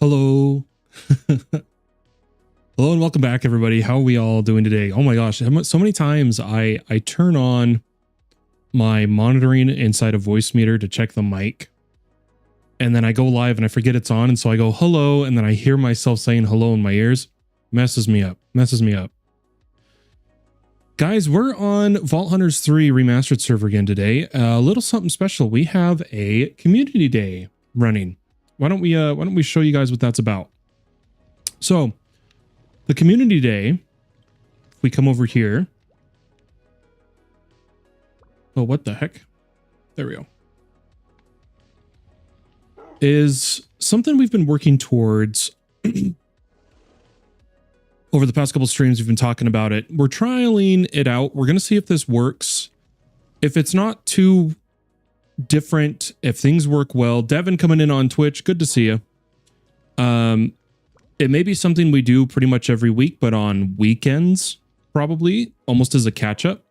Hello. Hello and welcome back, everybody. How are we all doing today? Oh my gosh, so many times I turn on my monitoring inside of Voicemeeter to check the mic. And then I go live and I forget it's on. And so I go, hello. And then I hear myself saying hello in my ears. Messes me up. Guys, we're on Vault Hunters 3 Remastered server again today. A little something special. We have a community day running. Why don't we show you guys what that's about? So, the community day, if we come over here. Oh, what the heck? There we go. Is something we've been working towards over the past couple streams. We've been talking about it. We're trialing it out. We're going to see if this works. If it's not too different, if things work well. Devin coming in on Twitch. Good to see you. It may be something we do pretty much every week, but on weekends, probably almost as a catch up.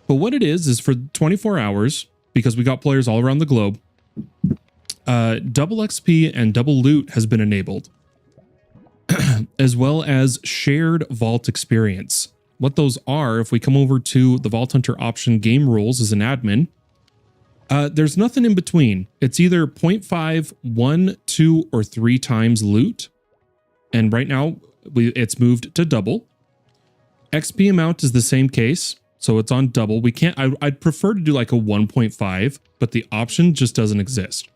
But what it is for 24 hours, because we got players all around the globe, double XP and double loot has been enabled, as well as shared vault experience. What those are, if we come over to the Vault Hunter option game rules as an admin, there's nothing in between. It's either 0.5, 1, 2, or 3 times loot. And right now it's moved to double. XP amount is the same case. So it's on double. We can't, I'd prefer to do like a 1.5, but the option just doesn't exist.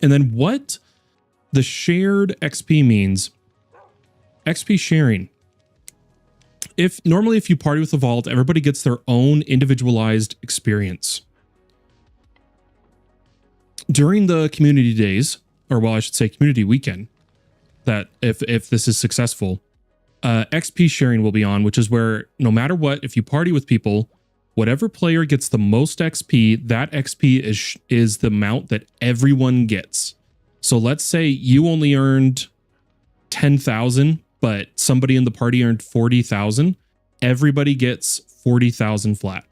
And then what the shared XP means, XP sharing. Normally if you party with the vault, everybody gets their own individualized experience. During the community days, or well, I should say community weekend, that if this is successful, XP sharing will be on, which is where no matter what, if you party with people, whatever player gets the most XP, that XP is the amount that everyone gets. So let's say you only earned 10,000, but somebody in the party earned 40,000. Everybody gets 40,000 flat.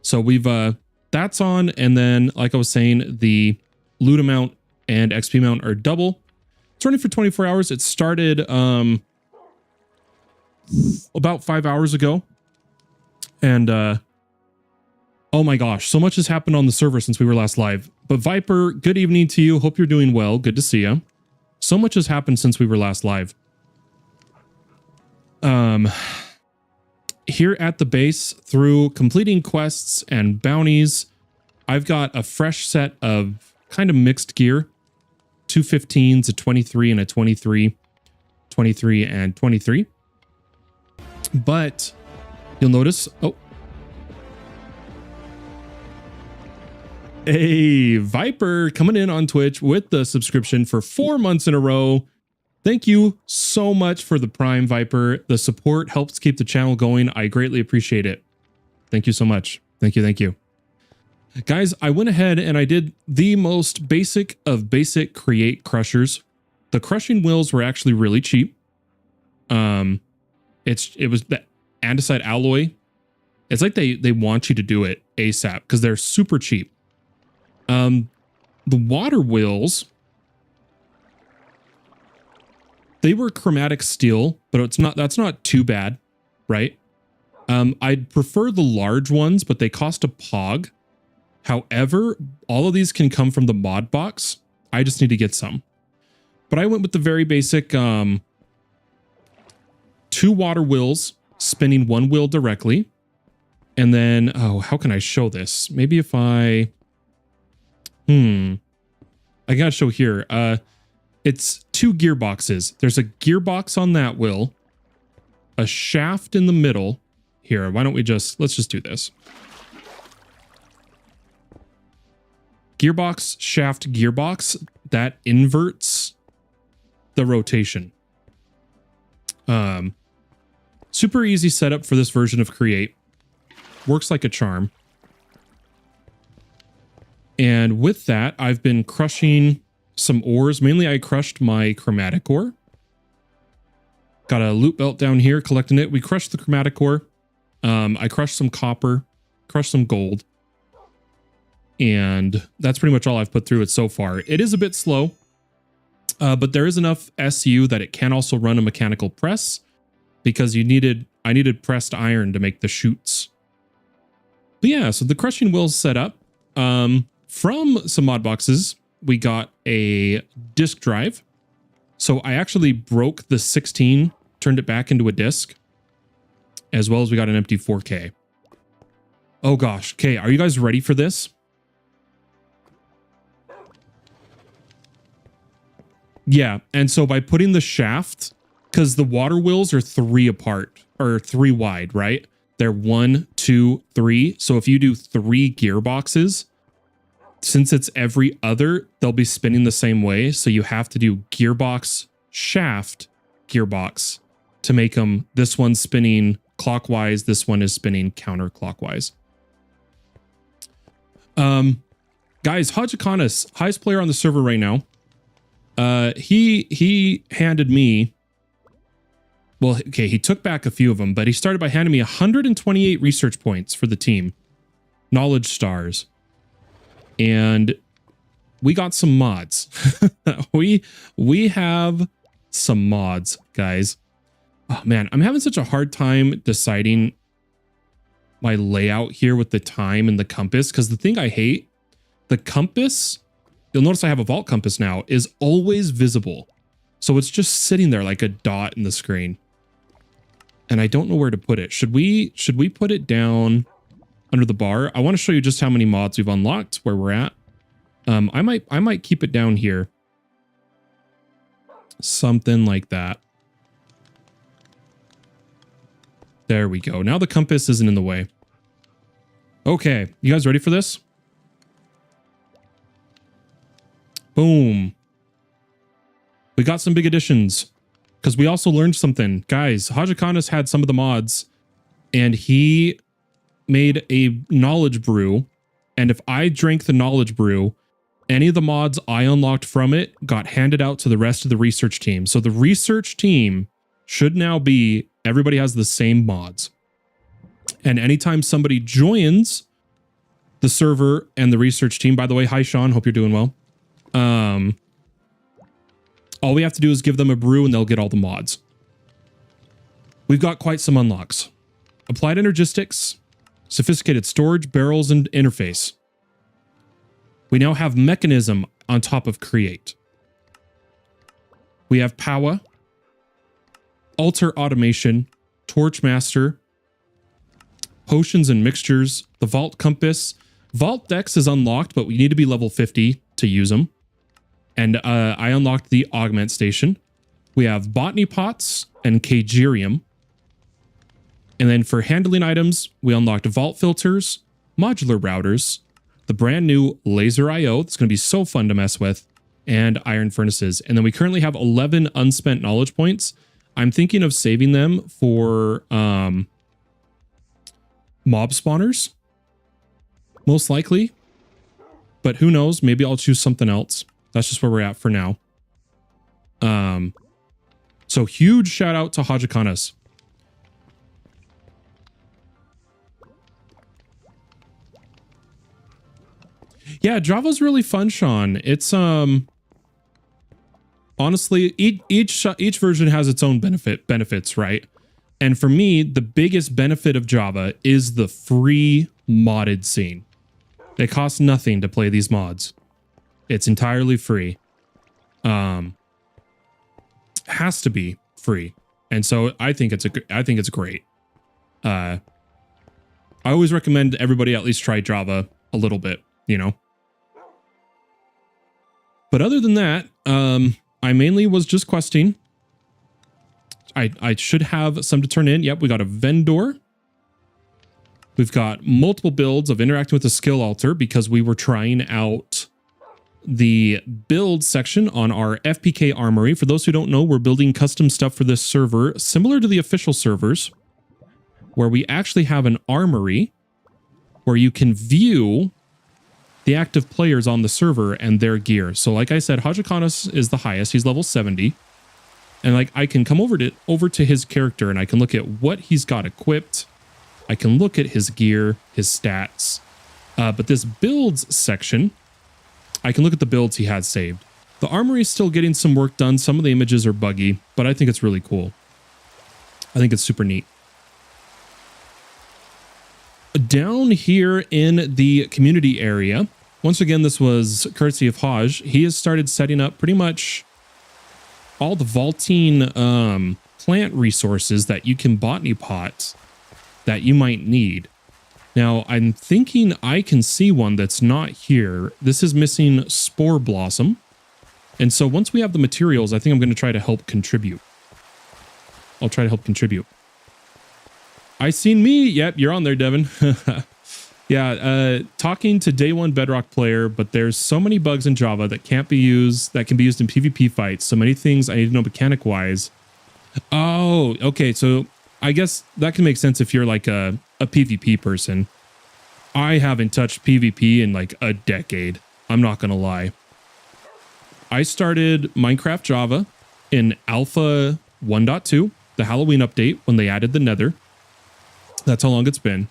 So we've that's on, and then like I was saying, the loot amount and XP amount are double. It's running for 24 hours. It started about 5 hours ago. And oh my gosh, so much has happened on the server since we were last live. But Viper, good evening to you. Hope you're doing well. Good to see you. So much has happened since we were last live. Here at the base, through completing quests and bounties, I've got a fresh set of kind of mixed gear. 2 15s, a 23 and a 23, 23 and 23. But you'll notice, oh, hey, Viper coming in on Twitch with the subscription for 4 months in a row. Thank you so much for the Prime, Viper. The support helps keep the channel going. I greatly appreciate it. Thank you so much. Thank you. Guys, I went ahead and I did the most basic of basic create crushers. The crushing wheels were actually really cheap. It was the andesite alloy. It's like they want you to do it ASAP because they're super cheap. The water wheels, they were chromatic steel, but that's not too bad, right? I'd prefer the large ones, but they cost a pog. However, all of these can come from the mod box. I just need to get some. But I went with the very basic 2 water wheels, spinning 1 wheel directly. And then, oh, how can I show this? Maybe if I gotta show here. It's 2 gearboxes. There's a gearbox on that wheel, a shaft in the middle. Here, why don't we let's just do this. Gearbox, shaft, gearbox, that inverts the rotation. Super easy setup for this version of Create. Works like a charm. And with that, I've been crushing some ores. Mainly I crushed my chromatic ore. Got a loot belt down here collecting it. We crushed the chromatic ore. I crushed some copper, crushed some gold. And that's pretty much all I've put through it so far. It is a bit slow. But there is enough SU that it can also run a mechanical press because I needed pressed iron to make the chutes. But yeah, so the crushing wheel's set up. From some mod boxes, we got a disk drive. So I actually broke the 16, turned it back into a disk, as well as we got an empty 4K. Oh gosh. Okay, are you guys ready for this? Yeah, and so by putting the shaft, because the water wheels are 3 apart, or 3 wide, right? They're 1, 2, 3. So if you do 3 gearboxes, since it's every other, they'll be spinning the same way. So you have to do gearbox, shaft, gearbox to make them, this one's spinning clockwise, this one is spinning counterclockwise. Guys, Hajikanis, highest player on the server right now. He handed me, well, okay, he took back a few of them, but he started by handing me 128 research points for the team. Knowledge stars. And we got some mods. we have some mods, guys. Oh man, I'm having such a hard time deciding my layout here with the time and the compass, because the thing I hate, the compass, you'll notice I have a vault compass now, is always visible. So it's just sitting there like a dot in the screen. And I don't know where to put it. Should we put it down under the bar? I want to show you just how many mods we've unlocked, where we're at. I might keep it down here. Something like that. There we go. Now the compass isn't in the way. Okay, you guys ready for this? Boom. We got some big additions because we also learned something. Guys, Hajikanis had some of the mods and he made a knowledge brew. And if I drank the knowledge brew, any of the mods I unlocked from it got handed out to the rest of the research team. So the research team should now be, everybody has the same mods. And anytime somebody joins the server and the research team, by the way, hi Sean, hope you're doing well. All we have to do is give them a brew and they'll get all the mods. We've got quite some unlocks. Applied energistics, sophisticated storage, barrels, and interface. We now have mechanism on top of create. We have power, altar automation, torch master, potions and mixtures, the vault compass. Vault Dex is unlocked, but we need to be level 50 to use them. And I unlocked the augment station. We have botany pots and cagerium. And then for handling items, we unlocked vault filters, modular routers, the brand new laser IO. That's going to be so fun to mess with, and iron furnaces. And then we currently have 11 unspent knowledge points. I'm thinking of saving them for mob spawners, most likely. But who knows? Maybe I'll choose something else. That's just where we're at for now. So huge shout out to Hajikanis. Yeah, Java's really fun, Sean. It's honestly, each version has its own benefits, right? And for me, the biggest benefit of Java is the free modded scene. It costs nothing to play these mods. It's entirely free. Has to be free. And so I think it's great. I always recommend everybody at least try Java a little bit, you know. But other than that, I mainly was just questing. I should have some to turn in. Yep, we got a vendor. We've got multiple builds of interacting with the skill altar because we were trying out the build section on our FPK armory. For those who don't know, we're building custom stuff for this server, similar to the official servers, where we actually have an armory where you can view the active players on the server and their gear. So like I said, Hajikanis is the highest. He's level 70. And like I can come over to his character and I can look at what he's got equipped. I can look at his gear, his stats. But this builds section, I can look at the builds he had saved. The armory is still getting some work done. Some of the images are buggy, but I think it's really cool. I think it's super neat. Down here in the community area, once again, this was courtesy of Haj. He has started setting up pretty much all the vaulting plant resources that you can botany pot that you might need. Now, I'm thinking I can see one that's not here. This is missing Spore Blossom. And so once we have the materials, I think I'm going to try to help contribute. I'll try to help contribute. I seen me. Yep, you're on there, Devin. Yeah, talking to day one Bedrock player, but there's so many bugs in Java that can be used in PvP fights. So many things I need to know mechanic wise. Oh, okay. So I guess that can make sense if you're like a PvP person. I haven't touched PvP in like a decade. I'm not going to lie. I started Minecraft Java in Alpha 1.2, the Halloween update when they added the Nether. That's how long it's been.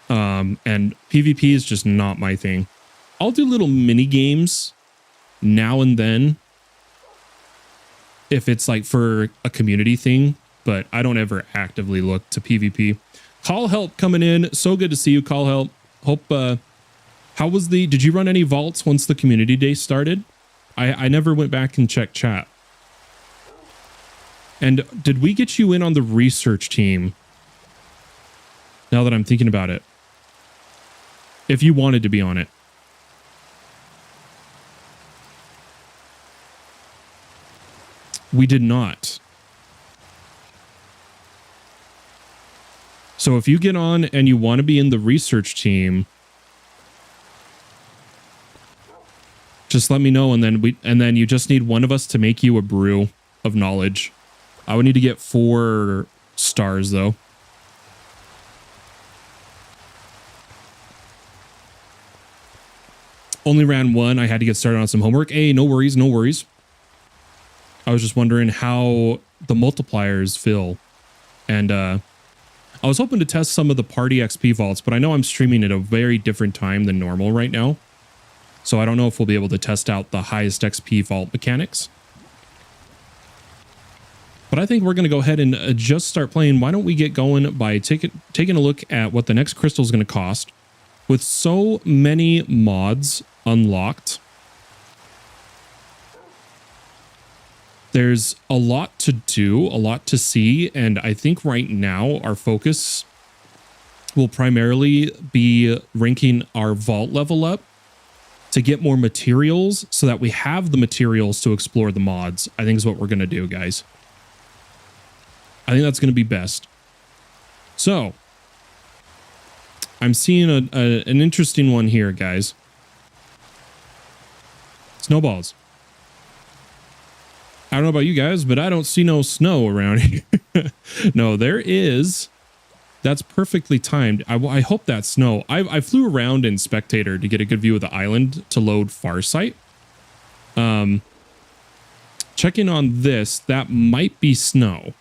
And PvP is just not my thing. I'll do little mini games now and then if it's like for a community thing, but I don't ever actively look to PvP. Call Help coming in. So good to see you, Call Help. Hope, did you run any vaults once the community day started? I never went back and checked chat. And did we get you in on the research team? Now that I'm thinking about it. If you wanted to be on it. We did not. So if you get on and you want to be in the research team, just let me know, and then you just need one of us to make you a brew of knowledge. I would need to get 4 stars though. Only ran 1. I had to get started on some homework. Hey, no worries, no worries. I was just wondering how the multipliers feel. And I was hoping to test some of the party XP vaults, but I know I'm streaming at a very different time than normal right now. So I don't know if we'll be able to test out the highest XP vault mechanics. But I think we're going to go ahead and just start playing. Why don't we get going by taking a look at what the next crystal is going to cost. With so many mods unlocked, there's a lot to do, a lot to see, and I think right now our focus will primarily be ranking our vault level up to get more materials so that we have the materials to explore the mods. I think is what we're going to do, guys. I think that's going to be best. So, I'm seeing an interesting one here, guys. Snowballs. I don't know about you guys, but I don't see no snow around here. No, there is. That's perfectly timed. I hope that's snow. I flew around in Spectator to get a good view of the island to load Farsight. Checking on this, that might be snow.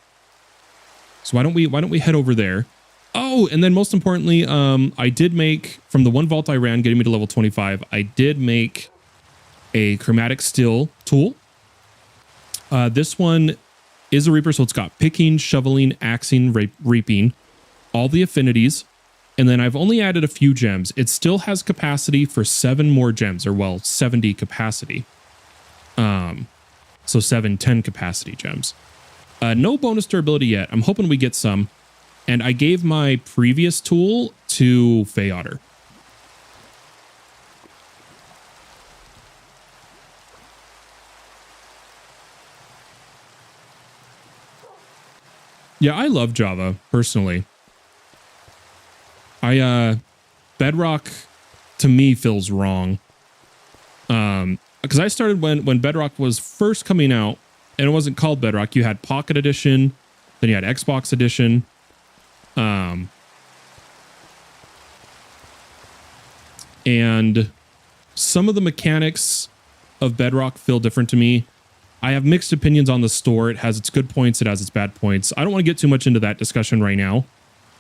So why don't we head over there? Oh, and then most importantly, I did make, from the one vault I ran getting me to level 25, I did make a chromatic steel tool. This one is a reaper, so it's got picking, shoveling, axing, reaping, all the affinities, and then I've only added a few gems. It still has capacity for 7 more gems, or well, 70 capacity. So 10 capacity gems. No bonus durability yet. I'm hoping we get some. And I gave my previous tool to Feyotter. Yeah, I love Java, personally. Bedrock, to me, feels wrong. Because I started when Bedrock was first coming out, and it wasn't called Bedrock. You had Pocket Edition, then you had Xbox Edition. And some of the mechanics of Bedrock feel different to me. I have mixed opinions on the store. It has its good points. It has its bad points. I don't want to get too much into that discussion right now.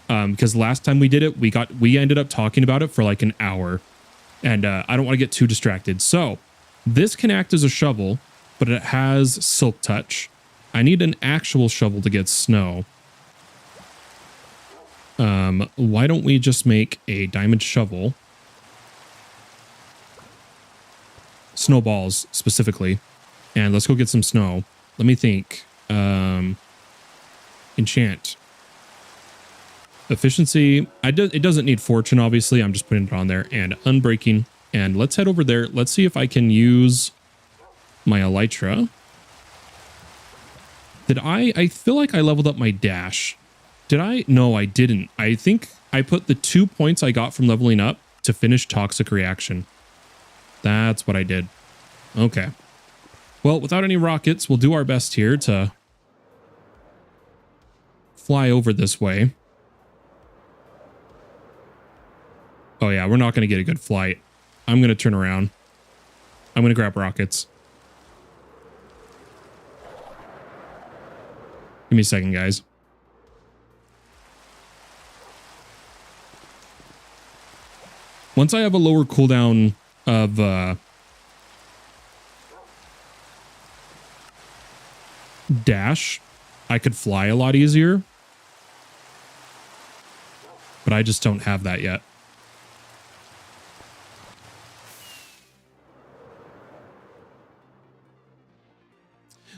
Because last time we did it, we ended up talking about it for like an hour. And I don't want to get too distracted. So this can act as a shovel. but it has Silk Touch. I need an actual shovel to get snow. Why don't we just make a diamond shovel? Snowballs, specifically. And let's go get some snow. Let me think. Enchant. Efficiency. It doesn't need fortune, obviously. I'm just putting it on there. And unbreaking. And let's head over there. Let's see if I can use my elytra. Did I feel like I leveled up my dash. Did I? No, I didn't. I think I put the 2 points I got from leveling up to finish toxic reaction. That's what I did. Okay. Well, without any rockets, we'll do our best here to fly over this way. Oh yeah, we're not going to get a good flight. I'm going to turn around. I'm going to grab rockets. Give me a second, guys. Once I have a lower cooldown of dash, I could fly a lot easier. But I just don't have that yet.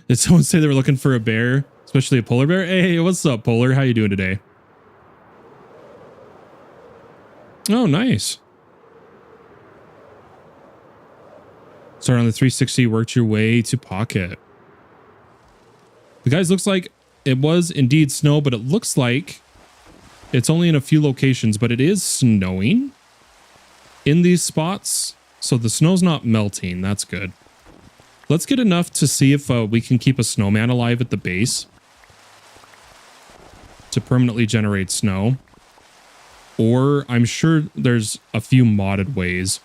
Did someone say they were looking for a bear? Especially a polar bear? Hey, what's up, Polar? How you doing today? Oh, nice. Start on the 360, worked your way to pocket. The guys, looks like it was indeed snow, but it looks like it's only in a few locations, but it is snowing in these spots. So the snow's not melting. That's good. Let's get enough to see if we can keep a snowman alive at the base to permanently generate snow. Or I'm sure there's a few modded ways.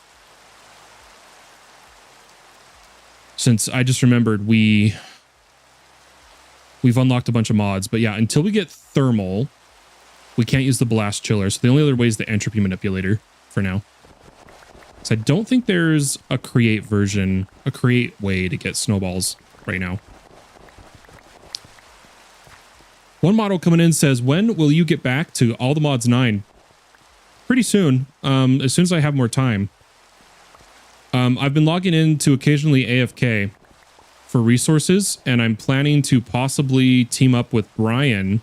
Since I just remembered we've unlocked a bunch of mods. But yeah, until we get thermal, we can't use the blast chiller. So the only other way is the entropy manipulator for now. So I don't think there's a create version, a create way to get snowballs right now. One model coming in says, when will you get back to All the Mods 9? Pretty soon, as soon as I have more time. I've been logging in to occasionally AFK for resources, and I'm planning to possibly team up with Brian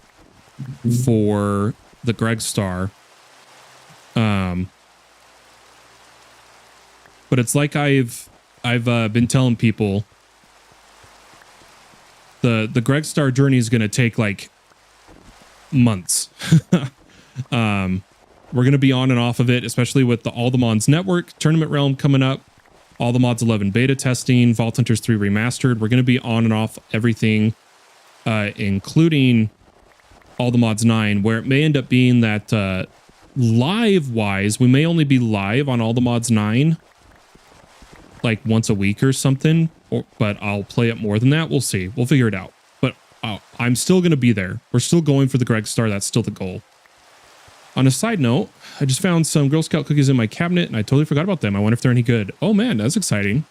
for the Greg Star. But it's like I've been telling people, the Greg Star journey is going to take like months. We're going to be on and off of it, especially with the All the Mods Network Tournament Realm coming up, All the Mods 11 beta testing, Vault Hunters 3 Remastered. We're going to be on and off everything, including All the Mods 9, where it may end up being that live-wise, we may only be live on All the Mods 9 like once a week or something, but I'll play it more than that. We'll see. We'll figure it out. But I'm still going to be there. We're still going for the Greg Star. That's still the goal. On a side note, I just found some Girl Scout cookies in my cabinet, and I totally forgot about them. I wonder if they're any good. Oh, man, that's exciting.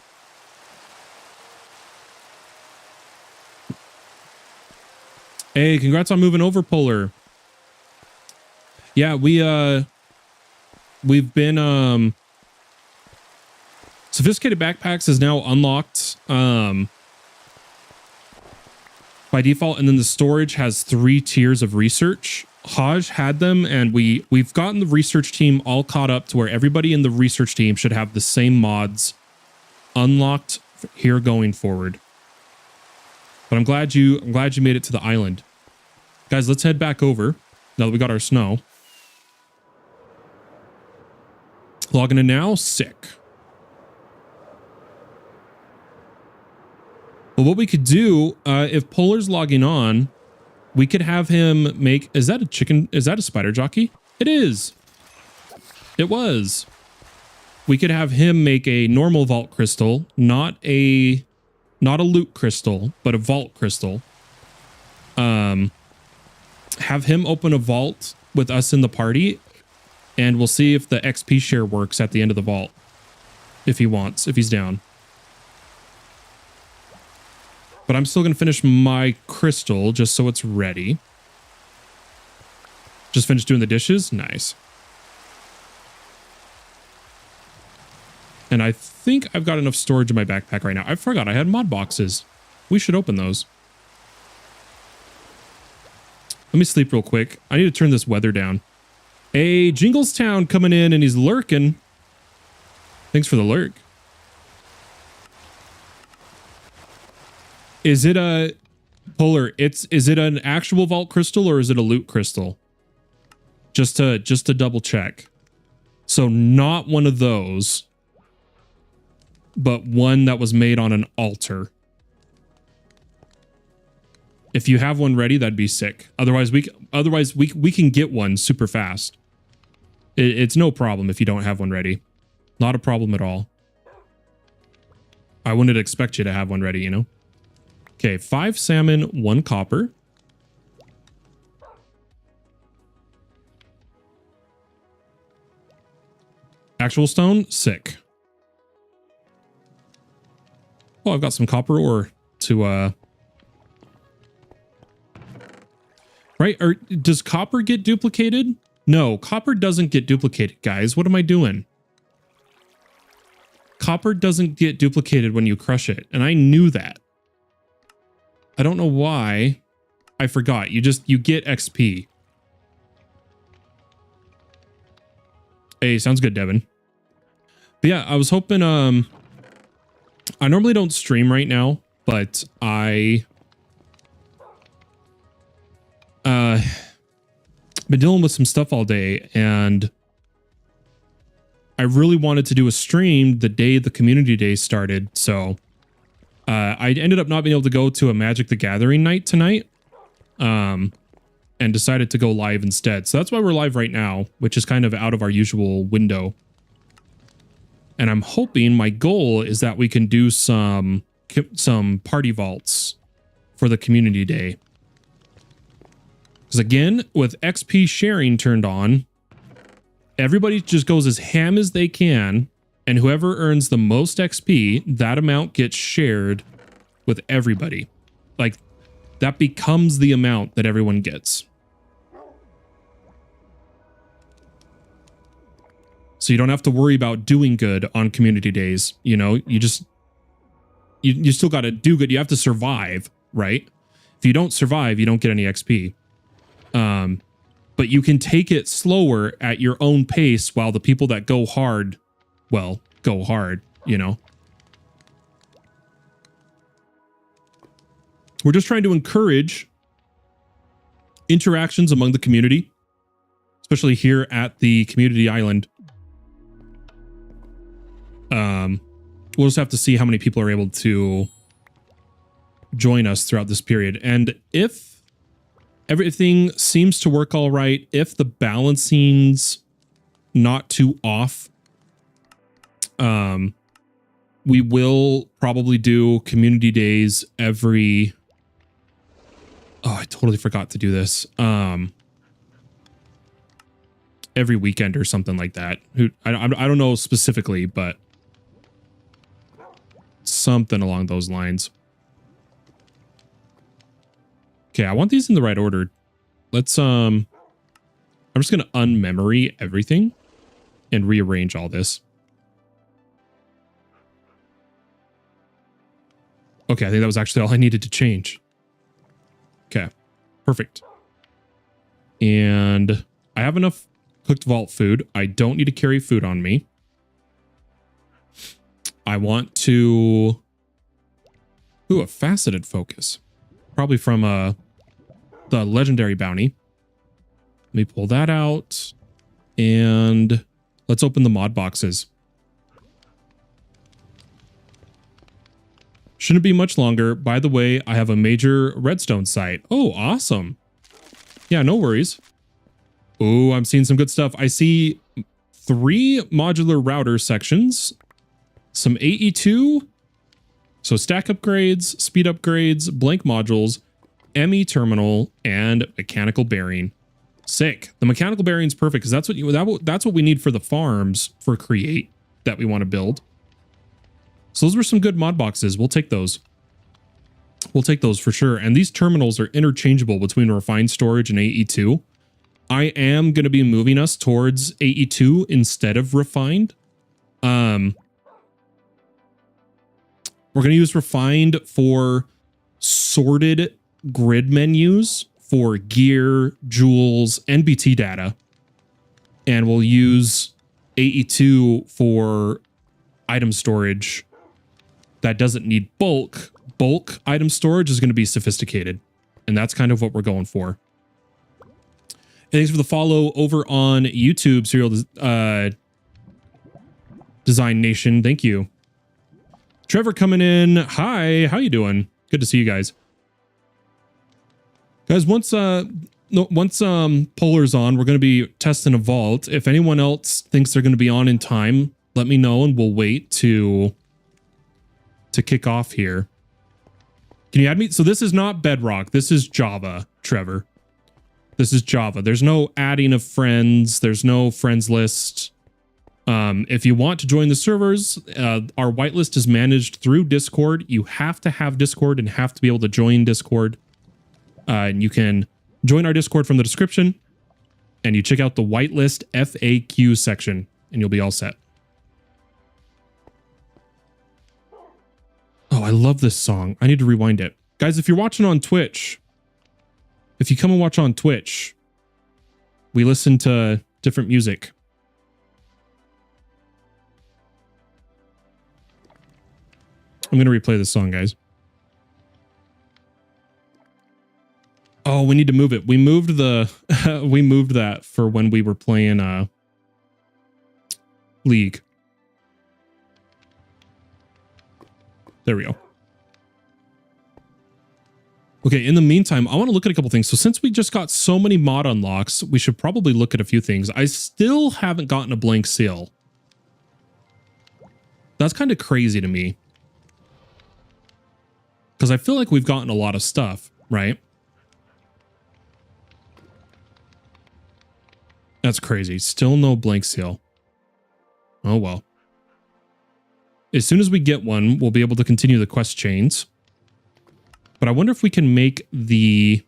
Hey, congrats on moving over, Polar. Yeah, we've been... Sophisticated Backpacks is now unlocked by default, and then the storage has 3 tiers of research. Haj had them, and we've gotten the research team all caught up to where everybody in the research team should have the same mods unlocked here going forward. But I'm glad you made it to the island. Guys, let's head back over now that we got our snow. Logging in now. Sick. Well, what we could do, if Polar's logging on, we could have him make... Is that a chicken? Is that a spider jockey? It is. It was. We could have him make a normal vault crystal, not a loot crystal, but a vault crystal. Have him open a vault with us in the party, and we'll see if the XP share works at the end of the vault. If he wants, if he's down. But I'm still going to finish my crystal just so it's ready. Just finished doing the dishes. Nice. And I think I've got enough storage in my backpack right now. I forgot I had mod boxes. We should open those. Let me sleep real quick. I need to turn this weather down. Hey, Jinglestown coming in and he's lurking. Thanks for the lurk. Is it a Polar? Is it an actual vault crystal or is it a loot crystal? Just to double check. So not one of those, but one that was made on an altar. If you have one ready, that'd be sick. Otherwise we can get one super fast. It's no problem if you don't have one ready. Not a problem at all. I wouldn't expect you to have one ready, you know? Okay, 5 salmon, 1 copper. Actual stone, sick. Oh, I've got some copper ore to right, or does copper get duplicated? No, copper doesn't get duplicated, guys. What am I doing? Copper doesn't get duplicated when you crush it, and I knew that. I don't know why. I forgot. You get XP. Hey, sounds good, Devin. But yeah, I was hoping, I normally don't stream right now, but I been dealing with some stuff all day, and I really wanted to do a stream the day the community day started. So I ended up not being able to go to a Magic the Gathering night tonight, and decided to go live instead. So that's why we're live right now, which is kind of out of our usual window. And I'm hoping, my goal is that we can do some party vaults for the community day. Because again, with XP sharing turned on, everybody just goes as ham as they can, and whoever earns the most XP, that amount gets shared with everybody. Like, that becomes the amount that everyone gets. So you don't have to worry about doing good on community days. You know, you still got to do good. You have to survive, right? If you don't survive, you don't get any XP. But you can take it slower at your own pace while the people that go hard, well, go hard, you know. We're just trying to encourage interactions among the community, especially here at the community island. We'll just have to see how many people are able to join us throughout this period. And if everything seems to work all right, if the balancing's not too off, we will probably do community days every... Oh, I totally forgot to do this. Every weekend or something like that. I don't know specifically, but something along those lines. Okay, I want these in the right order. Let's I'm just gonna unmemory everything and rearrange all this. Okay, I think that was actually all I needed to change. Okay, perfect. And I have enough cooked vault food. I don't need to carry food on me. I want to... Ooh, a faceted focus. Probably from the legendary bounty. Let me pull that out. And let's open the mod boxes. Shouldn't be much longer. By the way, I have a major redstone site. Oh, awesome. Yeah, no worries. Oh, I'm seeing some good stuff. I see 3 modular router sections, some AE2, so stack upgrades, speed upgrades, blank modules, ME terminal, and mechanical bearing. Sick. The mechanical bearing is perfect because that's what we need for the farms for create that we want to build. So those were some good mod boxes. We'll take those. We'll take those for sure. And these terminals are interchangeable between refined storage and AE2. I am going to be moving us towards AE2 instead of refined. We're going to use refined for sorted grid menus for gear, jewels, and BT data. And we'll use AE2 for item storage that doesn't need bulk. Bulk item storage is going to be sophisticated. And that's kind of what we're going for. And thanks for the follow over on YouTube, Serial Design Nation. Thank you. Trevor coming in. Hi, how you doing? Good to see you guys. Guys, once Polar's on, we're going to be testing a vault. If anyone else thinks they're going to be on in time, let me know and we'll wait to kick off here. Can you add me? So this is not Bedrock. This is Java, Trevor. This is Java. There's no adding of friends. There's no friends list. If you want to join the servers, our whitelist is managed through Discord. You have to have Discord and have to be able to join Discord. And you can join our Discord from the description, and you check out the whitelist FAQ section, and you'll be all set. Oh, I love this song. I need to rewind it. Guys, if you're watching on Twitch, if you come and watch on Twitch, we listen to different music. I'm going to replay this song, guys. Oh, we need to move it. We moved the we moved that for when we were playing League. There we go. Okay, in the meantime, I want to look at a couple things. So since we just got so many mod unlocks, we should probably look at a few things. I still haven't gotten a blank seal. That's kind of crazy to me. Because I feel like we've gotten a lot of stuff, right? That's crazy. Still no blank seal. Oh, well. As soon as we get one, we'll be able to continue the quest chains. But I wonder if we can make the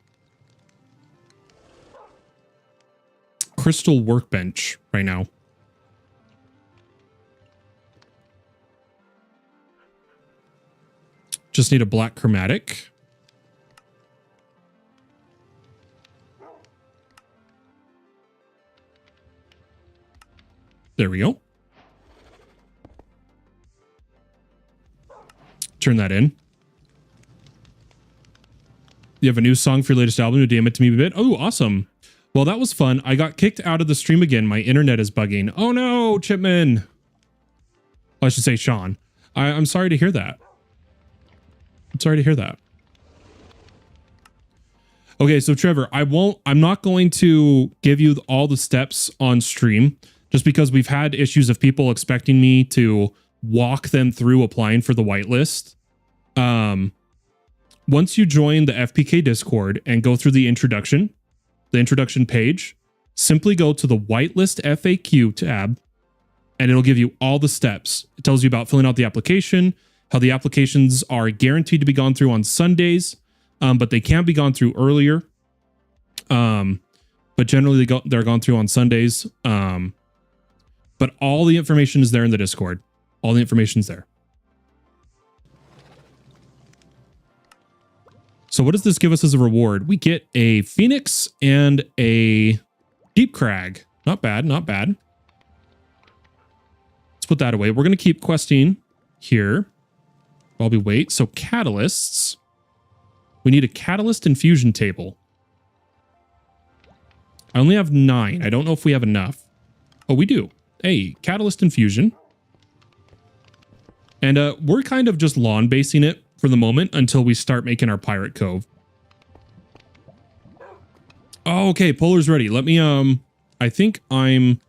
crystal workbench right now. Just need a black chromatic. There we go. Turn that in. You have a new song for your latest album, Damn It To Me a Bit. Oh, awesome. Well, that was fun. I got kicked out of the stream again. My internet is bugging. Oh no, Chipman. Well, I should say Sean. I'm sorry to hear that. I'm sorry to hear that. Okay, so Trevor, I'm not going to give you all the steps on stream just because we've had issues of people expecting me to walk them through applying for the whitelist. Once you join the FPK Discord and go through the introduction page, simply go to the whitelist FAQ tab and it'll give you all the steps. It tells you about filling out the application, how the applications are guaranteed to be gone through on Sundays, but they can be gone through earlier. But generally they're gone through on Sundays. But all the information is there in the Discord. All the information's there. So what does this give us as a reward? We get a Phoenix and a Deep Crag. Not bad, not bad. Let's put that away. We're going to keep questing here while we wait. So catalysts. We need a catalyst infusion table. I only have 9. I don't know if we have enough. Oh, we do. Hey, catalyst infusion. And we're kind of just lawn basing it for the moment until we start making our pirate cove. Oh, okay, Polar's ready. Let me I think I'm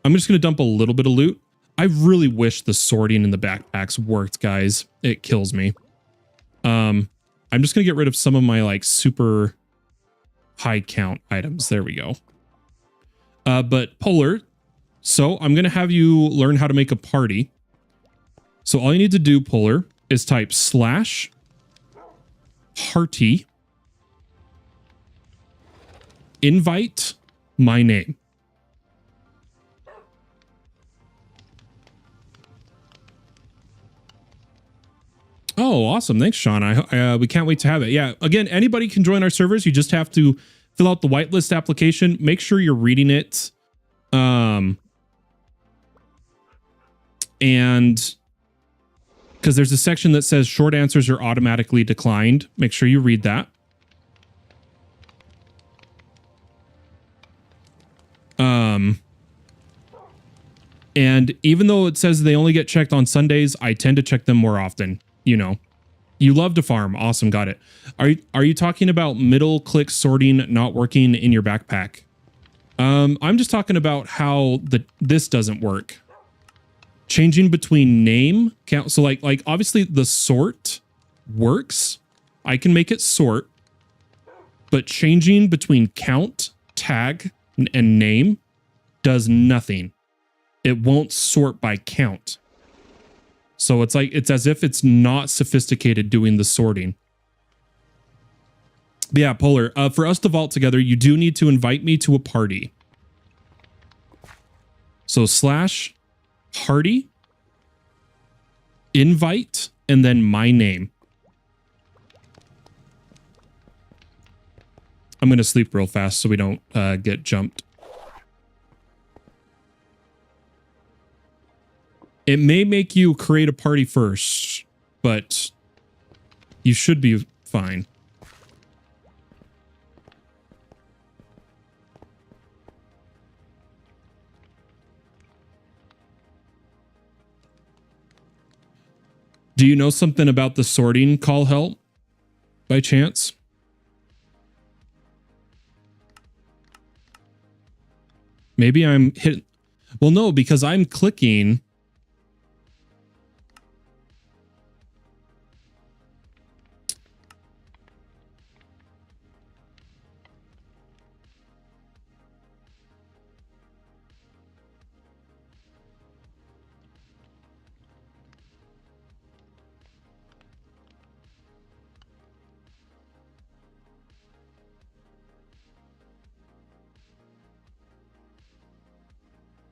just gonna dump a little bit of loot. I really wish the sorting in the backpacks worked, guys. It kills me. I'm just gonna get rid of some of my like super high count items. There we go. But Polar, so I'm gonna have you learn how to make a party. So all you need to do, Polar, is type /. party, invite, my name. Oh, awesome. Thanks, Sean. We can't wait to have it. Yeah, again, anybody can join our servers. You just have to fill out the whitelist application. Make sure you're reading it. And because there's a section that says short answers are automatically declined. Make sure you read that. And even though it says they only get checked on Sundays, I tend to check them more often. You know, you love to farm. Awesome. Got it. Are you talking about middle click sorting not working in your backpack? I'm just talking about how this doesn't work. Changing between name count. So like obviously the sort works. I can make it sort, but changing between count, tag, and name does nothing. It won't sort by count. So it's as if it's not sophisticated doing the sorting. But yeah, Polar, for us to vault together, you do need to invite me to a party. So / party, invite, and then my name. I'm going to sleep real fast so we don't get jumped. It may make you create a party first, but you should be fine. Do you know something about the sorting call help by chance? Maybe I'm hit. Well, no, because I'm clicking.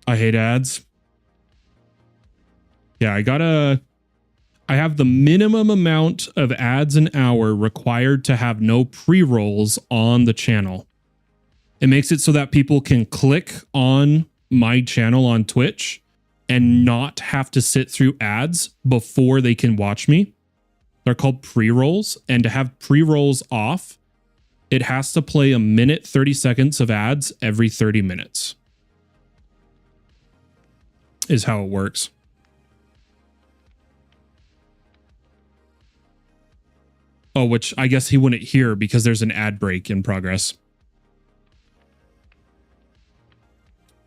I hate ads. Yeah, I have the minimum amount of ads an hour required to have no pre-rolls on the channel. It makes it so that people can click on my channel on Twitch and not have to sit through ads before they can watch me. They're called pre-rolls, and to have pre-rolls off, it has to play a minute, 30 seconds of ads every 30 minutes. Is how it works. Oh, which I guess he wouldn't hear because there's an ad break in progress.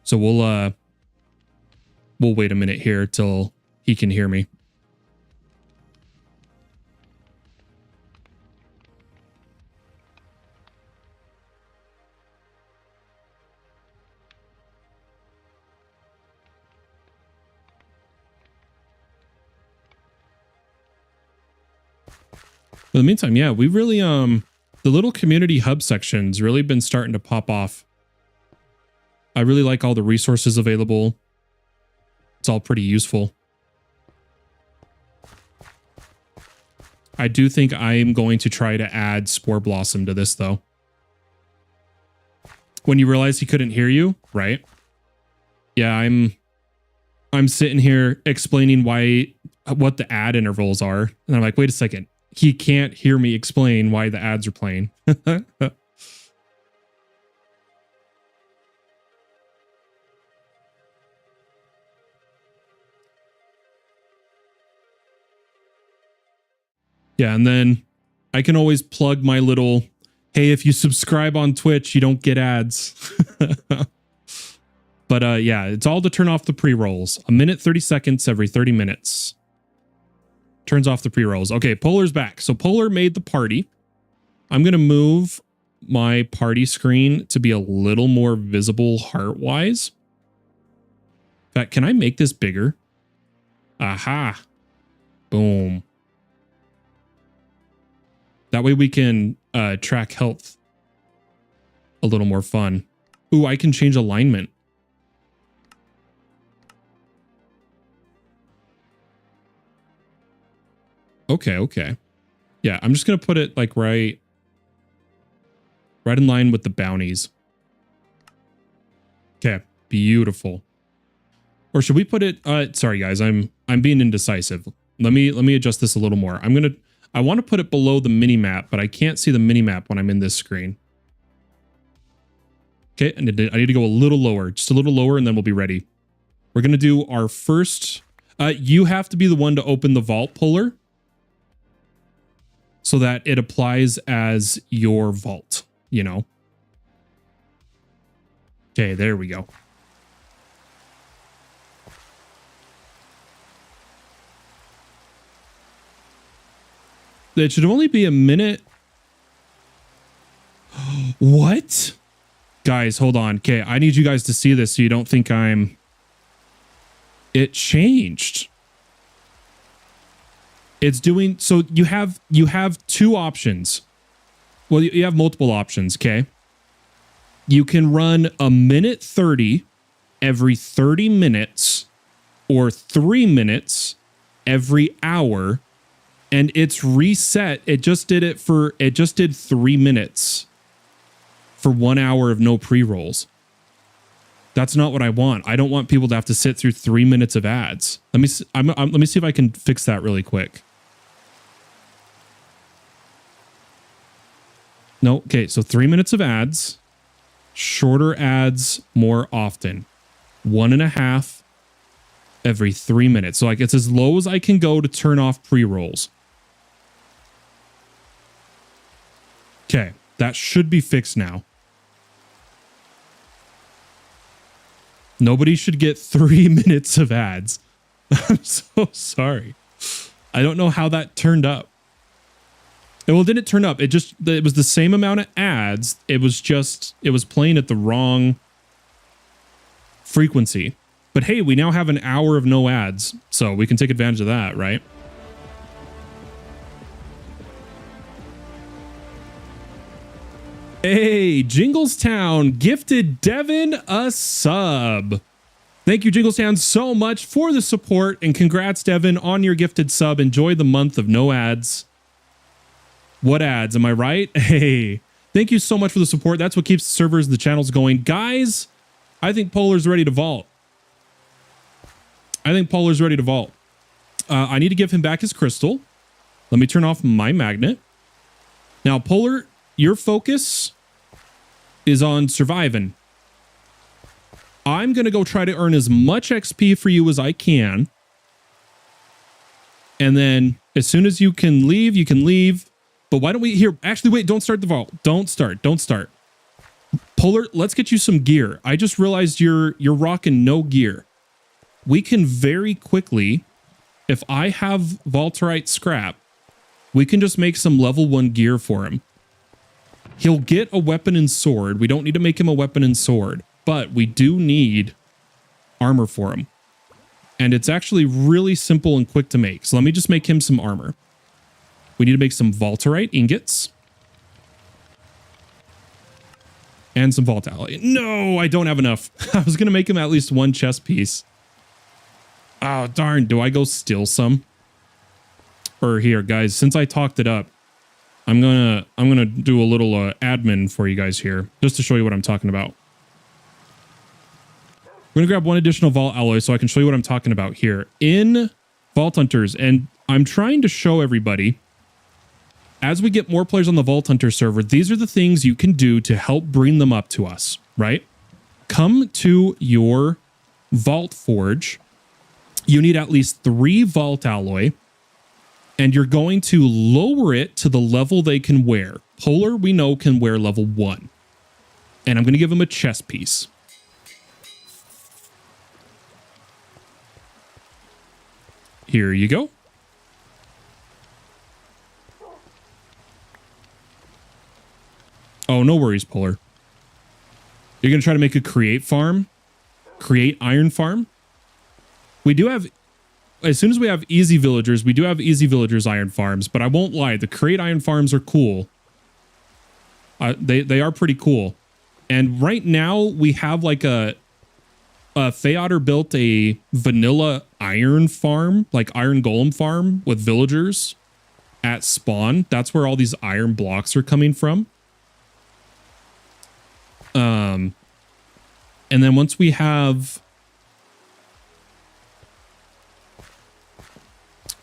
So we'll wait a minute here till he can hear me. In the meantime, yeah, we really, the little community hub section's really been starting to pop off. I really like all the resources available. It's all pretty useful. I do think I'm going to try to add Spore Blossom to this, though. When you realize he couldn't hear you, right? Yeah, I'm sitting here explaining what the ad intervals are. And I'm like, wait a second. He can't hear me explain why the ads are playing. Yeah, and then I can always plug my little, hey, if you subscribe on Twitch, you don't get ads. But yeah, it's all to turn off the pre-rolls. A minute, 30 seconds every 30 minutes. Turns off the pre-rolls. Okay, Polar's back. So Polar made the party. I'm going to move my party screen to be a little more visible heart-wise. In fact, can I make this bigger? Aha. Boom. That way we can track health a little more fun. Ooh, I can change alignment. Okay, okay. Yeah, I'm just going to put it like right in line with the bounties. Okay, beautiful. Or should we put it sorry guys, I'm being indecisive. Let me adjust this a little more. I want to put it below the mini map, but I can't see the mini map when I'm in this screen. Okay, and I need to go a little lower, just a little lower, and then we'll be ready. We're going to do our first you have to be the one to open the vault puller so that it applies as your vault, you know. Okay, there we go. It should only be a minute. What? Guys, hold on. Okay, I need you guys to see this so you don't think I'm... It changed. It's doing... So you have two options. Well, you have multiple options, okay? You can run a minute 30 every 30 minutes or 3 minutes every hour, and it's reset. It just did 3 minutes for 1 hour of no pre-rolls. That's not what I want. I don't want people to have to sit through 3 minutes of ads. Let me see if I can fix that really quick. No, okay, so 3 minutes of ads, shorter ads more often. 1.5 every 3 minutes. So like it's as low as I can go to turn off pre-rolls. Okay, that should be fixed now. Nobody should get 3 minutes of ads. I'm so sorry. I don't know how that turned up. Well, it didn't turn up. It was the same amount of ads. It was playing at the wrong frequency. But hey, we now have an hour of no ads, so we can take advantage of that, right? Hey, Jinglestown gifted Devin a sub. Thank you, Jinglestown, so much for the support, and congrats, Devin, on your gifted sub. Enjoy the month of no ads. What ads? Am I right? Hey, thank you so much for the support. That's what keeps the servers and the channels going. Guys, I think Polar's ready to vault. I need to give him back his crystal. Let me turn off my magnet. Now, Polar, your focus is on surviving. I'm going to go try to earn as much XP for you as I can. And then as soon as you can leave, you can leave. But why don't we here? Actually, wait, don't start the vault. Don't start. Polar, let's get you some gear. I just realized you're rocking no gear. We can very quickly, if I have Vaulterite scrap, we can just make some level 1 gear for him. He'll get a weapon and sword. We don't need to make him a weapon and sword, but we do need armor for him. And it's actually really simple and quick to make. So let me just make him some armor. We need to make some Vaulterite ingots. And some Vault alloy. No, I don't have enough. I was going to make him at least 1 chest piece. Oh, darn. Do I go steal some? Or here, guys, since I talked it up, I'm gonna do a little admin for you guys here, just to show you what I'm talking about. We're gonna grab 1 additional Vault alloy so I can show you what I'm talking about here in Vault Hunters. And I'm trying to show everybody, as we get more players on the Vault Hunter server, these are the things you can do to help bring them up to us, right? Come to your Vault Forge. You need at least 3 Vault alloy, and you're going to lower it to the level they can wear. Polar, we know, can wear level 1. And I'm going to give him a chest piece. Here you go. Oh, no worries, Polar. You're going to try to make a create farm? Create iron farm? We do have... as soon as we have easy villagers, we do have easy villagers iron farms, but I won't lie, the crate iron farms are cool. They are pretty cool. And right now we have like a Feotter built a vanilla iron farm, like iron golem farm with villagers at spawn. That's where all these iron blocks are coming from. And then once we have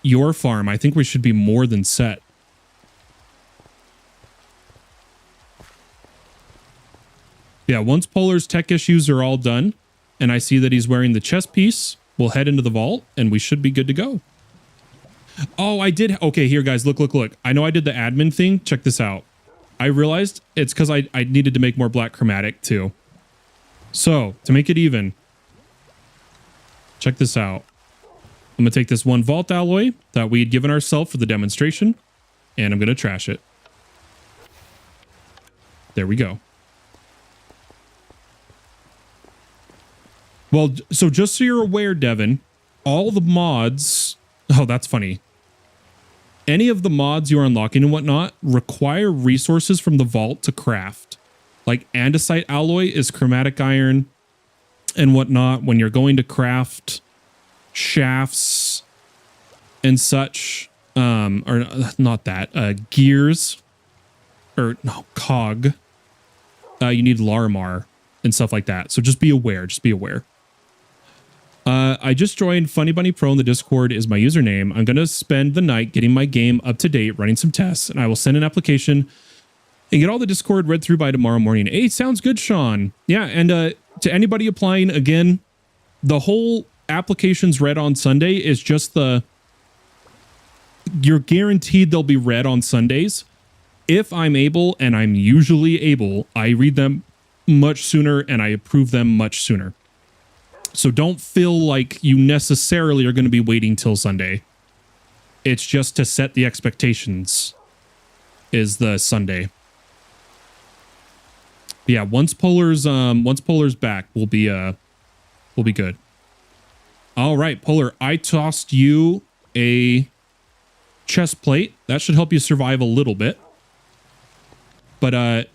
your farm, I think we should be more than set. Yeah, once Polar's tech issues are all done, and I see that he's wearing the chest piece, we'll head into the vault, and we should be good to go. Oh, I did. Okay, here, guys, look. I know I did the admin thing. Check this out. I realized it's because I needed to make more black chromatic, too. So, to make it even, check this out. I'm going to take this one vault alloy that we had given ourselves for the demonstration, and I'm going to trash it. There we go. Well, so just so you're aware, Devin, all the mods... Oh, that's funny. Any of the mods you're unlocking and whatnot require resources from the vault to craft. Like andesite alloy is chromatic iron and whatnot when you're going to craft shafts and such. Or not that. Gears. Or, no, cog. You need Larimar and stuff like that. So just be aware. Just be aware. I just joined Funny Bunny Pro in the Discord is my username. I'm going to spend the night getting my game up to date, running some tests, and I will send an application and get all the Discord read through by tomorrow morning. Hey, sounds good, Sean. Yeah, and to anybody applying, again, the whole applications read on Sunday is just you're guaranteed they'll be read on Sundays. If I'm able, and I'm usually able, I read them much sooner and I approve them much sooner. So don't feel like you necessarily are going to be waiting till Sunday. It's just to set the expectations is the Sunday. Yeah, once Polar's back, we'll be good. All right, Polar, I tossed you a chest plate. That should help you survive a little bit. But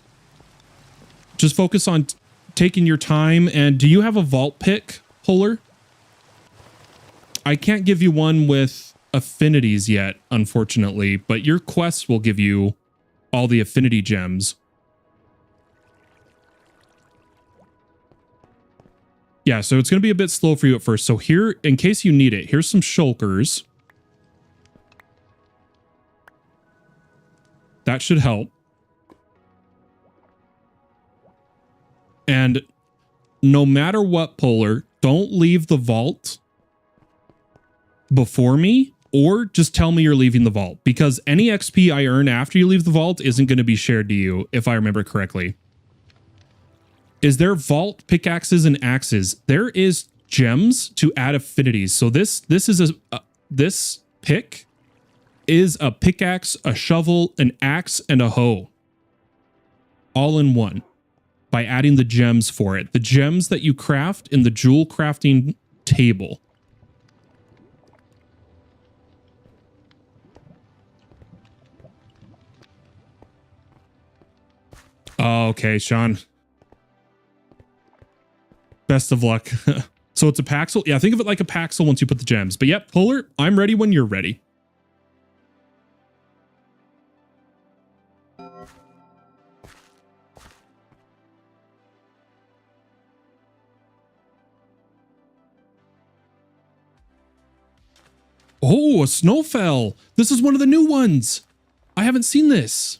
just focus on taking your time. And do you have a vault pick, Polar? I can't give you one with affinities yet, unfortunately, but your quest will give you all the affinity gems. Yeah, so it's going to be a bit slow for you at first. So here, in case you need it, here's some shulkers. That should help. And no matter what, Polar, don't leave the vault before me, or just tell me you're leaving the vault, because any XP I earn after you leave the vault isn't going to be shared to you, if I remember correctly. Is there vault pickaxes and axes? There is gems to add affinities. So this pick is a pickaxe, a shovel, an axe, and a hoe, all in one. By adding the gems for it. The gems that you craft in the jewel crafting table. Okay, Sean. Best of luck. So it's a Paxel? Yeah, think of it like a Paxel once you put the gems. But yep, Polar, I'm ready when you're ready. Oh, a snowfell. This is one of the new ones. I haven't seen this.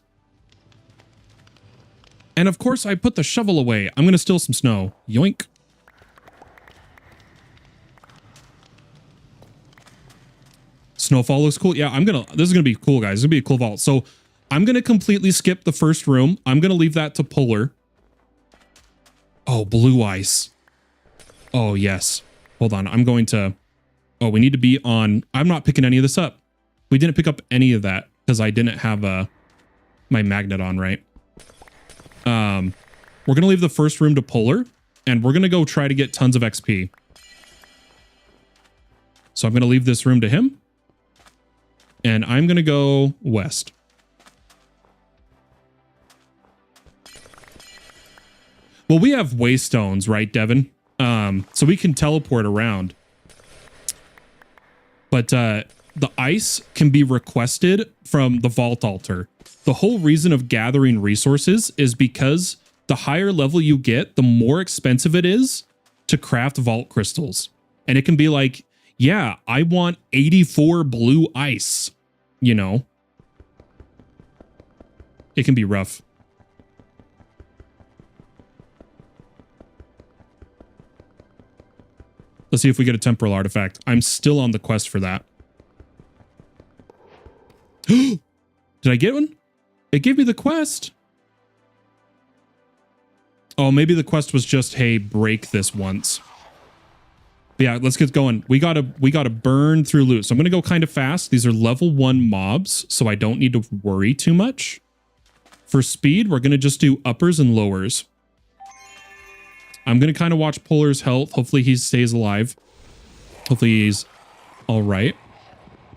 And of course, I put the shovel away. I'm going to steal some snow. Yoink. Snowfall looks cool. Yeah, this is going to be cool, guys. This is going to be a cool vault. So I'm going to completely skip the first room. I'm going to leave that to Polar. Oh, blue ice. Oh, yes. Hold on. I'm going to... Oh, we need to be on... I'm not picking any of this up. We didn't pick up any of that because I didn't have my magnet on, right? We're going to leave the first room to Polar, and we're going to go try to get tons of XP. So I'm going to leave this room to him. And I'm going to go west. Well, we have waystones, right, Devin? So we can teleport around. But the ice can be requested from the vault altar. The whole reason of gathering resources is because the higher level you get, the more expensive it is to craft vault crystals. And it can be like, yeah, I want 84 blue ice, you know. It can be rough. Let's see if we get a temporal artifact. I'm still on the quest for that. Did I get one? It gave me the quest. Oh, maybe the quest was just, hey, break this once. But yeah, let's get going. We gotta burn through loot. So I'm gonna go kind of fast. These are level 1 mobs, so I don't need to worry too much. For speed, we're gonna just do uppers and lowers. I'm gonna kind of watch Polar's health. Hopefully he stays alive. Hopefully he's all right.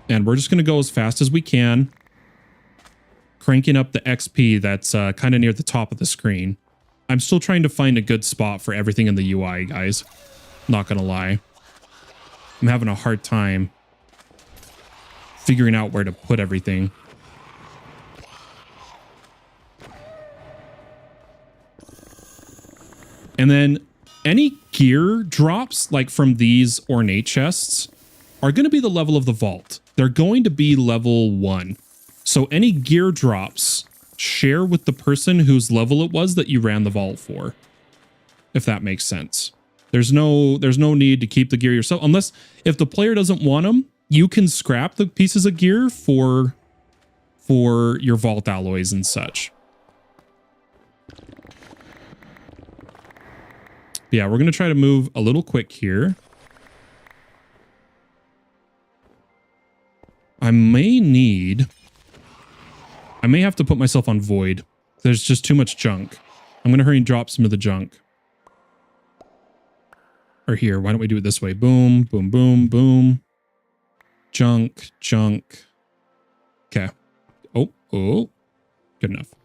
And we're just gonna go as fast as we can, cranking up the XP that's kind of near the top of the screen. I'm still trying to find a good spot for everything in the UI, guys. Not gonna lie. I'm having a hard time figuring out where to put everything. And then any gear drops, like from these ornate chests, are going to be the level of the vault. They're going to be level 1. So any gear drops, share with the person whose level it was that you ran the vault for. If that makes sense. There's no need to keep the gear yourself. Unless if the player doesn't want them, you can scrap the pieces of gear for your vault alloys and such. Yeah, we're going to try to move a little quick here. I may have to put myself on void. There's just too much junk. I'm going to hurry and drop some of the junk. Or here, why don't we do it this way? Boom, boom, boom, boom. Junk, junk. Okay. Oh, good enough.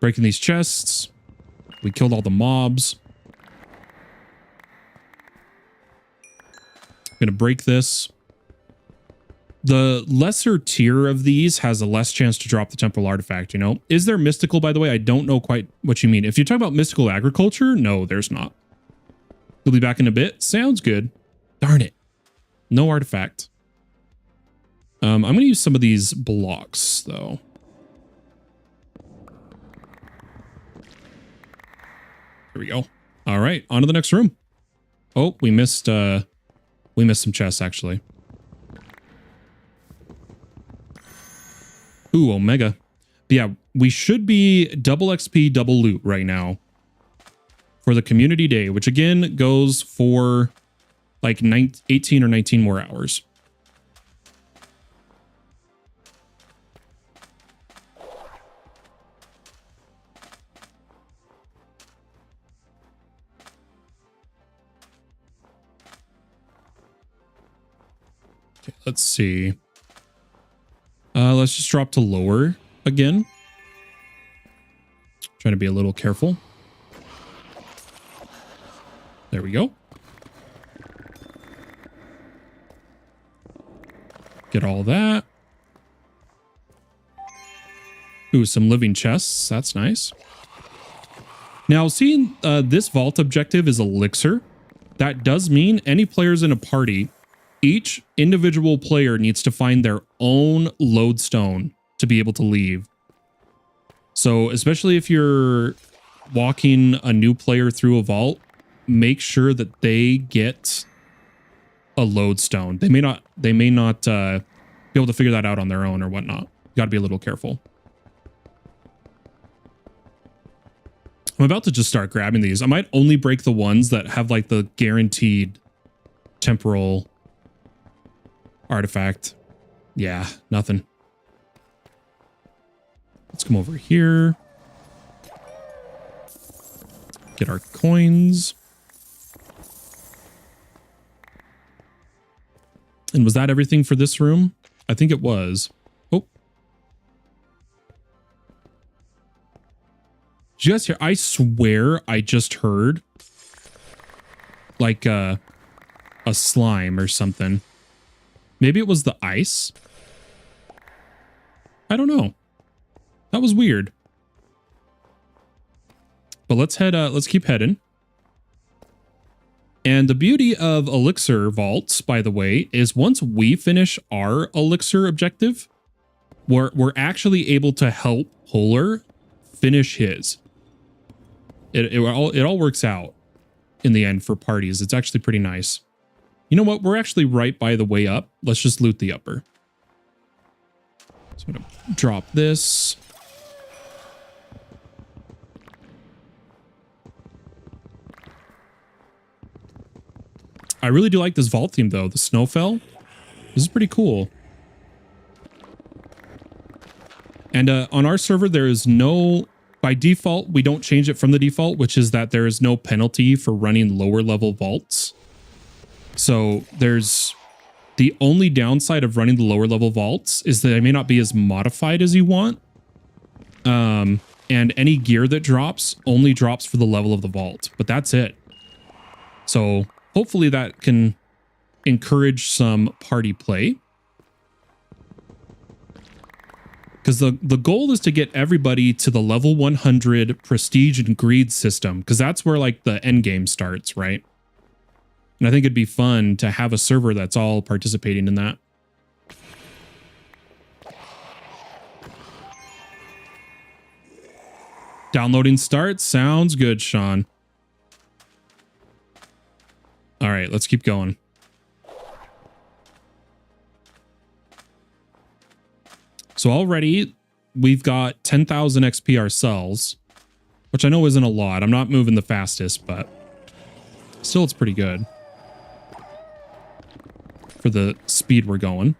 Breaking these chests. We killed all the mobs. I'm going to break this. The lesser tier of these has a less chance to drop the temporal artifact, you know? Is there mystical, by the way? I don't know quite what you mean. If you talk about mystical agriculture, no, there's not. We'll be back in a bit. Sounds good. Darn it. No artifact. I'm going to use some of these blocks, though. Here we go. All right, on to the next room. Oh, we missed some chests, actually. Ooh, Omega. But yeah, we should be double XP, double loot right now for the community day, which again goes for like 18 or 19 more hours. Okay, let's see. Let's just drop to lower again. Trying to be a little careful. There we go. Get all that. Ooh, some living chests. That's nice. Now, seeing this vault objective is elixir, that does mean any players in a party, each individual player needs to find their own lodestone to be able to leave. So, especially if you're walking a new player through a vault, make sure that they get a lodestone. They may not be able to figure that out on their own or whatnot. You got to be a little careful. I'm about to just start grabbing these. I might only break the ones that have like the guaranteed temporal artifact. Yeah, nothing. Let's come over here. Get our coins. And was that everything for this room? I think it was. Oh. Did you guys hear? I swear I just heard like a slime or something. Maybe it was the ice. I don't know. That was weird. But let's keep heading. And the beauty of elixir vaults, by the way, is once we finish our elixir objective, we're actually able to help Polar finish his. It all works out in the end for parties. It's actually pretty nice. You know what? We're actually right by the way up. Let's just loot the upper. So I'm going to drop this. I really do like this vault theme, though. The Snowfell. This is pretty cool. And on our server, there is no... By default, we don't change it from the default, which is that there is no penalty for running lower level vaults. So there's... The only downside of running the lower level vaults is that they may not be as modified as you want. And any gear that drops only drops for the level of the vault. But that's it. So... Hopefully that can encourage some party play. Because the goal is to get everybody to the level 100 prestige and greed system. Because that's where like the end game starts, right? And I think it'd be fun to have a server that's all participating in that. Downloading starts. Sounds good, Sean. All right, let's keep going. So already we've got 10,000 XP ourselves, which I know isn't a lot. I'm not moving the fastest, but still it's pretty good for the speed we're going.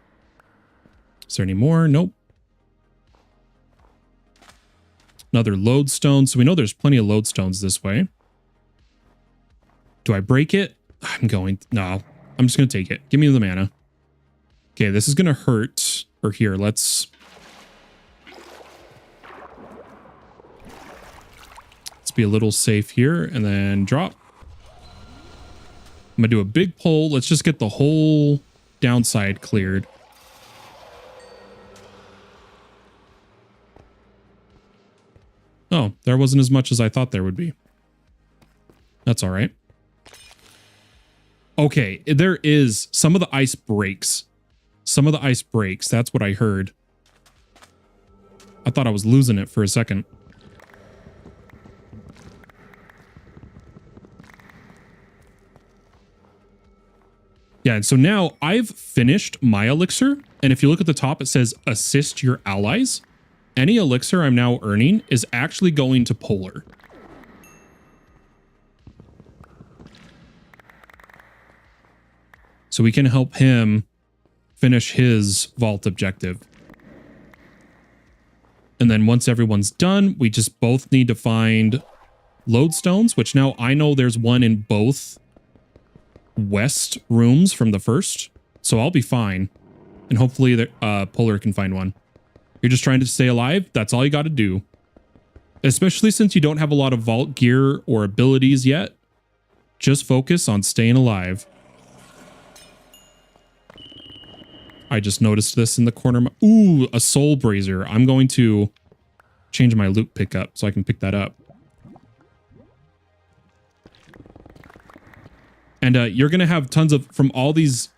Is there any more? Nope. Another lodestone. So we know there's plenty of lodestones this way. Do I break it? I'm going... No, I'm just going to take it. Give me the mana. Okay, this is going to hurt. Or here, let's be a little safe here and then drop. I'm going to do a big pull. Let's just get the whole downside cleared. Oh, there wasn't as much as I thought there would be. That's all right. Okay, there is some of the ice breaks. Some of the ice breaks. That's what I heard. I thought I was losing it for a second. Yeah, and so now I've finished my elixir. And if you look at the top, it says assist your allies. Any elixir I'm now earning is actually going to Polar. So we can help him finish his vault objective. And then once everyone's done, we just both need to find lodestones, which now I know there's one in both west rooms from the first. So I'll be fine. And hopefully Polar can find one. You're just trying to stay alive. That's all you got to do. Especially since you don't have a lot of vault gear or abilities yet. Just focus on staying alive. I just noticed this in the corner. Ooh, a soul brazier. I'm going to change my loot pickup so I can pick that up. And you're going to have tons of, from all these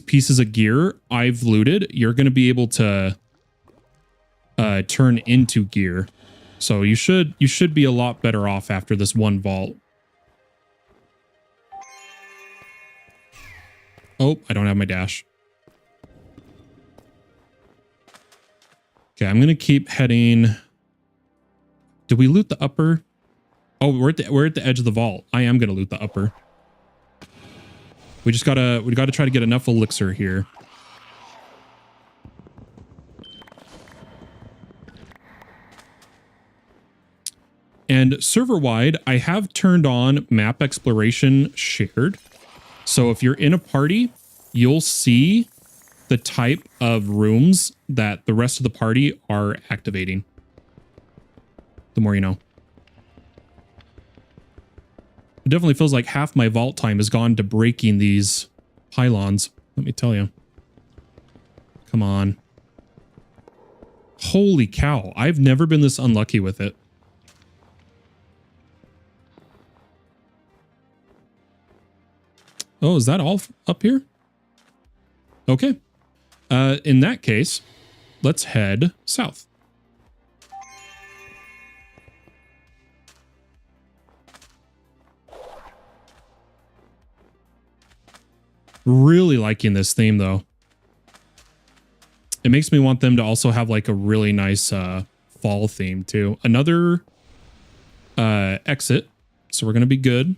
pieces of gear I've looted, you're going to be able to turn into gear. So you should be a lot better off after this one vault. Oh, I don't have my dash. Okay, I'm going to keep heading. Did we loot the upper? Oh, we're at the edge of the vault. I am going to loot the upper. We gotta try to get enough elixir here. And server-wide, I have turned on map exploration shared. So if you're in a party you'll see the type of rooms that the rest of the party are activating. The more you know. It definitely feels like half my vault time has gone to breaking these pylons. Let me tell you. Come on. Holy cow. I've never been this unlucky with it. Oh, is that all up here? Okay. In that case, let's head south. Really liking this theme, though. It makes me want them to also have like a really nice fall theme, too. Another exit. So we're going to be good.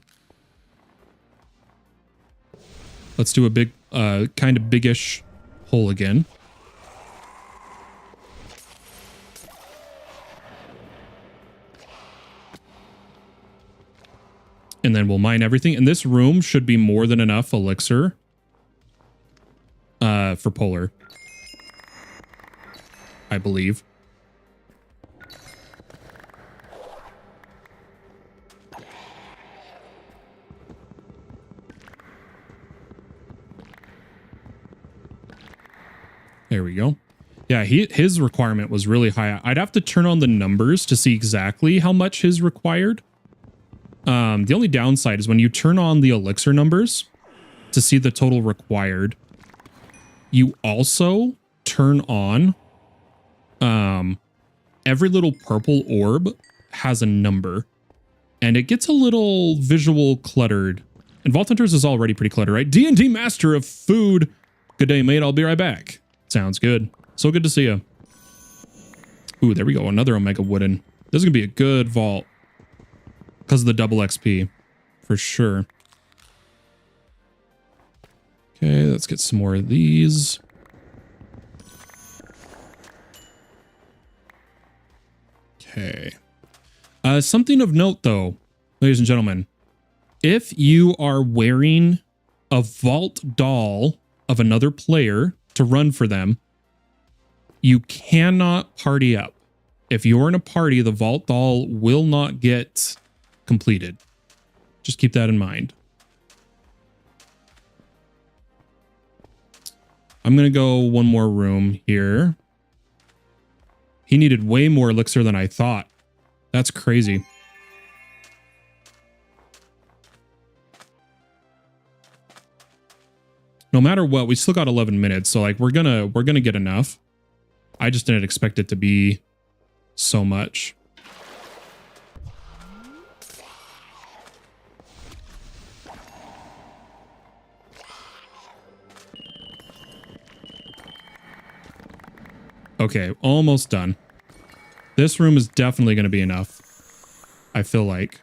Let's do a big, kind of biggish hole again. And then we'll mine everything. And this room should be more than enough elixir for Polar, I believe. There we go. Yeah, his requirement was really high. I'd have to turn on the numbers to see exactly how much his required. The only downside is when you turn on the elixir numbers to see the total required, you also turn on every little purple orb has a number, and it gets a little visual cluttered. And Vault Hunters is already pretty cluttered, right? D&D Master of Food. Good day, mate. I'll be right back. Sounds good. So good to see you. Ooh, there we go. Another Omega Wooden. This is going to be a good vault because of the double XP for sure. Okay, let's get some more of these. Okay. Something of note, though, ladies and gentlemen. If you are wearing a vault doll of another player to run for them, you cannot party up. If you're in a party, the vault doll will not get completed. Just keep that in mind. I'm going to go one more room here. He needed way more elixir than I thought. That's crazy. No matter what, we still got 11 minutes, so like we're gonna get enough. I just didn't expect it to be so much. Okay, almost done. This room is definitely going to be enough. I feel like.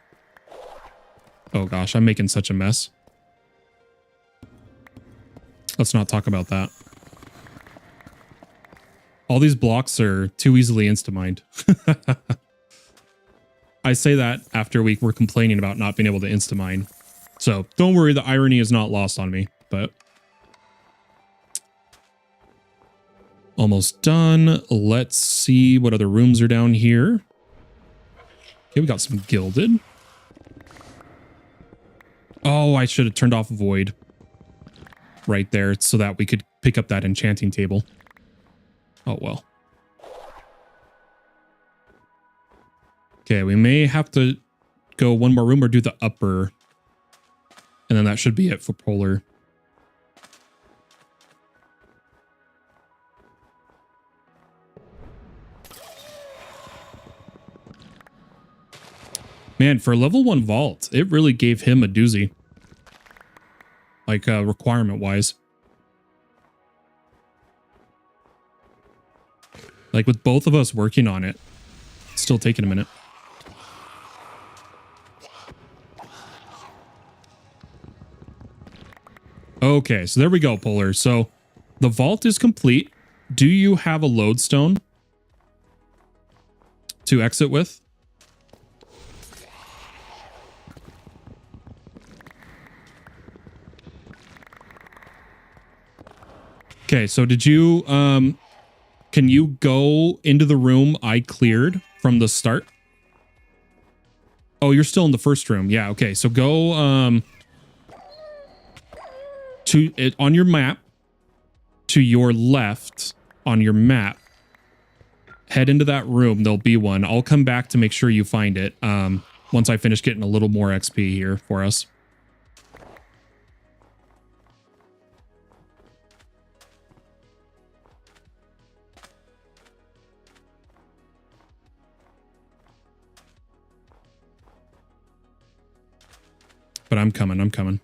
Oh gosh, I'm making such a mess. Let's not talk about that. All these blocks are too easily insta-mined. I say that after we're complaining about not being able to insta-mine. So don't worry, the irony is not lost on me, but... Almost done. Let's see what other rooms are down here. Okay, we got some gilded. Oh, I should have turned off void right there so that we could pick up that enchanting table. Oh, well. Okay, we may have to go one more room or do the upper. And then that should be it for Polar. Man, for level 1 vault, it really gave him a doozy. Like, requirement-wise. Like, with both of us working on it, it's still taking a minute. Okay, so there we go, Polar. So, the vault is complete. Do you have a lodestone to exit with? Okay, so did you can you go into the room I cleared from the start? Oh, you're still in the first room. Yeah, okay. So go to it on your map, to your left on your map. Head into that room. There'll be one. I'll come back to make sure you find it once I finish getting a little more XP here for us. But I'm coming. I'm coming.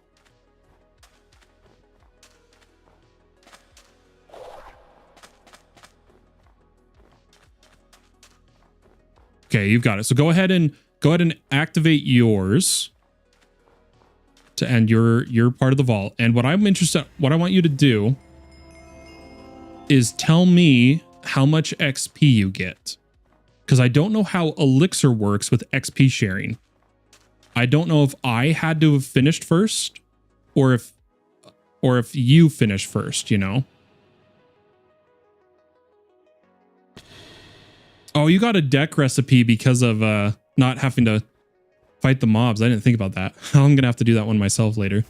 Okay, you've got it. So go ahead and activate yours to end your part of the vault. And what I want you to do is tell me how much XP you get. Because I don't know how Elixir works with XP sharing. I don't know if I had to have finished first or if you finished first, you know? Oh, you got a deck recipe because of not having to fight the mobs. I didn't think about that. I'm going to have to do that one myself later.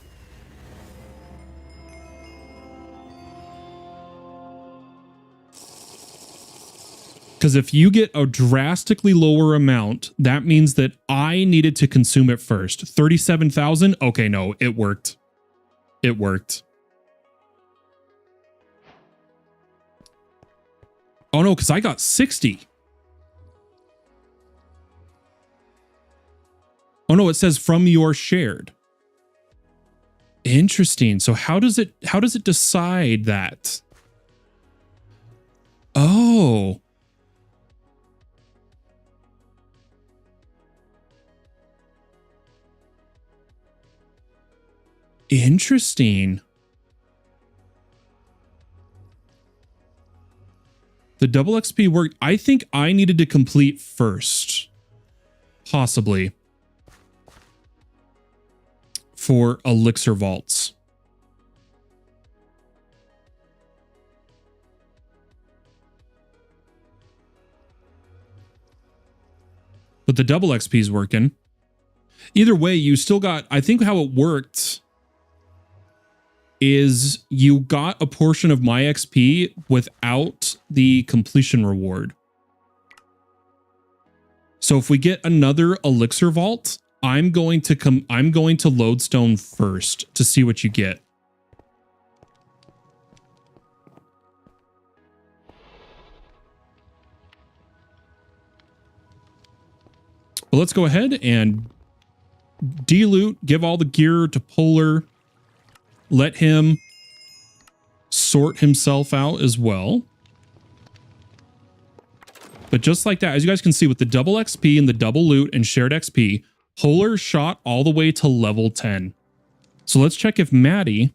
Because if you get a drastically lower amount, that means that I needed to consume it first. 37,000? Okay, no, it worked. It worked. Oh no, because I got 60. Oh no, it says from your shared. Interesting. So how does it decide that? Oh. Interesting. The double XP worked. I think I needed to complete first. Possibly. For Elixir Vaults. But the double XP is working. Either way, you still got, I think how it worked is you got a portion of my XP without the completion reward. So if we get another Elixir Vault, I'm going to lodestone first to see what you get. But let's go ahead and de-loot, give all the gear to Polar, let him sort himself out as well. But just like that, as you guys can see with the double XP and the double loot and shared XP, Polar shot all the way to level 10. So let's check if Maddie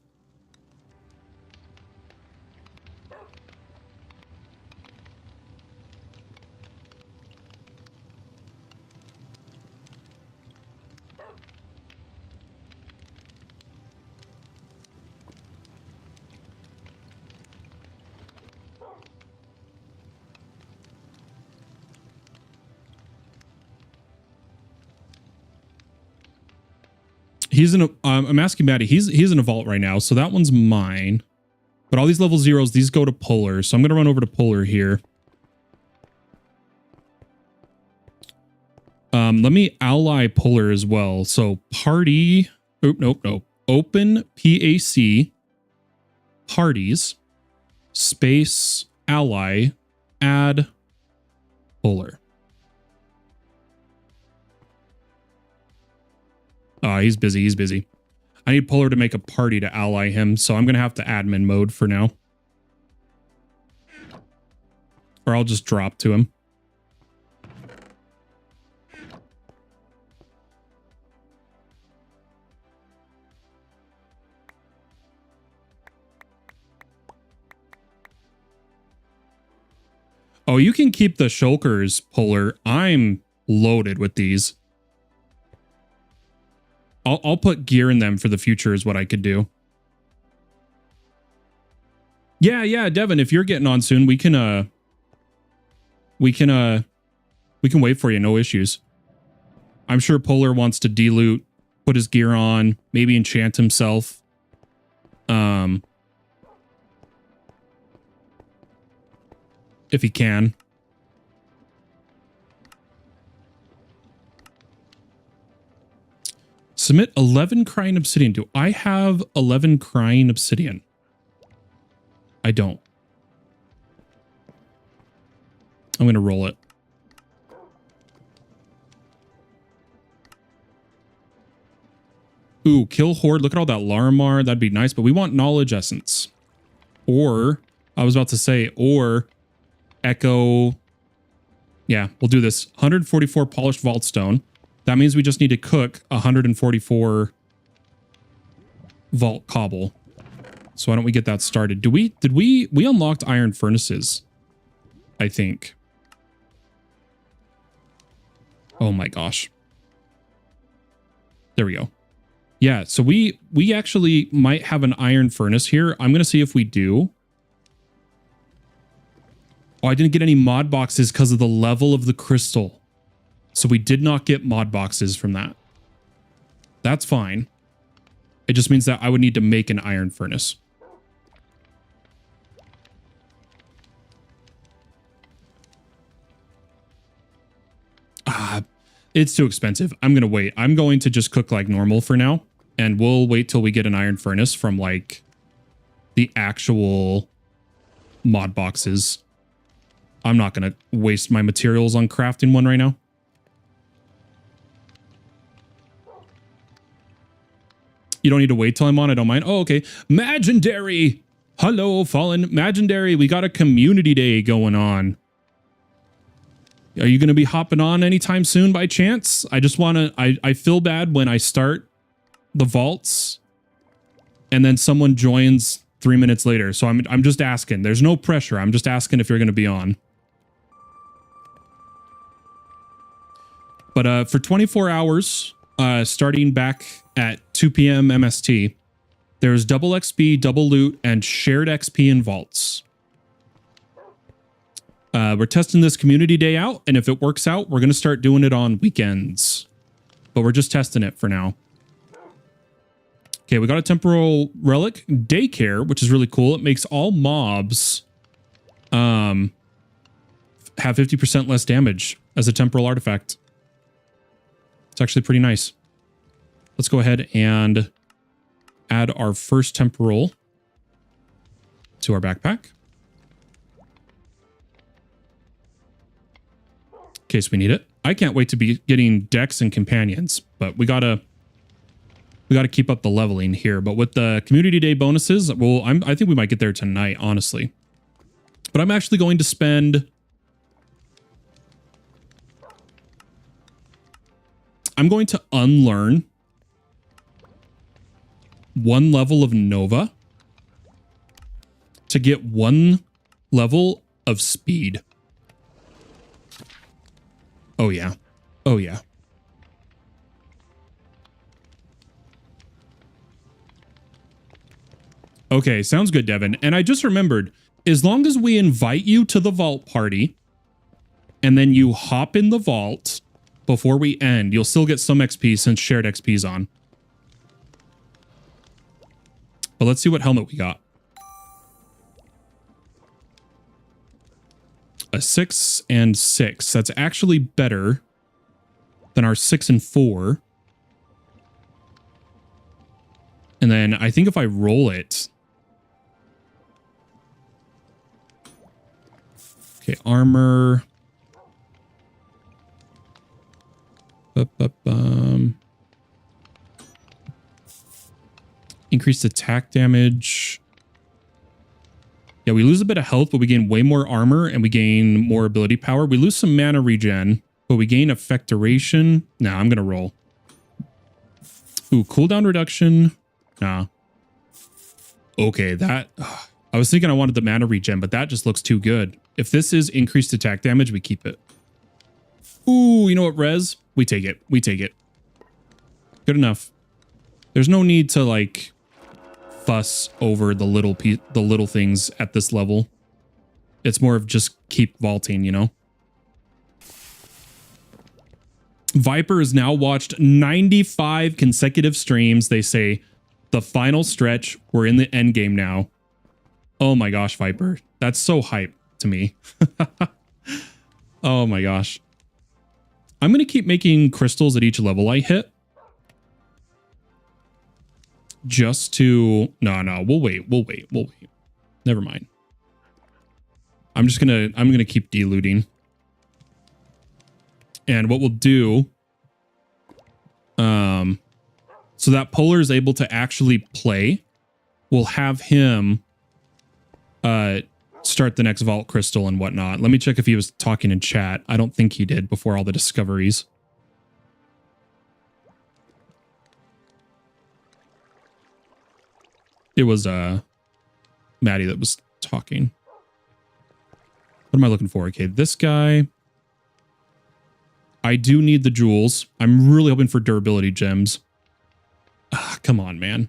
he's in a, I'm asking Maddie, he's in a vault right now, so that one's mine. But all these level zeros, these go to Polar, so I'm going to run over to Polar here. Let me ally Polar as well. So party, oh, nope. Open PAC, parties, space, ally, add Polar. He's busy. I need Polar to make a party to ally him, so I'm going to have to admin mode for now. Or I'll just drop to him. Oh, you can keep the shulkers, Polar. I'm loaded with these. I'll put gear in them for the future is what I could do. Yeah, Devin, if you're getting on soon, we can wait for you, no issues. I'm sure Polar wants to deloot, put his gear on, maybe enchant himself. If he can. Submit 11 crying obsidian. Do I have 11 crying obsidian? I don't. I'm going to roll it. Ooh, kill horde. Look at all that Larimar. That'd be nice, but we want knowledge essence. Or, I was about to say, or echo. Yeah, we'll do this. 144 polished vault stone. That means we just need to cook 144 vault cobble. So why don't we get that started? Did we unlocked iron furnaces? I think. Oh my gosh. There we go. Yeah, so we actually might have an iron furnace here. I'm going to see if we do. Oh, I didn't get any mod boxes because of the level of the crystal. So we did not get mod boxes from that. That's fine. It just means that I would need to make an iron furnace. It's too expensive. I'm going to wait. I'm going to just cook like normal for now. And we'll wait till we get an iron furnace from like the actual mod boxes. I'm not going to waste my materials on crafting one right now. You don't need to wait till I'm on. I don't mind. Oh, okay. Magendary. Hello, Fallen. Magendary. We got a community day going on. Are you going to be hopping on anytime soon by chance? I just want to, I feel bad when I start the vaults and then someone joins 3 minutes later. So I'm just asking. There's no pressure. I'm just asking if you're going to be on. But for 24 hours, starting back at 2 p.m. MST, there's double XP, double loot, and shared XP in vaults. We're testing this community day out, and if it works out, we're going to start doing it on weekends. But we're just testing it for now. Okay, we got a temporal relic daycare, which is really cool. It makes all mobs have 50% less damage as a temporal artifact. It's actually pretty nice. Let's go ahead and add our first temporal to our backpack. In case we need it. I can't wait to be getting decks and companions, but we gotta keep up the leveling here. But with the community day bonuses, well, I think we might get there tonight, honestly. But I'm actually going to spend. I'm going to unlearn one level of Nova to get one level of speed. Oh, yeah. Oh, yeah. Okay, sounds good, Devin. And I just remembered, as long as we invite you to the vault party, and then you hop in the vault before we end, you'll still get some XP since shared XP is on. But let's see what helmet we got. A 6 and 6. That's actually better than our 6 and 4. And then I think if I roll it. Okay, armor. Increased attack damage. Yeah, we lose a bit of health, but we gain way more armor and we gain more ability power. We lose some mana regen, but we gain effect duration. Nah, I'm going to roll. Ooh, cooldown reduction. Nah. Okay, that... I was thinking I wanted the mana regen, but that just looks too good. If this is increased attack damage, we keep it. Ooh, you know what, Rez? We take it. We take it. Good enough. There's no need to, like, fuss over the little things at this level. It's more of just keep vaulting, you know? Viper has now watched 95 consecutive streams. They say the final stretch. We're in the end game now. Oh my gosh, Viper. That's so hype to me. Oh my gosh. I'm going to keep making crystals at each level I hit. Just to... No, we'll wait. Never mind. I'm going to keep delooting. And what we'll do... so that Polar is able to actually play, we'll have him start the next vault crystal and whatnot. Let me check if he was talking in chat. I don't think he did before all the discoveries. It was Maddie that was talking. What am I looking for? Okay, this guy. I do need the jewels. I'm really hoping for durability gems. Ah, come on, man.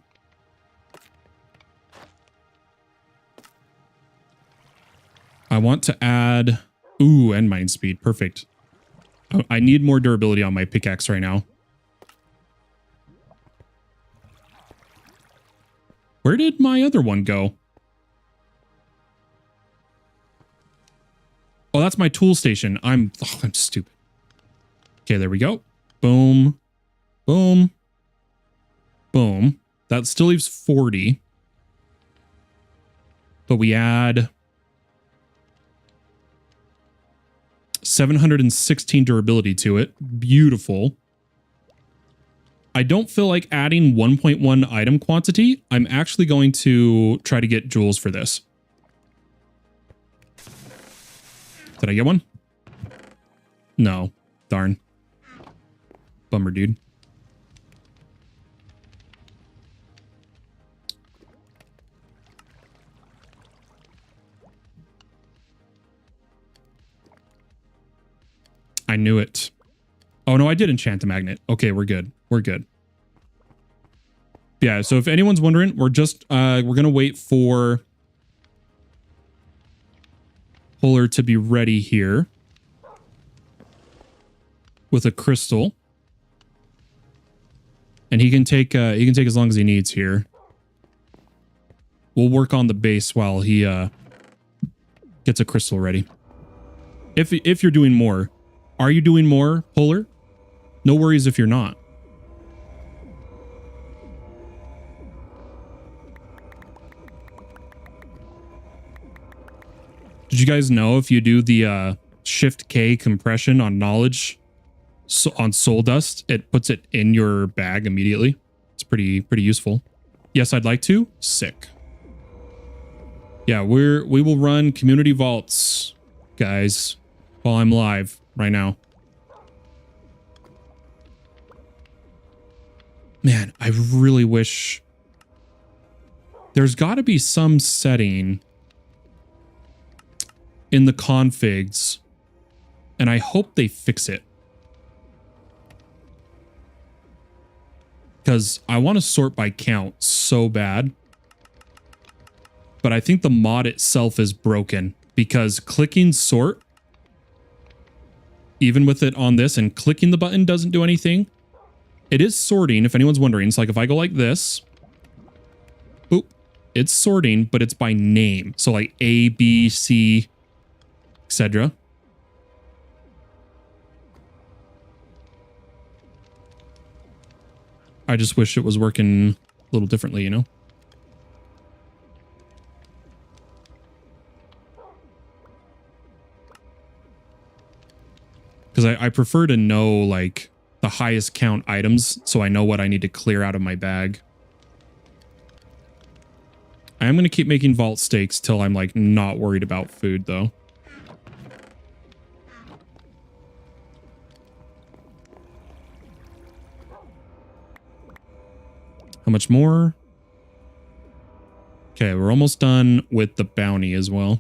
I want to add... Ooh, and mine speed. Perfect. I need more durability on my pickaxe right now. Where did my other one go? Oh, that's my tool station. I'm stupid. Okay, there we go. Boom. Boom. Boom. That still leaves 40. But we add 716 durability to it. Beautiful. I don't feel like adding 1.1 item quantity. I'm actually going to try to get jewels for this. Did I get one? No. Darn. Bummer, dude. I knew it. Oh, no, I did enchant a magnet. Okay, we're good. We're good. Yeah, so if anyone's wondering, we're just, we're going to wait for Polar to be ready here with a crystal. And he can take as long as he needs here. We'll work on the base while he gets a crystal ready. If you're doing more. Are you doing more, Polar? No worries if you're not. Did you guys know if you do the Shift K compression on knowledge on soul dust, it puts it in your bag immediately? It's pretty useful. Yes, I'd like to. Sick. Yeah, we will run community vaults, guys, while I'm live right now. Man, I really wish there's got to be some setting in the configs, and I hope they fix it. Because I want to sort by count so bad. But I think the mod itself is broken, because clicking sort, even with it on this, and clicking the button doesn't do anything. It is sorting, if anyone's wondering. It's like if I go like this, boop, it's sorting, but it's by name. So like A, B, C, etc. I just wish it was working a little differently, you know? Because I prefer to know, like, the highest count items so I know what I need to clear out of my bag. I am going to keep making vault steaks till I'm, like, not worried about food, though. How much more? Okay, we're almost done with the bounty as well.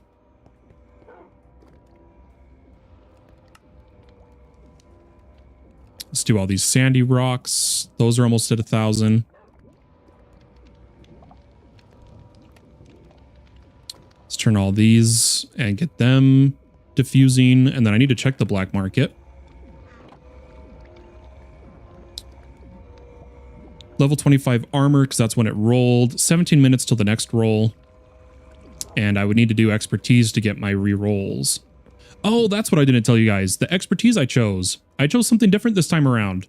Let's do all these sandy rocks. Those are almost at 1,000. turn all these and get them diffusing. And then I need to check the black market. Level 25 armor, because that's when it rolled. 17 minutes till the next roll. And I would need to do expertise to get my re-rolls. Oh, that's what I didn't tell you guys. The expertise I chose something different this time around.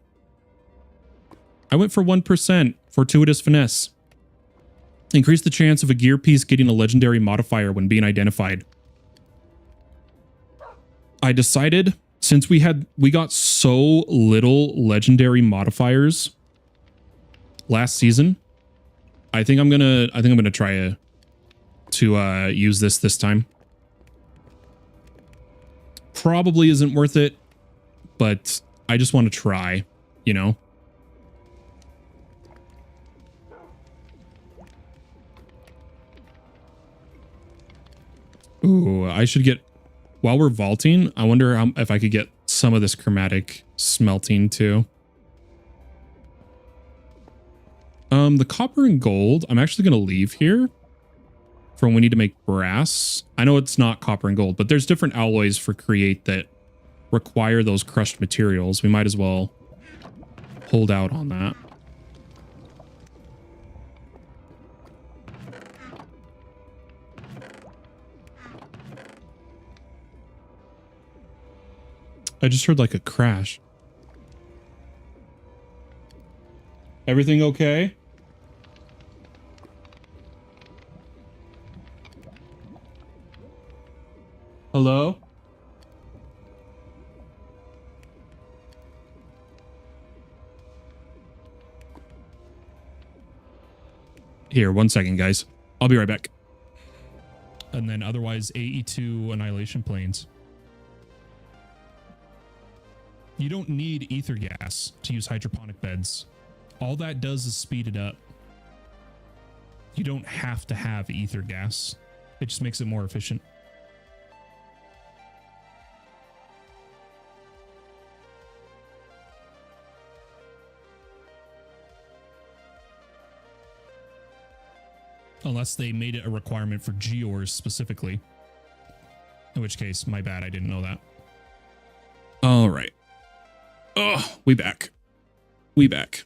I went for 1%, fortuitous finesse. Increase the chance of a gear piece getting a legendary modifier when being identified. I decided, since we got so little legendary modifiers last season, I think I'm gonna try to use this time. Probably isn't worth it, but I just want to try, you know. Ooh, I should get, while we're vaulting, I wonder if I could get some of this chromatic smelting too. The copper and gold, I'm actually going to leave here for when we need to make brass. I know it's not copper and gold, but there's different alloys for create that require those crushed materials. We might as well hold out on that. I just heard like a crash. Everything okay? Hello? Here, 1 second, guys. I'll be right back. And then otherwise, AE2 annihilation planes. You don't need ether gas to use hydroponic beds. All that does is speed it up. You don't have to have ether gas. It just makes it more efficient. Unless they made it a requirement for Geors specifically. In which case, my bad, I didn't know that. All right. Oh, we back. We back.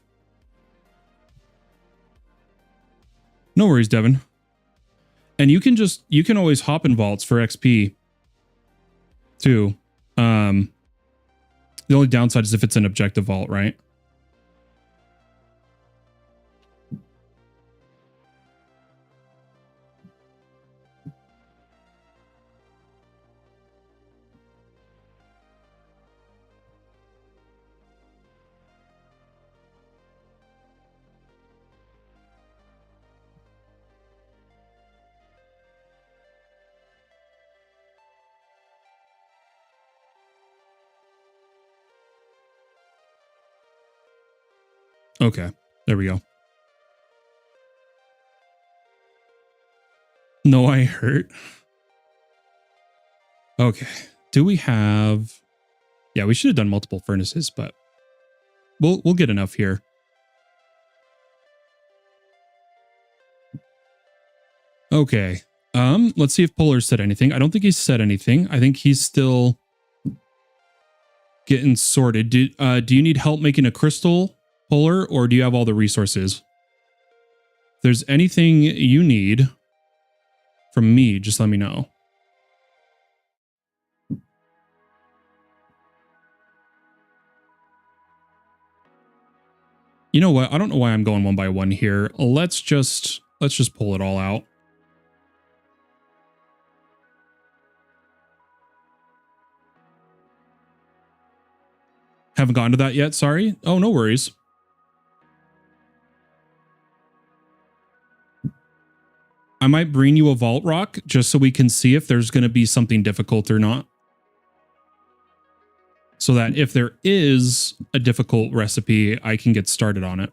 No worries, Devin. And you can always hop in vaults for XP too. The only downside is if it's an objective vault, right? Okay, there we go. No, I hurt. Okay, do we have... Yeah, we should have done multiple furnaces, but we'll get enough here. Okay, let's see if Polar said anything. I don't think he said anything. I think he's still getting sorted. Do you need help making a crystal, Polar, or do you have all the resources? If there's anything you need from me, just let me know. You know what? I don't know why I'm going one by one here. Let's just pull it all out. Haven't gotten to that yet, sorry. Oh, no worries. I might bring you a vault rock just so we can see if there's going to be something difficult or not. So that if there is a difficult recipe, I can get started on it.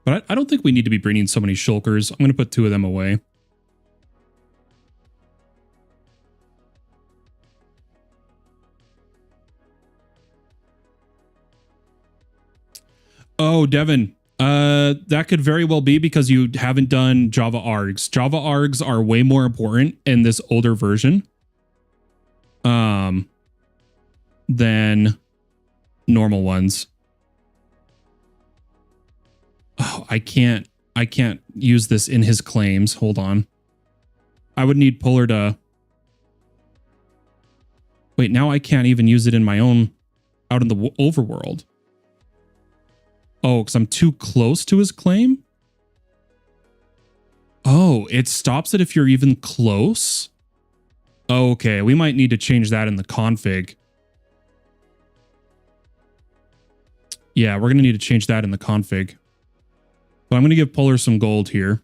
But I don't think we need to be bringing so many shulkers. I'm going to put 2 of them away. Oh, Devin. That could very well be because you haven't done Java args. Java args are way more important in this older version. Than normal ones. Oh, I can't use this in his claims. Hold on. I would need Polar to... Wait, now I can't even use it in my own... out in the overworld. Oh, because I'm too close to his claim? Oh, it stops it if you're even close? Okay, we might need to change that in the config. Yeah, we're going to need to change that in the config. But I'm going to give Polar some gold here.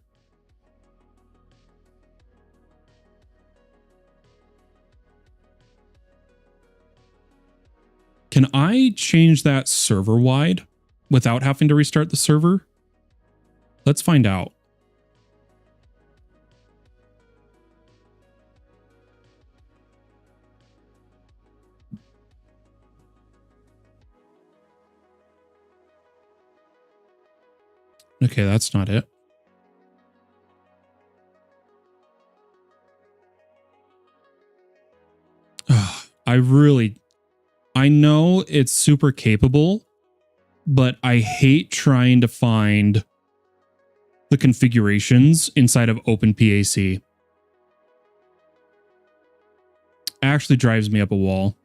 Can I change that server-wide without having to restart the server? Let's find out. Okay, that's not it. I know it's super capable, but I hate trying to find the configurations inside of OpenPAC. Actually drives me up a wall.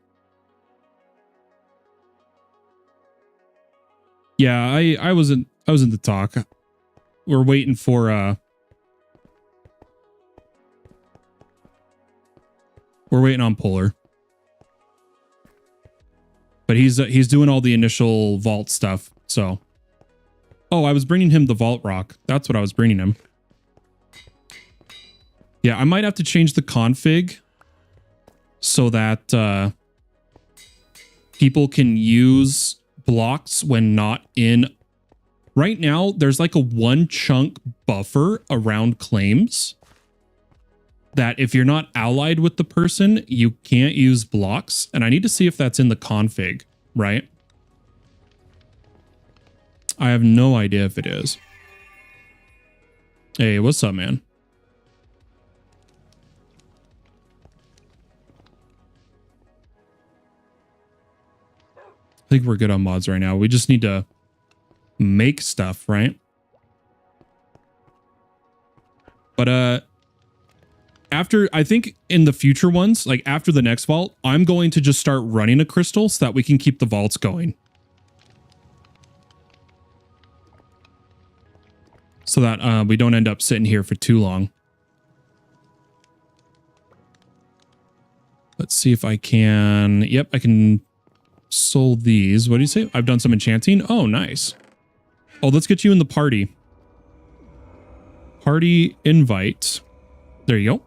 Yeah, I was in the talk. We're waiting for we're waiting on Polar. But he's doing all the initial vault stuff, so. Oh, I was bringing him the vault rock. That's what I was bringing him. Yeah, I might have to change the config so that people can use blocks when not in. Right now, there's like a one chunk buffer around claims that if you're not allied with the person, you can't use blocks. And I need to see if that's in the config, right? I have no idea if it is. Hey, what's up, man? I think we're good on mods right now. We just need to make stuff, right? But after, I think in the future ones, like after the next vault, I'm going to just start running a crystal so that we can keep the vaults going. So that we don't end up sitting here for too long. Let's see if I can. Yep, I can soul these. What do you say? I've done some enchanting. Oh, nice. Oh, let's get you in the party. Party invite. There you go.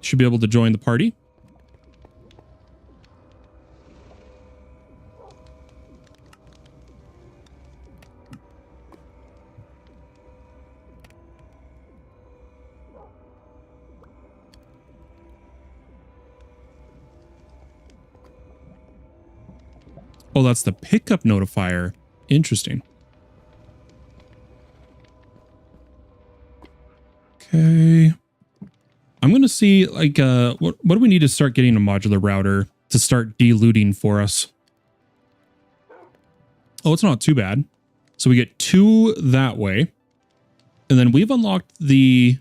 Should be able to join the party. Oh, that's the pickup notifier. Interesting. Okay. I'm going to see, like, what do we need to start getting a modular router to start diluting for us? Oh, it's not too bad. So we get 2 that way. And then we've unlocked the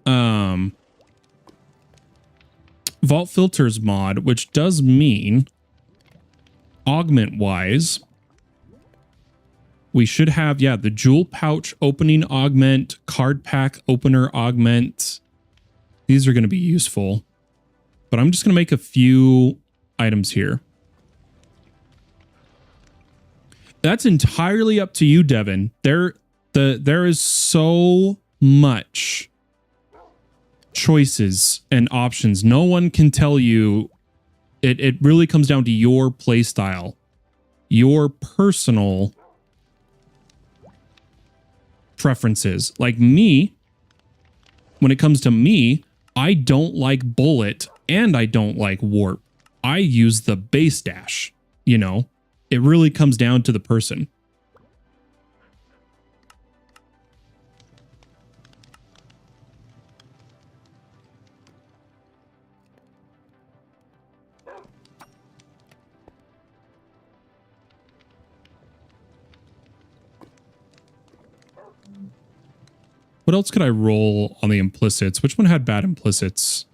vault filters mod, which does mean augment wise, we should have, yeah, the jewel pouch opening augment, card pack opener augment. These are going to be useful, but I'm just going to make a few items here. That's entirely up to you, Devin. There is so much choices and options. No one can tell you. It really comes down to your play style, your personal preferences. Like me, when it comes to me, I don't like bullet and I don't like warp. I use the base dash, you know. It really comes down to the person. What else could I roll on the implicits? Which one had bad implicits?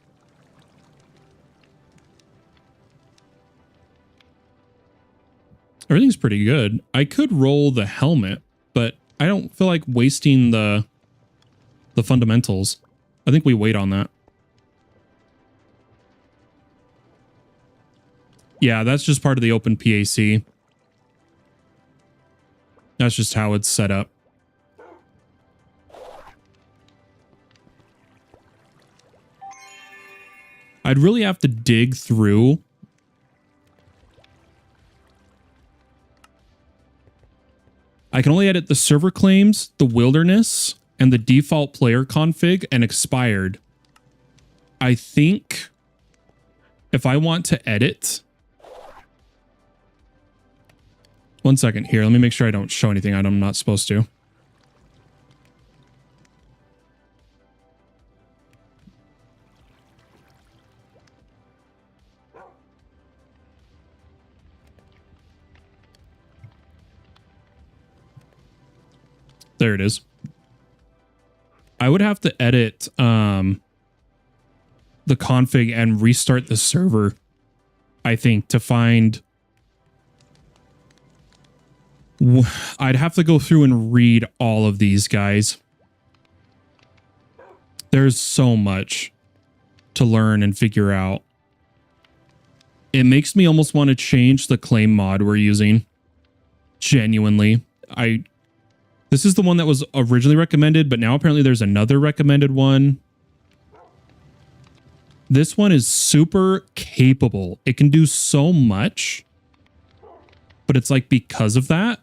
Everything's pretty good. I could roll the helmet, but I don't feel like wasting the fundamentals. I think we wait on that. Yeah, that's just part of the open PAC. That's just how it's set up. I'd really have to dig through. I can only edit the server claims, the wilderness, and the default player config and expired. I think if I want to edit... One second here. Let me make sure I don't show anything I'm not supposed to. There it is. I would have to edit the config and restart the server, I think, to find... I'd have to go through and read all of these guys. There's so much to learn and figure out. It makes me almost want to change the claim mod we're using. Genuinely. This is the one that was originally recommended, but now apparently there's another recommended one. This one is super capable. It can do so much, but it's like because of that,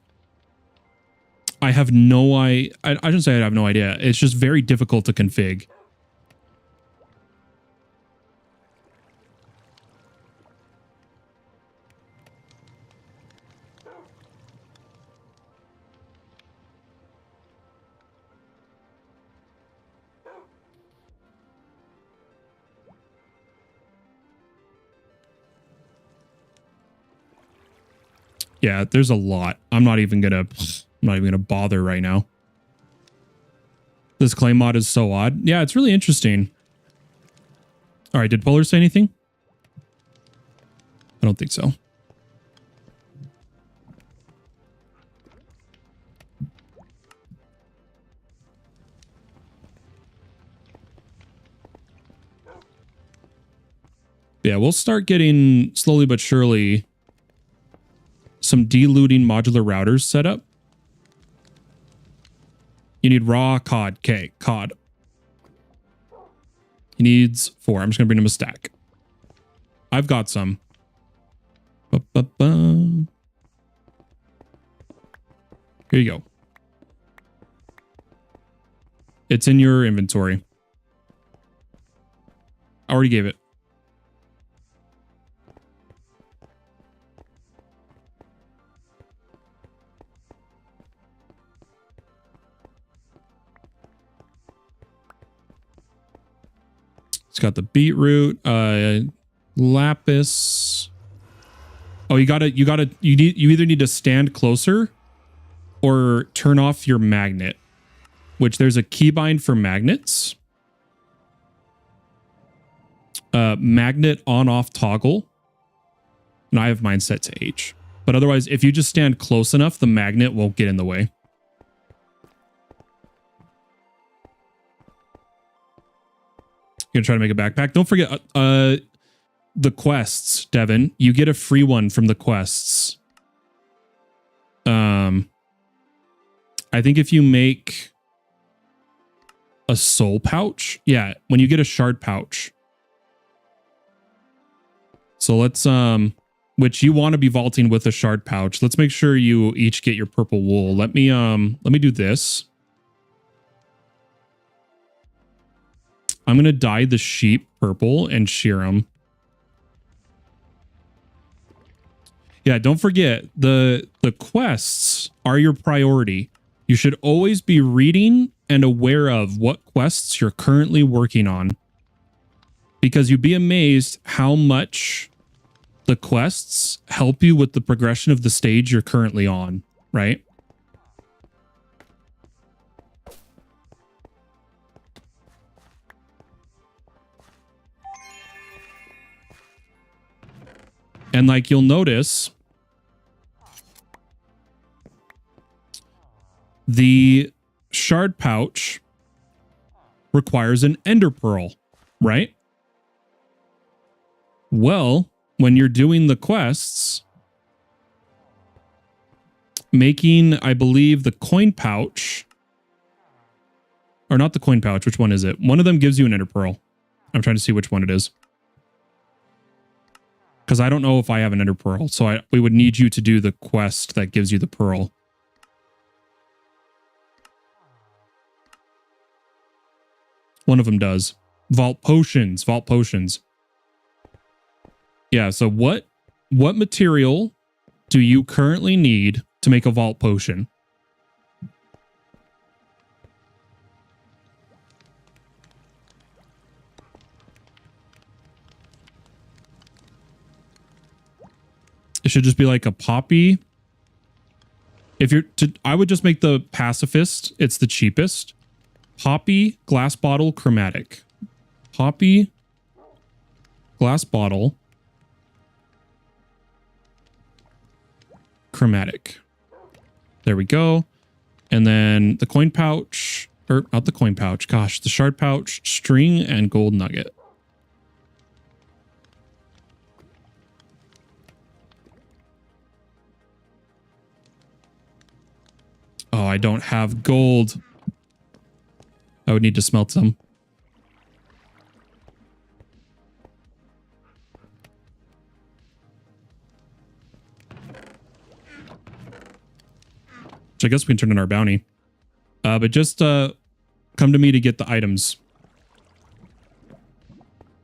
I have no I shouldn't say I have no idea. It's just very difficult to config. Yeah, there's a lot. I'm not even gonna bother right now. This claim mod is so odd. Yeah, it's really interesting. All right, did Polar say anything? I don't think so. Yeah, we'll start getting slowly but surely some delooting modular routers set up. You need raw cod. Okay, cod. He needs 4. I'm just going to bring him a stack. I've got some. Ba-ba-ba. Here you go. It's in your inventory. I already gave it. It's got the beetroot, lapis. Oh, you either need to stand closer or turn off your magnet, which there's a keybind for magnets. Magnet on off toggle. And I have mine set to H. But otherwise, if you just stand close enough, the magnet won't get in the way. Gonna try to make a backpack. Don't forget the quests, Devin. You get a free one from the quests. I think if you make a soul pouch, yeah, when you get a shard pouch. So let's which you want to be vaulting with a shard pouch. Let's make sure you each get your purple wool. Let me do this. I'm going to dye the sheep purple and shear them. Yeah, don't forget the quests are your priority. You should always be reading and aware of what quests you're currently working on. Because you'd be amazed how much the quests help you with the progression of the stage you're currently on, right? And like you'll notice, the shard pouch requires an ender pearl, right? Well, when you're doing the quests, making, I believe, the coin pouch, or not the coin pouch, which one is it? One of them gives you an ender pearl. I'm trying to see which one it is. Because I don't know if I have an ender pearl, so we would need you to do the quest that gives you the pearl. One of them does. Vault potions. Vault potions. Yeah, so what material do you currently need to make a vault potion? It should just be like a poppy. If you're to, I would just make the pacifist. It's the cheapest. Poppy, glass bottle, chromatic. Poppy, glass bottle, chromatic. There we go. And then the coin pouch, or not the coin pouch, gosh, the shard pouch, string, and gold nugget. Oh, I don't have gold. I would need to smelt some. So I guess we can turn in our bounty. But just come to me to get the items.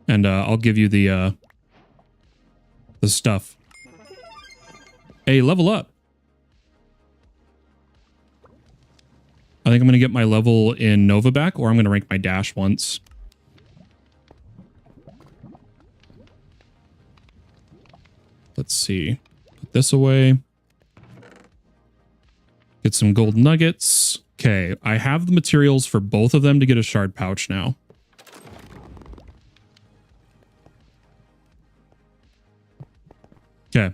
And I'll give you the stuff. Hey, level up. I think I'm going to get my level in Nova back, or I'm going to rank my dash once. Let's see. Put this away. Get some gold nuggets. Okay, I have the materials for both of them to get a shard pouch now. Okay,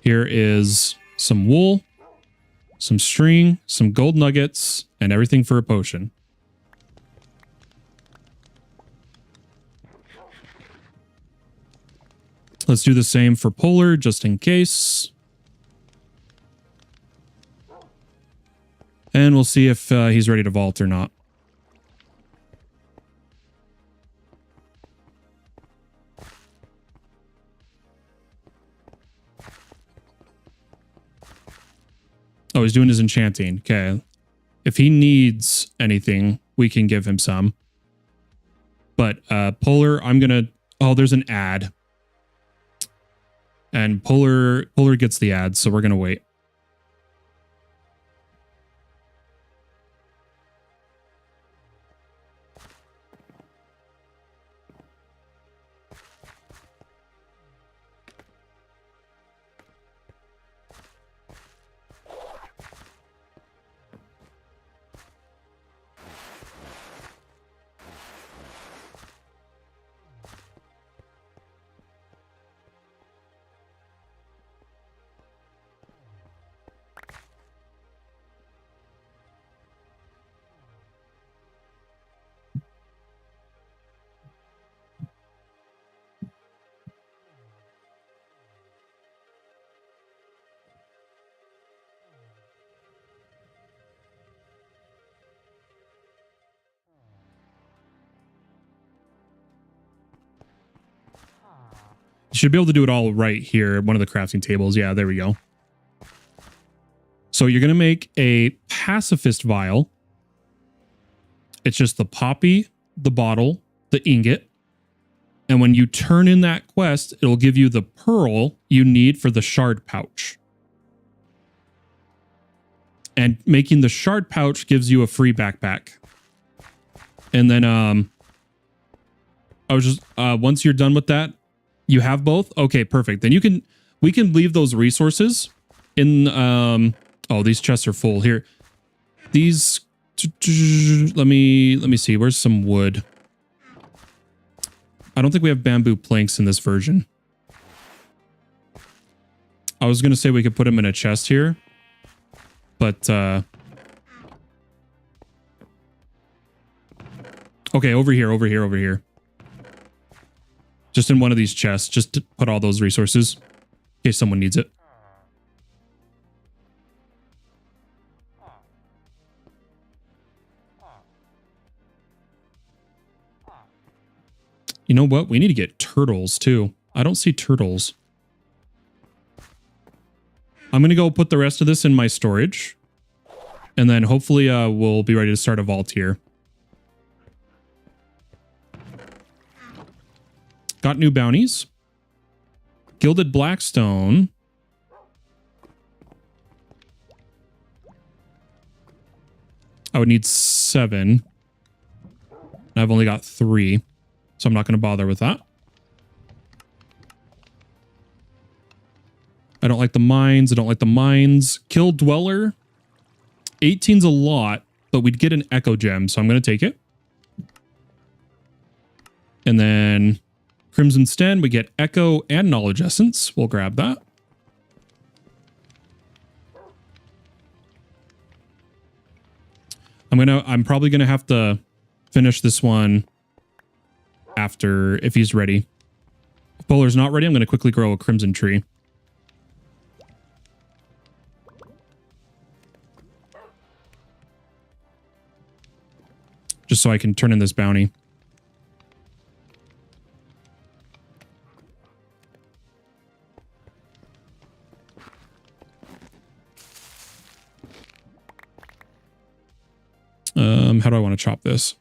here is some wool, some string, some gold nuggets, and everything for a potion. Let's do the same for Polar, just in case. And we'll see if he's ready to vault or not. Oh, he's doing his enchanting. Okay. If he needs anything, we can give him some. But Polar, I'm going to... Oh, there's an ad. And Polar gets the ad, so we're going to wait. You should be able to do it all right here. One of the crafting tables. Yeah, there we go. So you're going to make a pacifist vial. It's just the poppy, the bottle, the ingot. And when you turn in that quest, it'll give you the pearl you need for the shard pouch. And making the shard pouch gives you a free backpack. And then I was just once you're done with that, you have both. Okay, perfect. Then we can leave those resources in oh, these chests are full here. These let me see. Where's some wood? I don't think we have bamboo planks in this version. I was going to say we could put them in a chest here, but okay, over here. Just in one of these chests, just to put all those resources in case someone needs it. You know what? We need to get turtles too. I don't see turtles. I'm going to go put the rest of this in my storage. And then hopefully we'll be ready to start a vault here. Got new bounties. Gilded Blackstone. I would need 7. I've only got 3. So I'm not going to bother with that. I don't like the mines. Kill Dweller. 18's a lot, but we'd get an Echo Gem, so I'm going to take it. And then Crimson Sten, we get Echo and Knowledge Essence. We'll grab that. I'm probably going to have to finish this one after, if he's ready. If Polar's not ready, I'm going to quickly grow a Crimson Tree. Just so I can turn in this bounty. How do I want to chop this?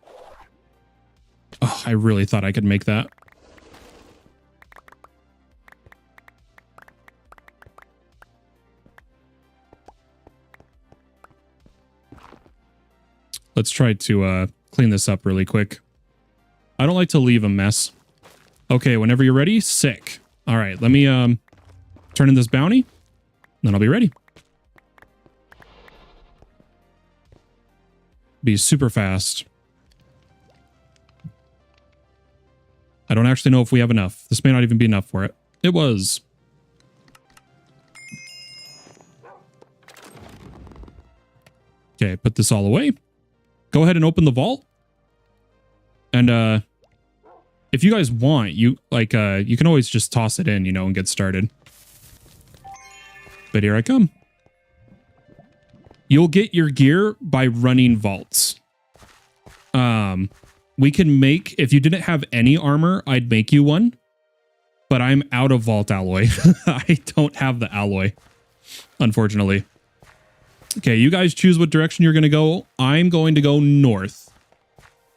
Oh, I really thought I could make that. Let's try to clean this up really quick. I don't like to leave a mess. Okay, whenever you're ready, sick. All right, let me turn in this bounty, then I'll be ready. Be super fast. I don't actually know if we have enough. This may not even be enough for it. It was. Okay, put this all away. Go ahead and open the vault. And if you guys want, you can always just toss it in, and get started. But here I come. You'll get your gear by running vaults. We can make, if you didn't have any armor, I'd make you one. But I'm out of vault alloy. I don't have the alloy, unfortunately. Okay, you guys choose what direction you're going to go. I'm going to go north.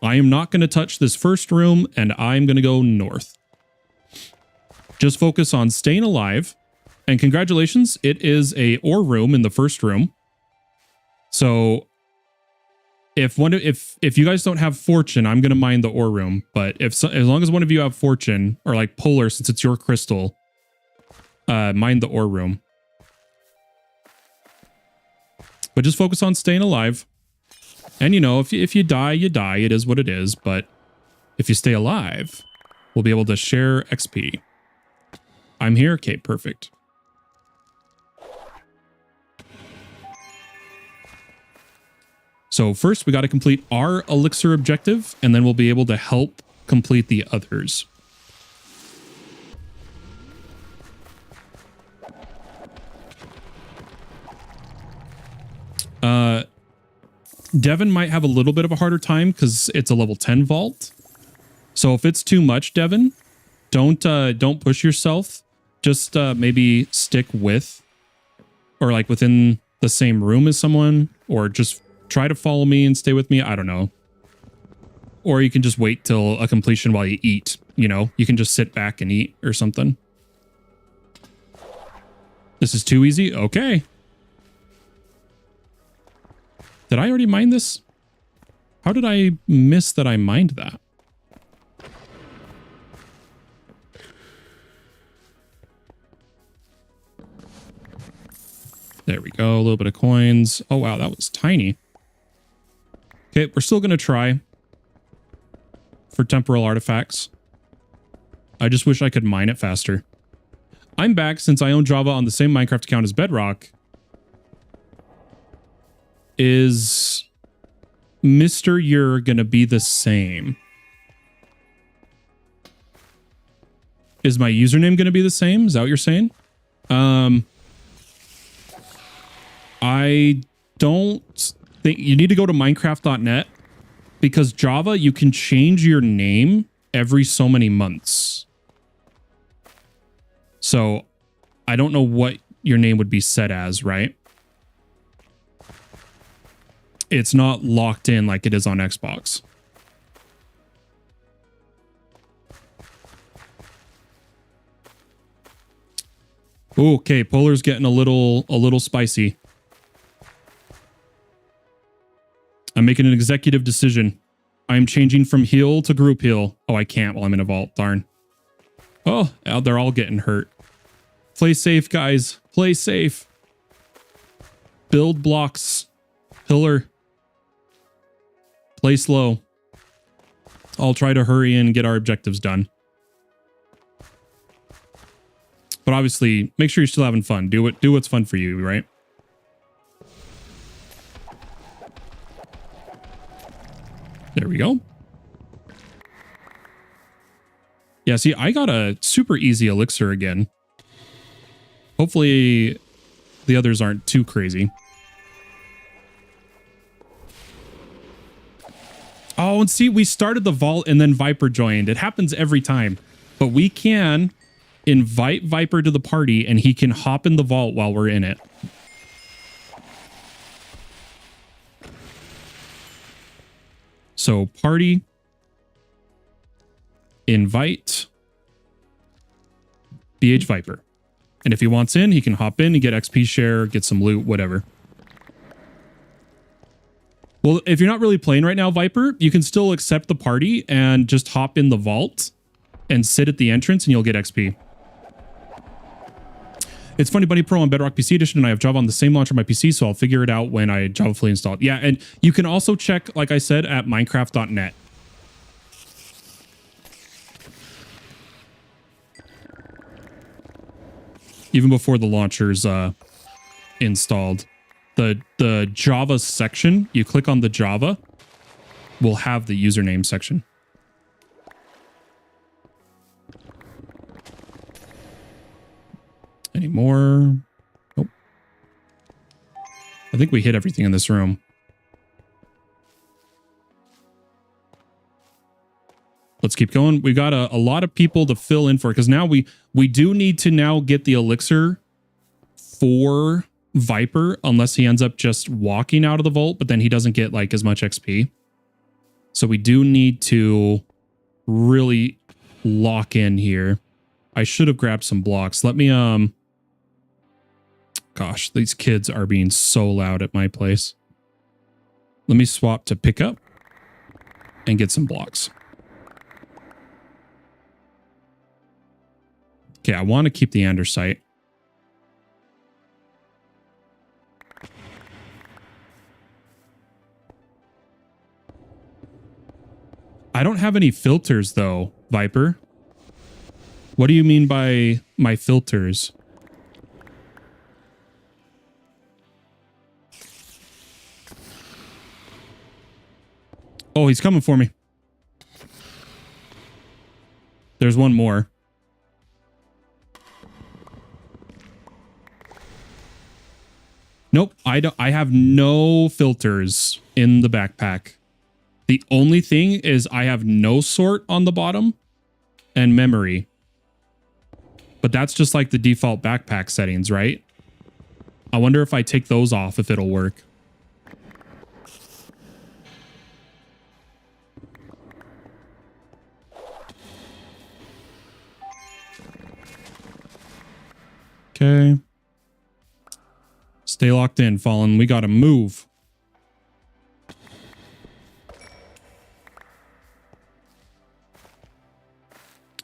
I am not going to touch this first room, and I'm going to go north. Just focus on staying alive. And congratulations, it is a ore room in the first room. So if you guys don't have fortune, I'm going to mine the ore room. But as long as one of you have fortune, or like Polar, since it's your crystal, mine the ore room. But just focus on staying alive. And if you die, you die. It is what it is. But if you stay alive, we'll be able to share XP. I'm here. Okay, perfect. So first, we got to complete our elixir objective, and then we'll be able to help complete the others. Devin might have a little bit of a harder time because it's a level 10 vault. So if it's too much, Devin, don't push yourself. Just maybe stick with, or like within the same room as someone, or just try to follow me and stay with me. I don't know. Or you can just wait till a completion while you eat you know, you can just sit back and eat or something. This is too easy? Okay. Did I already mine this? How did I miss that I mined that? There we go. A little bit of coins. Oh, wow. That was tiny. Okay. We're still going to try for temporal artifacts. I just wish I could mine it faster. I'm back since I own Java on the same Minecraft account as Bedrock. Is Mr. You're going to be the same? Is my username going to be the same? Is that what you're saying? I don't think you need to go to Minecraft.net because Java, you can change your name every so many months. So I don't know what your name would be set as, right? It's not locked in like it is on Xbox. Okay, Polar's getting a little spicy. I'm making an executive decision. I'm changing from heal to group heal. Oh, I can't while I'm in a vault. Darn. Oh, they're all getting hurt. Play safe, guys. Play safe. Build blocks. Pillar. Play slow. I'll try to hurry and get our objectives done. But obviously, make sure you're still having fun. Do what's fun for you, right? There we go. Yeah, see, I got a super easy elixir again. Hopefully, the others aren't too crazy. Oh, and see, we started the vault and then Viper joined. It happens every time. But we can invite Viper to the party and he can hop in the vault while we're in it. So party, invite, BH Viper. And if he wants in, he can hop in and get XP share, get some loot, whatever. Well, if you're not really playing right now, Viper, you can still accept the party and just hop in the vault and sit at the entrance and you'll get XP. It's Funny Bunny Pro on Bedrock PC Edition, and I have Java on the same launcher on my PC, so I'll figure it out when I Java fully installed. Yeah, and you can also check, like I said, at Minecraft.net. Even before the launcher's installed. The Java section, you click on the Java, will have the username section. Any more? Nope. I think we hit everything in this room. Let's keep going. We got a lot of people to fill in for it because now we do need to now get the elixir for Viper unless he ends up just walking out of the vault, but then he doesn't get like as much XP. So we do need to really lock in here. I should have grabbed some blocks. Let me gosh, these kids are being so loud at my place. Let me swap to pickup and get some blocks. Okay, I want to keep the andesite. I don't have any filters though, Viper. What do you mean by my filters? Oh, he's coming for me. There's one more. Nope, I have no filters in the backpack. The only thing is I have no sort on the bottom and memory. But that's just like the default backpack settings, right? I wonder if I take those off, if it'll work. Okay. Stay locked in, Fallen. We gotta move.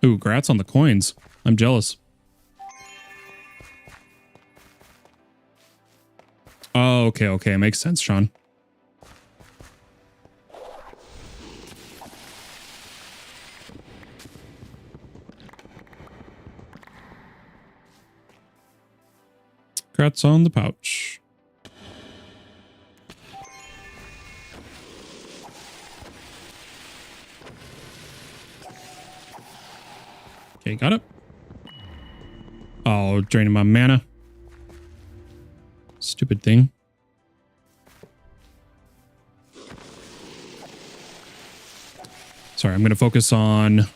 Ooh, grats on the coins. I'm jealous. Oh, okay, okay. Makes sense, Sean. Grats on the pouch. Okay, got it. Oh, draining my mana. Stupid thing. Sorry, I'm going to focus on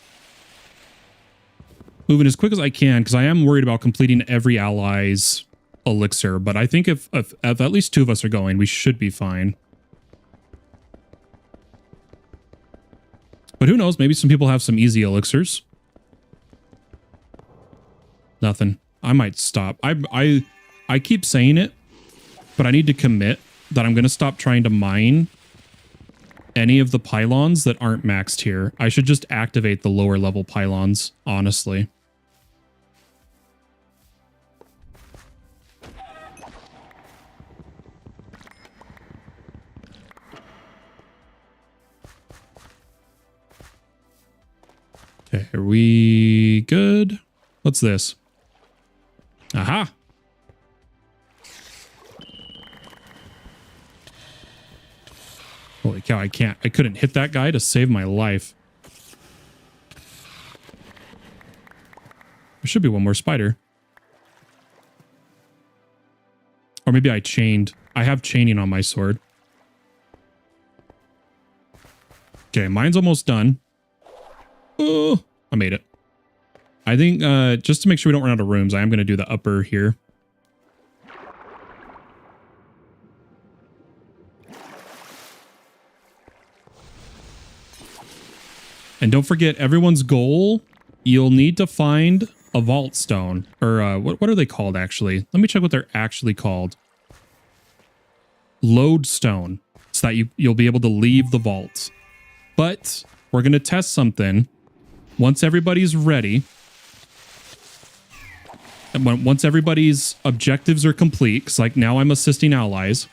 moving as quick as I can because I am worried about completing every ally's elixir. But I think if at least 2 of us are going, we should be fine. But who knows? Maybe some people have some easy elixirs. Nothing. I might stop. I keep saying it, but I need to commit that I'm going to stop trying to mine any of the pylons that aren't maxed here. I should just activate the lower level pylons, honestly. Okay, are we good? What's this? Aha! Holy cow, I couldn't hit that guy to save my life. There should be one more spider. Or maybe I chained. I have chaining on my sword. Okay, mine's almost done. Oh, I made it. I think just to make sure we don't run out of rooms, I am going to do the upper here. And don't forget, everyone's goal, you'll need to find a vault stone. Or what are they called, actually? Let me check what they're actually called. Lodestone. So that you'll be able to leave the vault. But we're going to test something. Once everybody's ready, and once everybody's objectives are complete, because like now I'm assisting allies.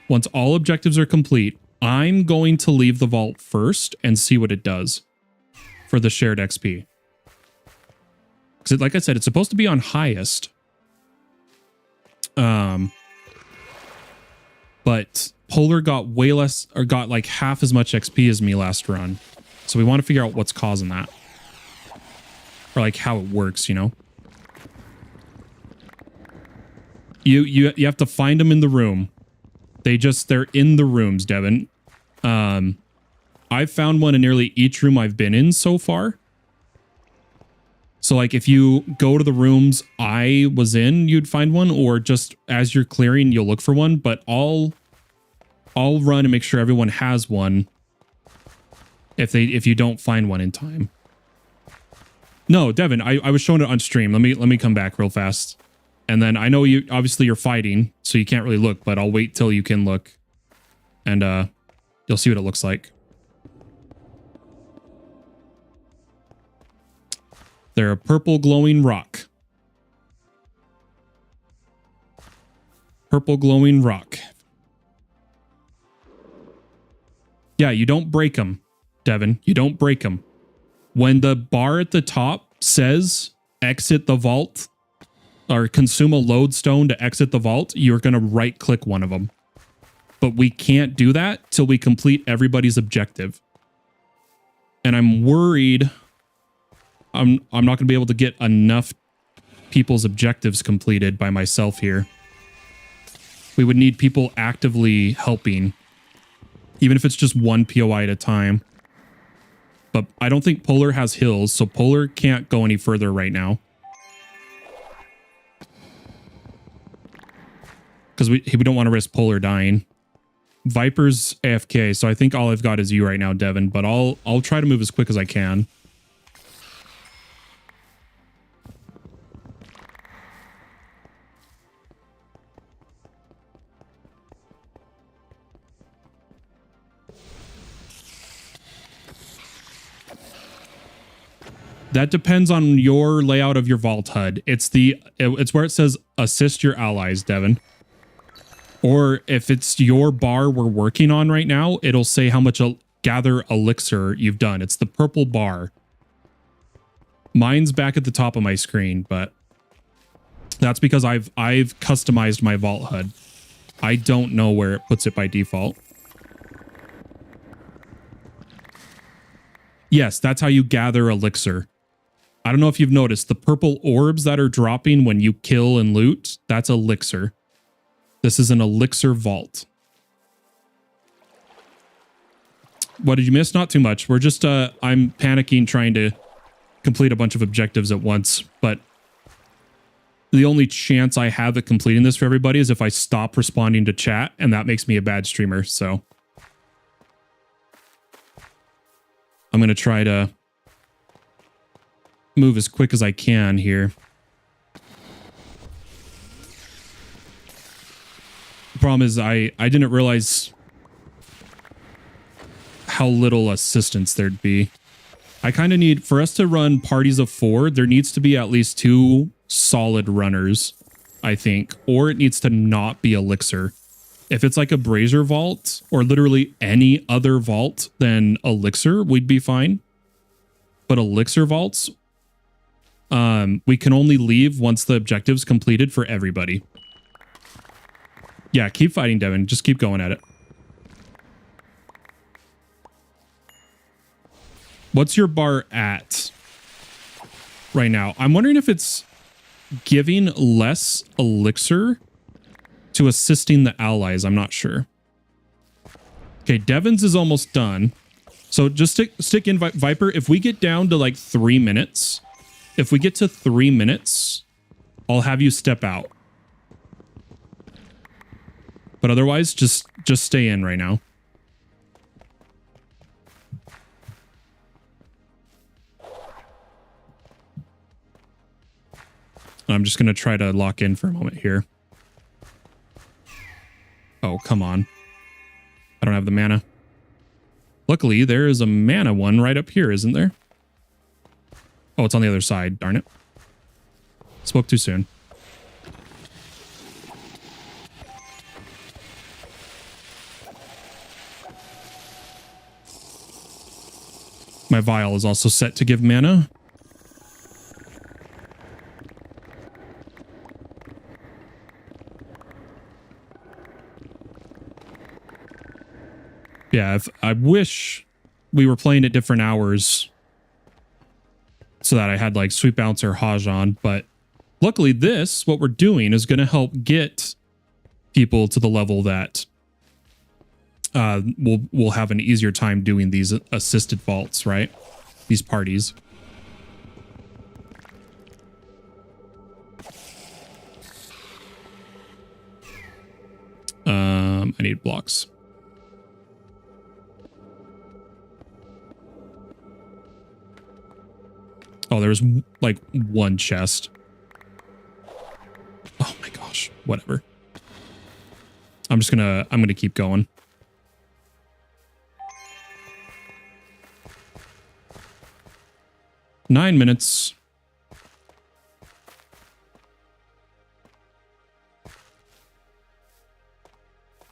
Once all objectives are complete, I'm going to leave the vault first and see what it does for the shared XP. Because like I said, it's supposed to be on highest. But Polar got way less, or got like half as much XP as me last run. So we want to figure out what's causing that. Or like how it works, you know? You have to find them in the room. They're in the rooms, Devin. I've found one in nearly each room I've been in so far. So like if you go to the rooms I was in, you'd find one, or just as you're clearing, you'll look for one. But I'll run and make sure everyone has one if you don't find one in time. No, Devin, I was showing it on stream. Let me come back real fast. And then I know you're fighting, so you can't really look, but I'll wait till you can look. And you'll see what it looks like. They're a purple glowing rock. Purple glowing rock. Yeah, you don't break them, Devin. You don't break them. When the bar at the top says exit the vault, or consume a lodestone to exit the vault, you're going to right click one of them. But we can't do that till we complete everybody's objective. And I'm worried I'm not going to be able to get enough people's objectives completed by myself here. We would need people actively helping, even if it's just one POI at a time. But I don't think Polar has hills, so Polar can't go any further right now. Because we don't want to risk Polar dying. Viper's AFK, so I think all I've got is you right now, Devin. But I'll try to move as quick as I can. That depends on your layout of your vault HUD. It's where it says assist your allies, Devin. Or if it's your bar we're working on right now, it'll say how much gather elixir you've done. It's the purple bar. Mine's back at the top of my screen, but that's because I've customized my vault HUD. I don't know where it puts it by default. Yes, that's how you gather elixir. I don't know if you've noticed the purple orbs that are dropping when you kill and loot. That's elixir. This is an elixir vault. What did you miss? Not too much. We're just, I'm panicking trying to complete a bunch of objectives at once, but the only chance I have at completing this for everybody is if I stop responding to chat, and that makes me a bad streamer, so I'm going to try to move as quick as I can here. The problem is I didn't realize how little assistance there'd be. I kind of need, for us to run parties of 4, there needs to be at least 2 solid runners, I think, or it needs to not be elixir. If it's like a brazier vault or literally any other vault than elixir, we'd be fine. But elixir vaults, we can only leave once the objective's completed for everybody. Yeah, keep fighting, Devin. Just keep going at it. What's your bar at right now? I'm wondering if it's giving less elixir to assisting the allies. I'm not sure. Okay, Devin's is almost done. So just stick in Viper. If we get down to like 3 minutes, if we get to 3 minutes, I'll have you step out. But otherwise, just stay in right now. I'm just going to try to lock in for a moment here. Oh, come on. I don't have the mana. Luckily, there is a mana one right up here, isn't there? Oh, it's on the other side. Darn it. Spoke too soon. My vial is also set to give mana. Yeah, I wish we were playing at different hours so that I had like Sweet Bouncer Hajj on, but luckily what we're doing is going to help get people to the level that we'll have an easier time doing these assisted vaults, right? These parties. I need blocks. Oh, there's like one chest. Oh my gosh, whatever. I'm gonna keep going. Nine minutes.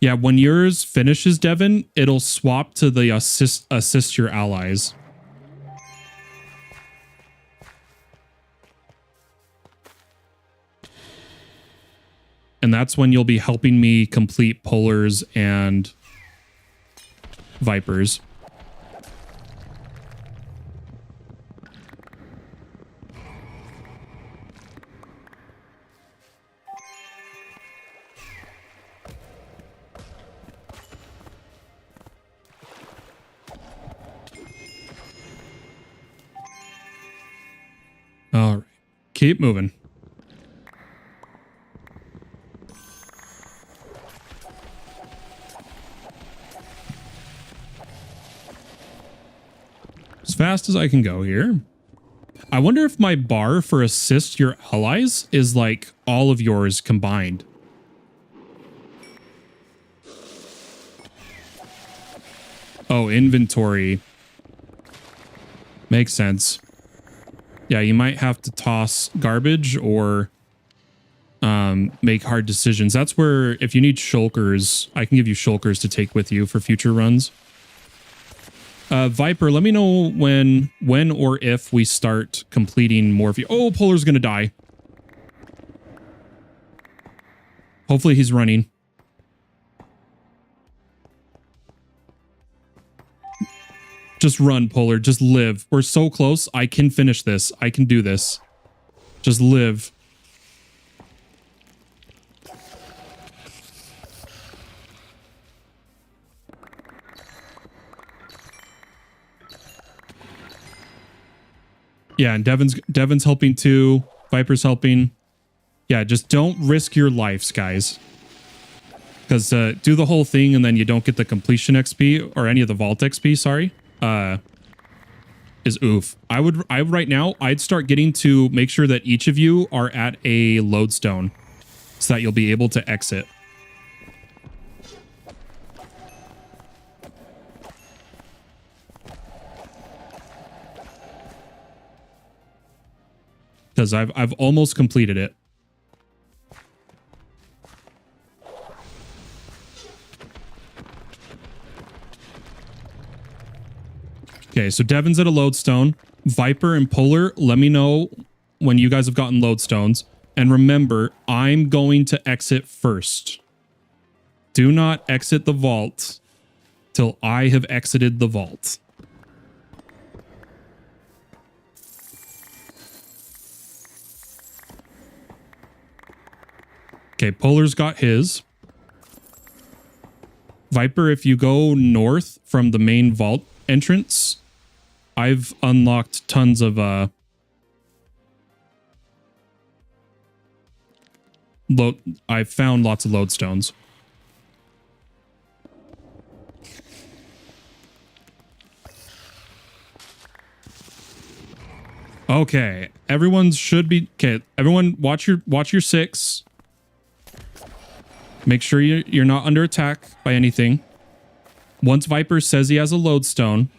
Yeah, when yours finishes, Devin, it'll swap to the assist your allies. And that's when you'll be helping me complete polars and vipers. All right, keep moving. As fast as I can go here. I wonder if my bar for assist your allies is like all of yours combined. Oh, inventory. Makes sense. Yeah, you might have to toss garbage or make hard decisions. That's where, if you need shulkers, I can give you shulkers to take with you for future runs. Viper, let me know when or if we start completing more of you. Oh, Polar's gonna die. Hopefully he's running. Just run, Polar. Just live. We're so close. I can finish this. I can do this. Just live. Yeah, and Devin's helping too. Viper's helping. Yeah, just don't risk your lives, guys. Because do the whole thing and then you don't get the completion XP or any of the vault XP, sorry. Is oof. I would right now, I'd start getting to make sure that each of you are at a lodestone so that you'll be able to exit. Because I've almost completed it. Okay, so Devin's at a lodestone. Viper and Polar, let me know when you guys have gotten lodestones. And remember, I'm going to exit first. Do not exit the vault till I have exited the vault. Okay, Polar's got his. Viper, if you go north from the main vault entrance, I've unlocked tons of I've found lots of lodestones. Okay, everyone should be okay. Everyone, watch your six. Make sure you're not under attack by anything. Once Viper says he has a lodestone,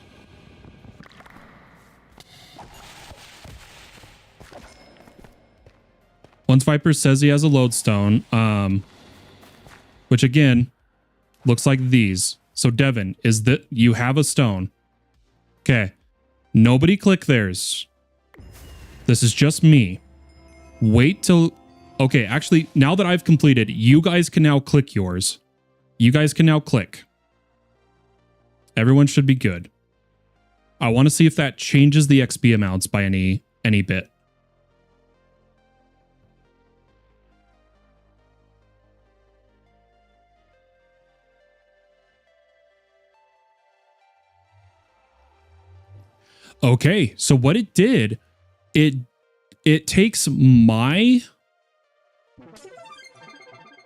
which again looks like these. So Devin, is that you have a stone? Okay, nobody click theirs. This is just me. Wait till. Okay, actually, now that I've completed, you guys can now click yours. You guys can now click. Everyone should be good. I want to see if that changes the XP amounts by any bit. Okay, so what it did, it takes my...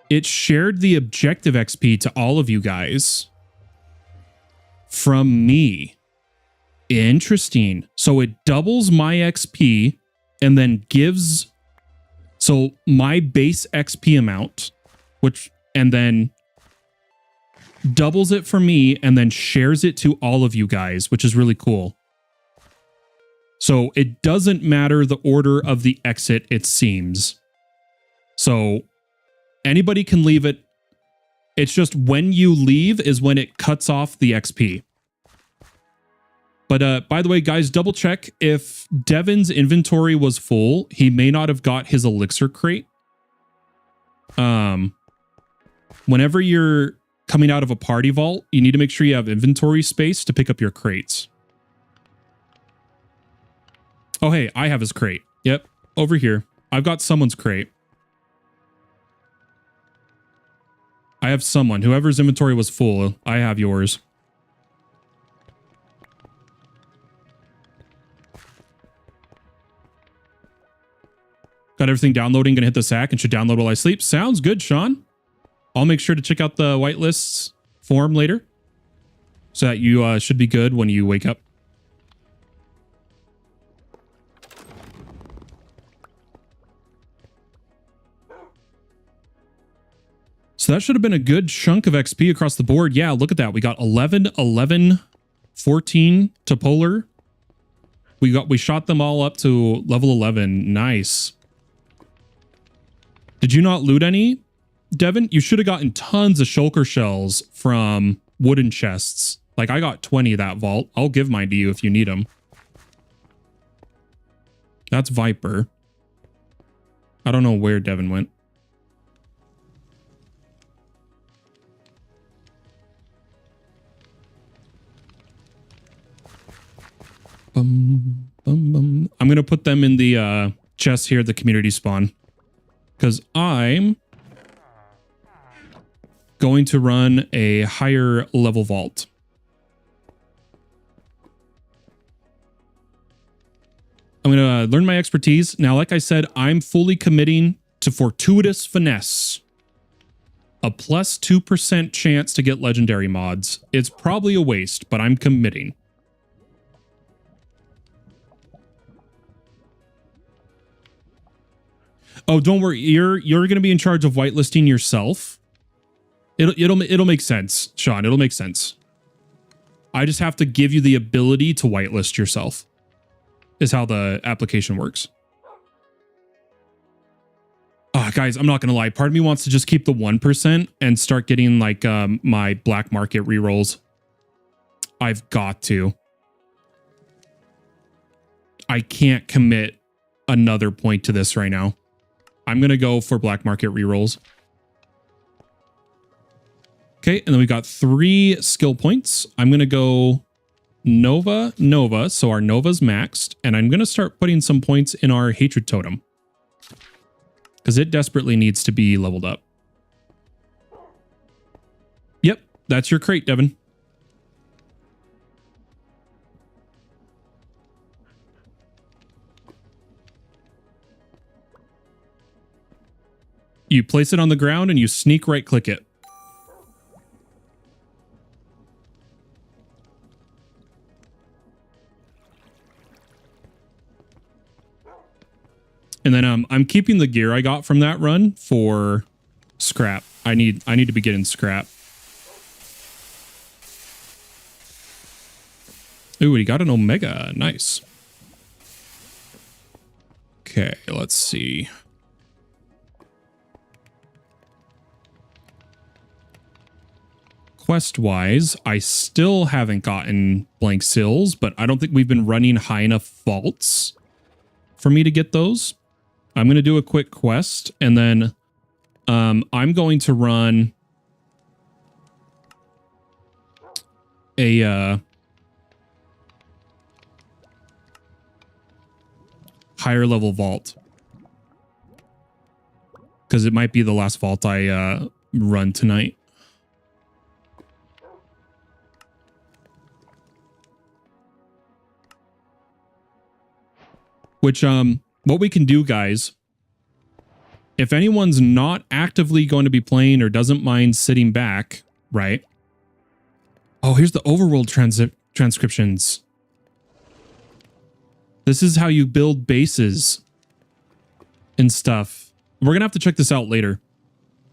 It shared the objective XP to all of you guys from me. Interesting. So it doubles my XP and then gives... So my base XP amount, and then doubles it for me and then shares it to all of you guys, which is really cool. So it doesn't matter the order of the exit, it seems. So... Anybody can leave it. It's just when you leave is when it cuts off the XP. But by the way, guys, double check if Devin's inventory was full. He may not have got his elixir crate. Whenever you're coming out of a party vault, you need to make sure you have inventory space to pick up your crates. Oh, hey, I have his crate. Yep, over here. I've got someone's crate. I have someone. Whoever's inventory was full, I have yours. Got everything downloading. Gonna hit the sack and should download while I sleep. Sounds good, Sean. I'll make sure to check out the whitelists form later so that you should be good when you wake up. So that should have been a good chunk of XP across the board. Yeah, look at that. We got 11, 11, 14 to Polar. We shot them all up to level 11. Nice. Did you not loot any, Devin? You should have gotten tons of shulker shells from wooden chests. Like I got 20 that vault. I'll give mine to you if you need them. That's Viper. I don't know where Devin went. I'm going to put them in the chest here at the community spawn. Because I'm going to run a higher level vault. I'm going to learn my expertise. Now, like I said, I'm fully committing to Fortuitous Finesse. A plus 2% chance to get legendary mods. It's probably a waste, but I'm committing. Oh, don't worry. You're going to be in charge of whitelisting yourself. It'll make sense, Sean. It'll make sense. I just have to give you the ability to whitelist yourself. Is how the application works. Guys, I'm not going to lie. Part of me wants to just keep the 1% and start getting like my black market rerolls. I've got to. I can't commit another point to this right now. I'm going to go for black market rerolls. Okay, and then we got 3 skill points. I'm going to go Nova, so our Nova's maxed, and I'm going to start putting some points in our Hatred Totem. Because it desperately needs to be leveled up. Yep, that's your crate, Devin. You place it on the ground and you sneak right click it. And then I'm keeping the gear I got from that run for scrap. I need to be getting scrap. Ooh, he got an Omega. Nice. Okay, let's see. Quest-wise, I still haven't gotten blank sills, but I don't think we've been running high enough vaults for me to get those. I'm going to do a quick quest, and then I'm going to run a higher level vault. Because it might be the last vault I run tonight. Which, what we can do, guys, if anyone's not actively going to be playing or doesn't mind sitting back, right? Oh, here's the overworld transcriptions. This is how you build bases and stuff. We're going to have to check this out later.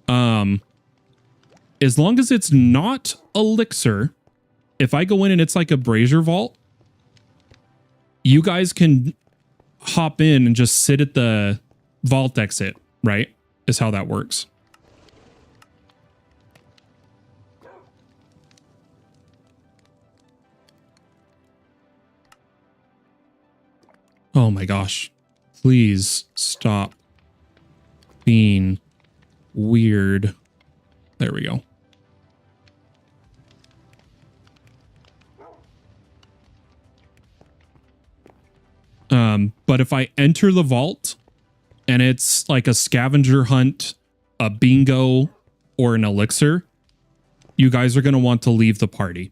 As long as it's not Elixir, if I go in and it's like a Brazier Vault, you guys can hop in and just sit at the vault exit, right? Is how that works. Oh my gosh. Please stop being weird. There we go. But if I enter the vault and it's like a scavenger hunt, a bingo, or an elixir, you guys are going to want to leave the party.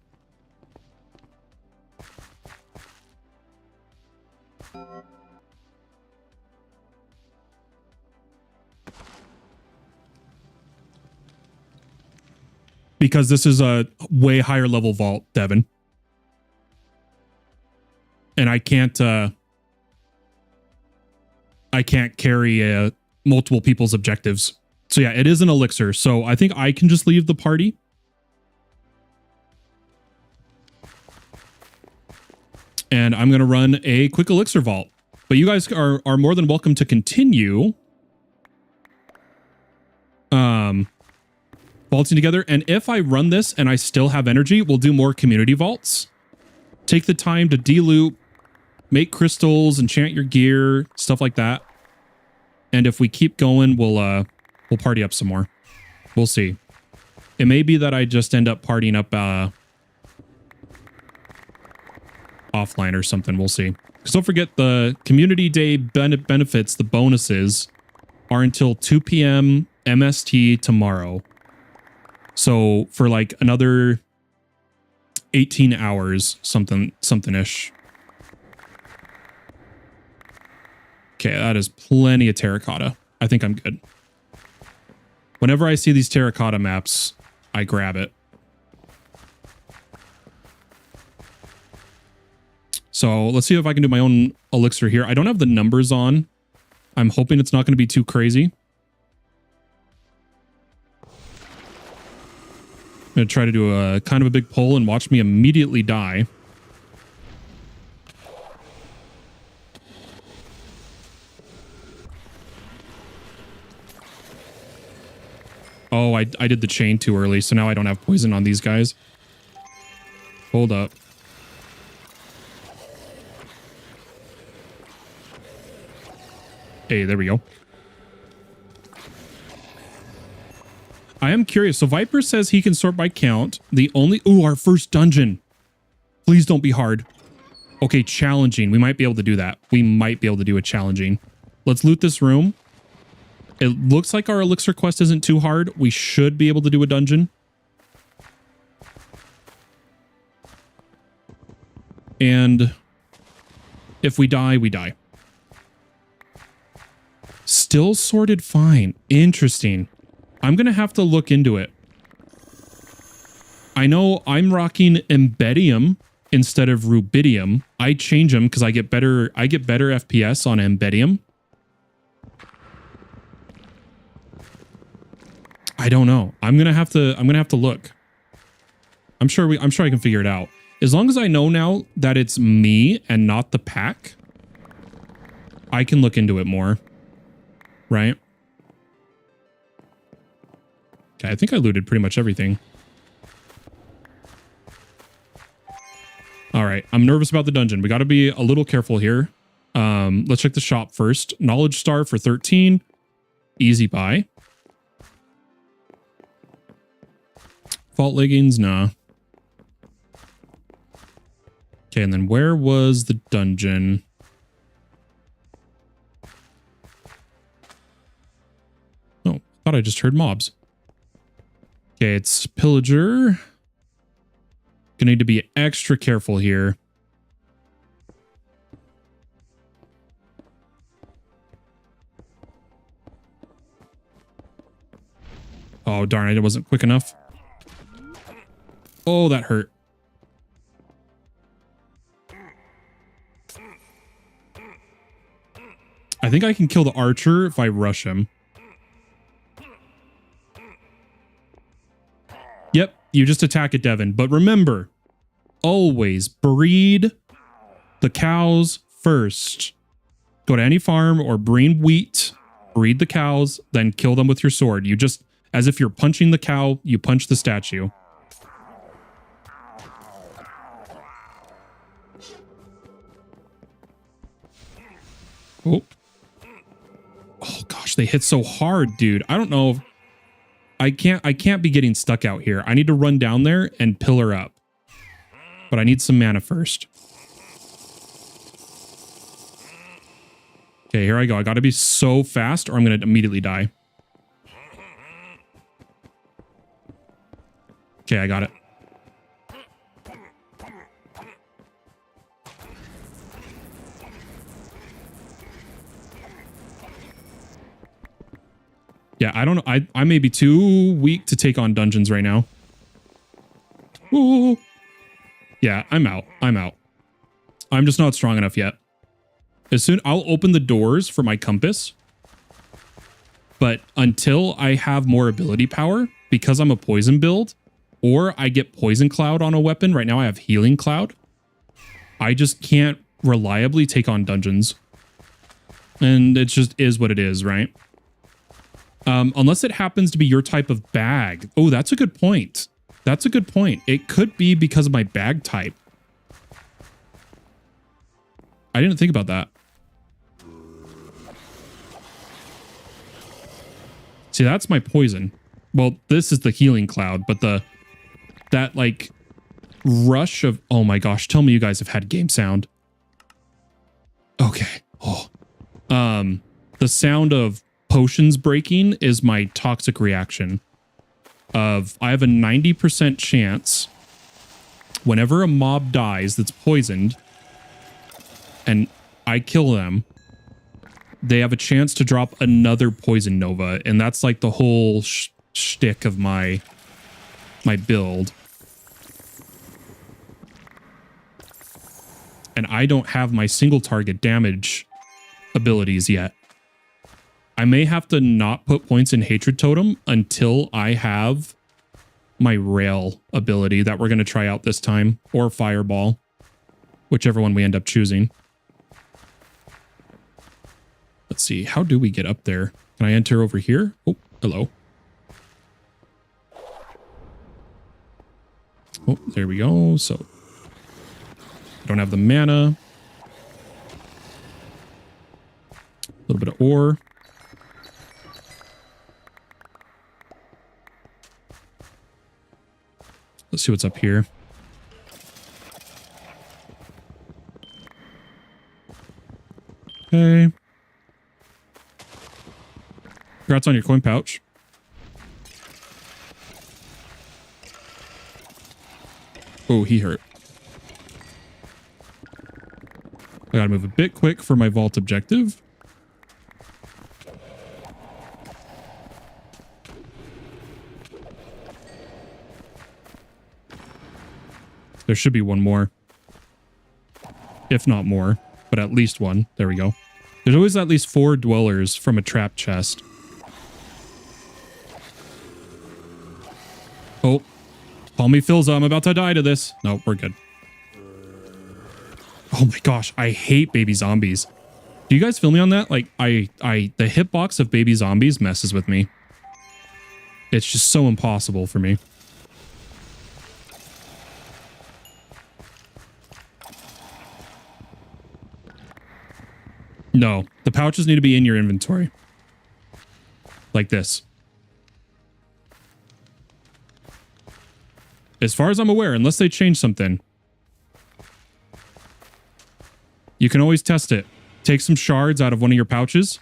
Because this is a way higher level vault, Devin. And I can't carry multiple people's objectives. So yeah, it is an elixir. So I think I can just leave the party. And I'm going to run a quick elixir vault. But you guys are more than welcome to continue vaulting together. And if I run this and I still have energy, we'll do more community vaults. Take the time to de-loot, make crystals, enchant your gear, stuff like that. And if we keep going, we'll party up some more. We'll see. It may be that I just end up partying up offline or something. We'll see. Because don't forget, the community day benefits, the bonuses, are until 2 p.m. MST tomorrow. So for like another 18 hours, something-ish. Okay, that is plenty of terracotta. I think I'm good. Whenever I see these terracotta maps, I grab it. So let's see if I can do my own elixir here. I don't have the numbers on. I'm hoping it's not going to be too crazy. I'm going to try to do a kind of a big pull and watch me immediately die. Oh, I did the chain too early, so now I don't have poison on these guys. Hold up. Hey, there we go. I am curious. So Viper says he can sort by count. The only... Ooh, our first dungeon. Please don't be hard. Okay, challenging. We might be able to do that. We might be able to do a challenging. Let's loot this room. It looks like our elixir quest isn't too hard. We should be able to do a dungeon. And if we die, we die. Still sorted fine. Interesting. I'm going to have to look into it. I know I'm rocking Embedium instead of Rubidium. I change them because I get better FPS on Embedium. I don't know. I'm gonna have to look. I'm sure I can figure it out. As long as I know now that it's me and not the pack, I can look into it more. Right? Okay, I think I looted pretty much everything. All right, I'm nervous about the dungeon. We got to be a little careful here. Let's check the shop first. Knowledge Star for 13. Easy buy. Vault leggings, nah. Okay, and then where was the dungeon? Oh, I thought I just heard mobs. Okay, it's Pillager. Gonna need to be extra careful here. Oh, darn it, it wasn't quick enough. Oh, that hurt. I think I can kill the archer if I rush him. Yep, you just attack it, Devin. But remember, always breed the cows first. Go to any farm or breed wheat, breed the cows, then kill them with your sword. You just, as if you're punching the cow, you punch the statue. Oh. Oh gosh, they hit so hard, dude. I don't know if I can't be getting stuck out here. I need to run down there and pillar up. But I need some mana first. Okay, here I go. I gotta be so fast or I'm gonna immediately die. Okay, I got it. Yeah, I don't know. I may be too weak to take on dungeons right now. Ooh. Yeah, I'm out. I'm out. I'm just not strong enough yet. As soon I'll open the doors for my compass. But until I have more ability power, because I'm a poison build, or I get poison cloud on a weapon, right now I have healing cloud. I just can't reliably take on dungeons. And it just is what it is, right? Unless it happens to be your type of bag. Oh, that's a good point. That's a good point. It could be because of my bag type. I didn't think about that. See, that's my poison. Well, this is the healing cloud, but that like rush of, oh my gosh, tell me you guys have had game sound. Okay. Oh. The sound of potions breaking is my toxic reaction of I have a 90% chance whenever a mob dies that's poisoned and I kill them, they have a chance to drop another poison nova. And that's like the whole shtick of my build. And I don't have my single target damage abilities yet. I may have to not put points in Hatred Totem until I have my Rail ability that we're going to try out this time, or Fireball, whichever one we end up choosing. Let's see, how do we get up there? Can I enter over here? Oh, hello. Oh, there we go. So, I don't have the mana. A little bit of ore. Let's see what's up here. Okay. Congrats on your coin pouch. Oh, he hurt. I gotta move a bit quick for my vault objective. There should be one more. If not more, but at least one. There we go. There's always at least 4 dwellers from a trap chest. Oh. Call me Philza. I'm about to die to this. No, we're good. Oh my gosh. I hate baby zombies. Do you guys feel me on that? Like, the hitbox of baby zombies messes with me. It's just so impossible for me. No, the pouches need to be in your inventory. Like this. As far as I'm aware, unless they change something. You can always test it. Take some shards out of one of your pouches.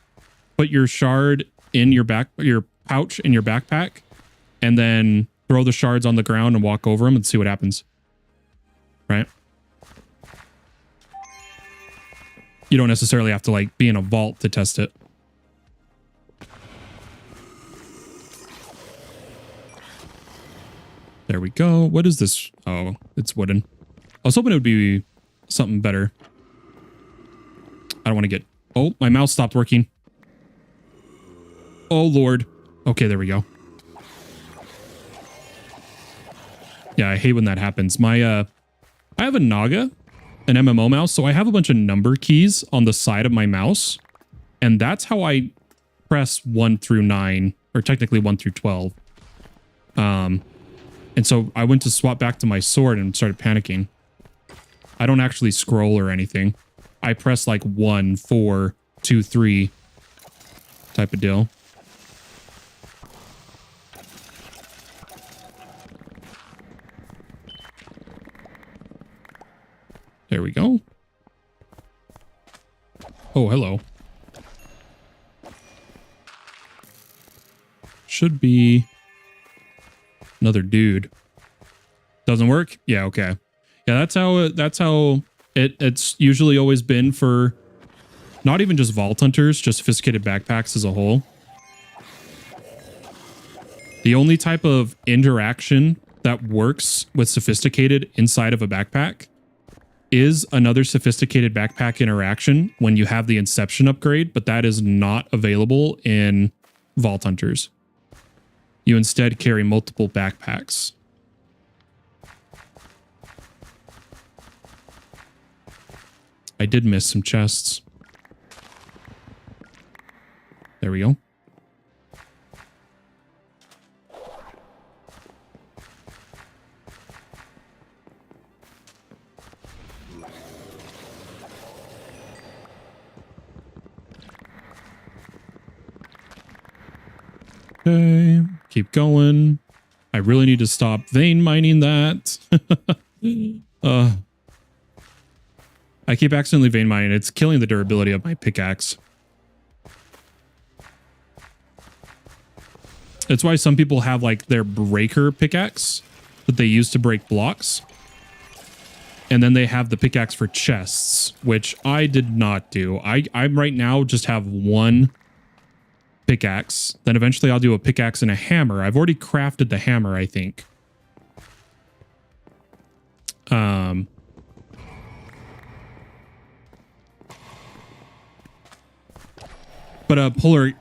Put your shard in your pouch in your backpack. And then throw the shards on the ground and walk over them and see what happens. Right? You don't necessarily have to like be in a vault to test it. There we go. What is this? Oh, it's wooden. I was hoping it would be something better. I don't want to get... Oh, my mouse stopped working. Oh, Lord. Okay, there we go. Yeah, I hate when that happens. I have a Naga, an MMO mouse, so I have a bunch of number keys on the side of my mouse. And that's how I press 1 through 9, or technically 1 through 12. And so I went to swap back to my sword and started panicking. I don't actually scroll or anything. I press like 1, 4, 2, 3 type of deal. There we go. Oh, hello. Should be another dude. Doesn't work? Yeah, okay. Yeah, that's how it's usually always been for not even just vault hunters, just sophisticated backpacks as a whole. The only type of interaction that works with sophisticated inside of a backpack is another sophisticated backpack interaction when you have the Inception upgrade, but that is not available in Vault Hunters. You instead carry multiple backpacks. I did miss some chests. There we go. Okay, keep going. I really need to stop vein mining that. I keep accidentally vein mining. It's killing the durability of my pickaxe. It's why some people have like their breaker pickaxe that they use to break blocks. And then they have the pickaxe for chests, which I did not do. I right now just have one pickaxe. Then eventually I'll do a pickaxe and a hammer. I've already crafted the hammer, I think. But Polar,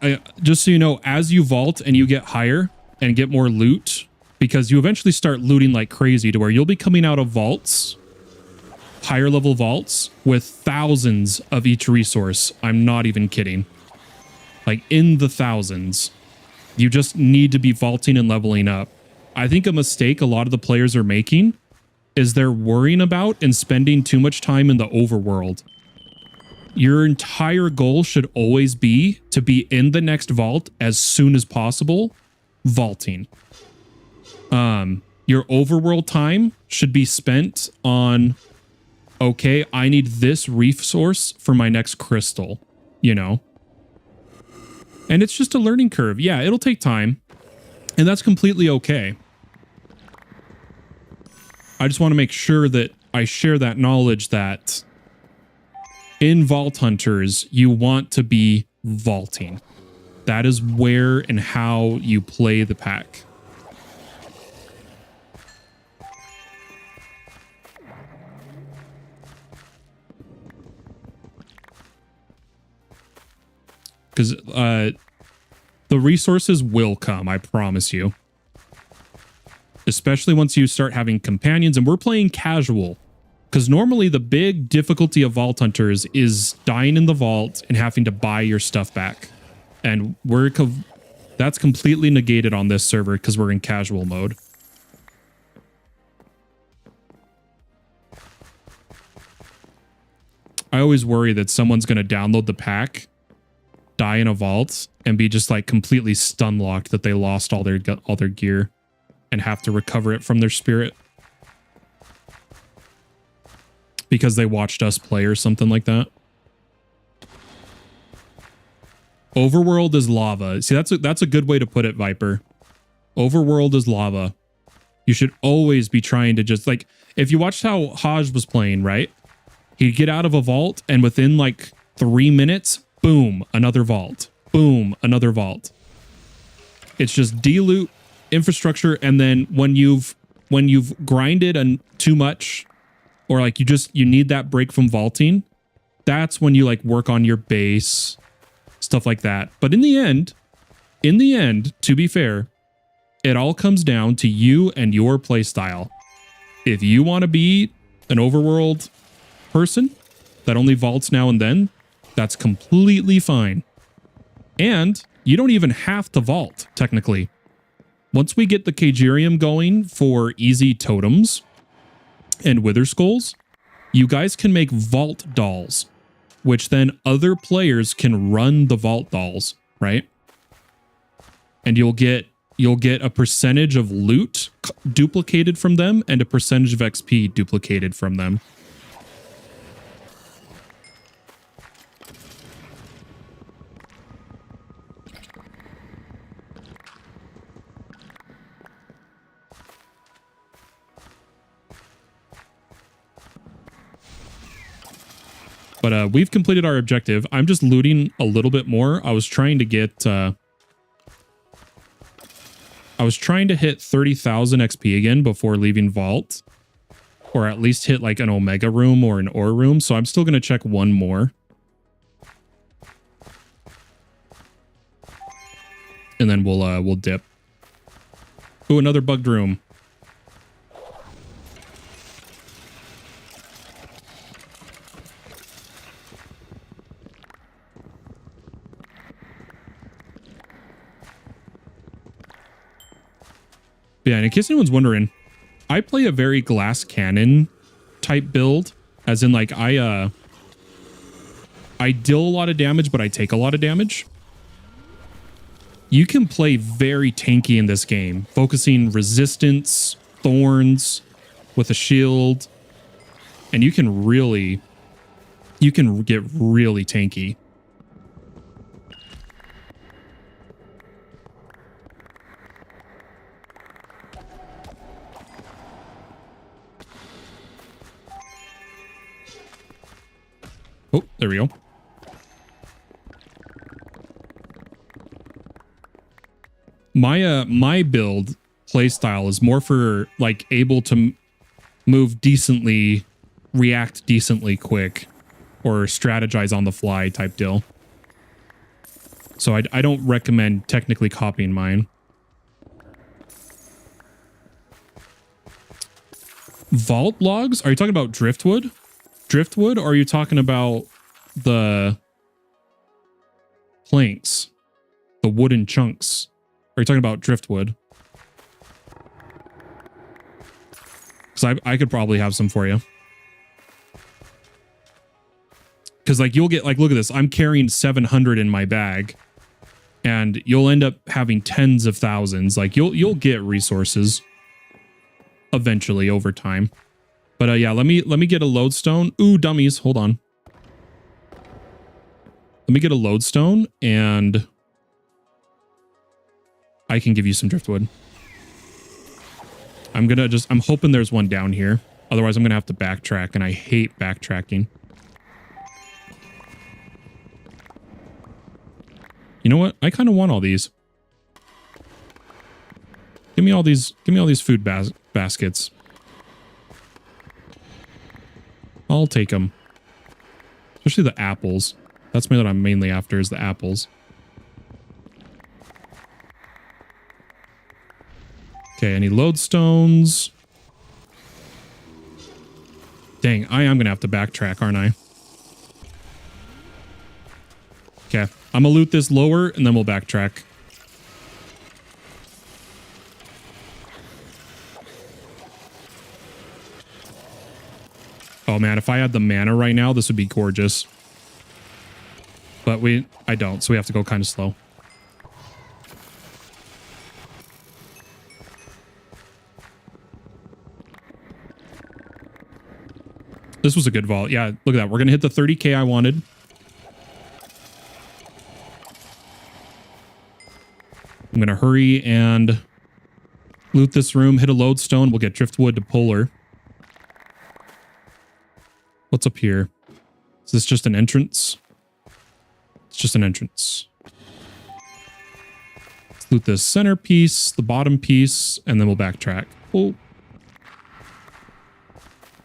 just so you know, as you vault and you get higher and get more loot, because you eventually start looting like crazy to where you'll be coming out of vaults, higher level vaults, with thousands of each resource. I'm not even kidding. Like in the thousands. You just need to be vaulting and leveling up. I think a mistake a lot of the players are making is they're worrying about and spending too much time in the overworld. Your entire goal should always be to be in the next vault as soon as possible, vaulting. Your overworld time should be spent on, okay, I need this resource for my next crystal, you know? And it's just a learning curve. Yeah, it'll take time, and that's completely okay. I just want to make sure that I share that knowledge that in Vault Hunters, you want to be vaulting. That is where and how you play the pack. Because the resources will come, I promise you. Especially once you start having companions, and we're playing casual. Because normally the big difficulty of Vault Hunters is dying in the vault and having to buy your stuff back. And that's completely negated on this server because we're in casual mode. I always worry that someone's going to download the pack, die in a vault, and be just like completely stun locked that they lost all their gear and have to recover it from their spirit. Because they watched us play or something like that. Overworld is lava. See, that's a good way to put it, Viper. Overworld is lava. You should always be trying to just like, if you watched how Haj was playing, right? He'd get out of a vault and within like 3 minutes, boom, another vault. Boom, another vault. It's just deloot infrastructure, and then when you've grinded too much, or like you need that break from vaulting, that's when you like work on your base, stuff like that. But in the end, to be fair, it all comes down to you and your playstyle. If you want to be an overworld person that only vaults now and then, that's completely fine. And you don't even have to vault, technically. Once we get the Kagirium going for easy totems and Wither Skulls, you guys can make vault dolls, which then other players can run the vault dolls, right? And you'll get a percentage of loot duplicated from them and a percentage of XP duplicated from them. But we've completed our objective. I'm just looting a little bit more. I was trying to get... I was trying to hit 30,000 XP again before leaving Vault. Or at least hit like an Omega room or an Ore room. So I'm still going to check one more. And then we'll dip. Ooh, another bugged room. But yeah, and in case anyone's wondering, I play a very glass cannon type build, as in like I deal a lot of damage, but I take a lot of damage. You can play very tanky in this game, focusing resistance, thorns with a shield, and you can get really tanky. Oh, there we go. My build playstyle is more for like able to move decently, react decently quick, or strategize on the fly type deal. So I don't recommend technically copying mine. Vault logs? Are you talking about driftwood? Driftwood, or are you talking about the planks? The wooden chunks? Or are you talking about driftwood? Because I could probably have some for you. Because like you'll get, like, look at this. I'm carrying 700 in my bag. And you'll end up having tens of thousands. Like you'll get resources eventually over time. But yeah, let me get a lodestone. Ooh, dummies. Hold on. Let me get a lodestone and I can give you some driftwood. I'm hoping there's one down here. Otherwise, I'm going to have to backtrack, and I hate backtracking. You know what? I kind of want all these. Give me all these food baskets. I'll take them. Especially the apples. That's what I'm mainly after, is the apples. Okay, any lodestones? Dang, I am going to have to backtrack, aren't I? Okay, I'm going to loot this lower, and then we'll backtrack. Oh man, if I had the mana right now, this would be gorgeous. But I don't, so we have to go kind of slow. This was a good vault. Yeah, look at that. We're going to hit the 30K I wanted. I'm going to hurry and loot this room, hit a lodestone. We'll get driftwood to polar. What's up here? Is this just an entrance? It's just an entrance. Let's loot this center piece, the bottom piece, and then we'll backtrack. Oh.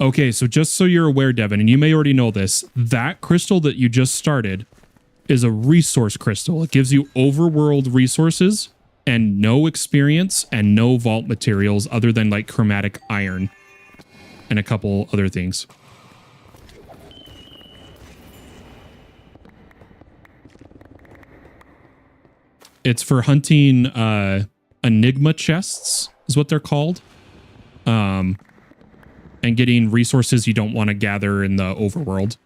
Okay, so just so you're aware, Devin, and you may already know this, that crystal that you just started is a resource crystal. It gives you overworld resources and no experience and no vault materials other than like chromatic iron and a couple other things. It's for hunting enigma chests is what they're called. And getting resources you don't want to gather in the overworld.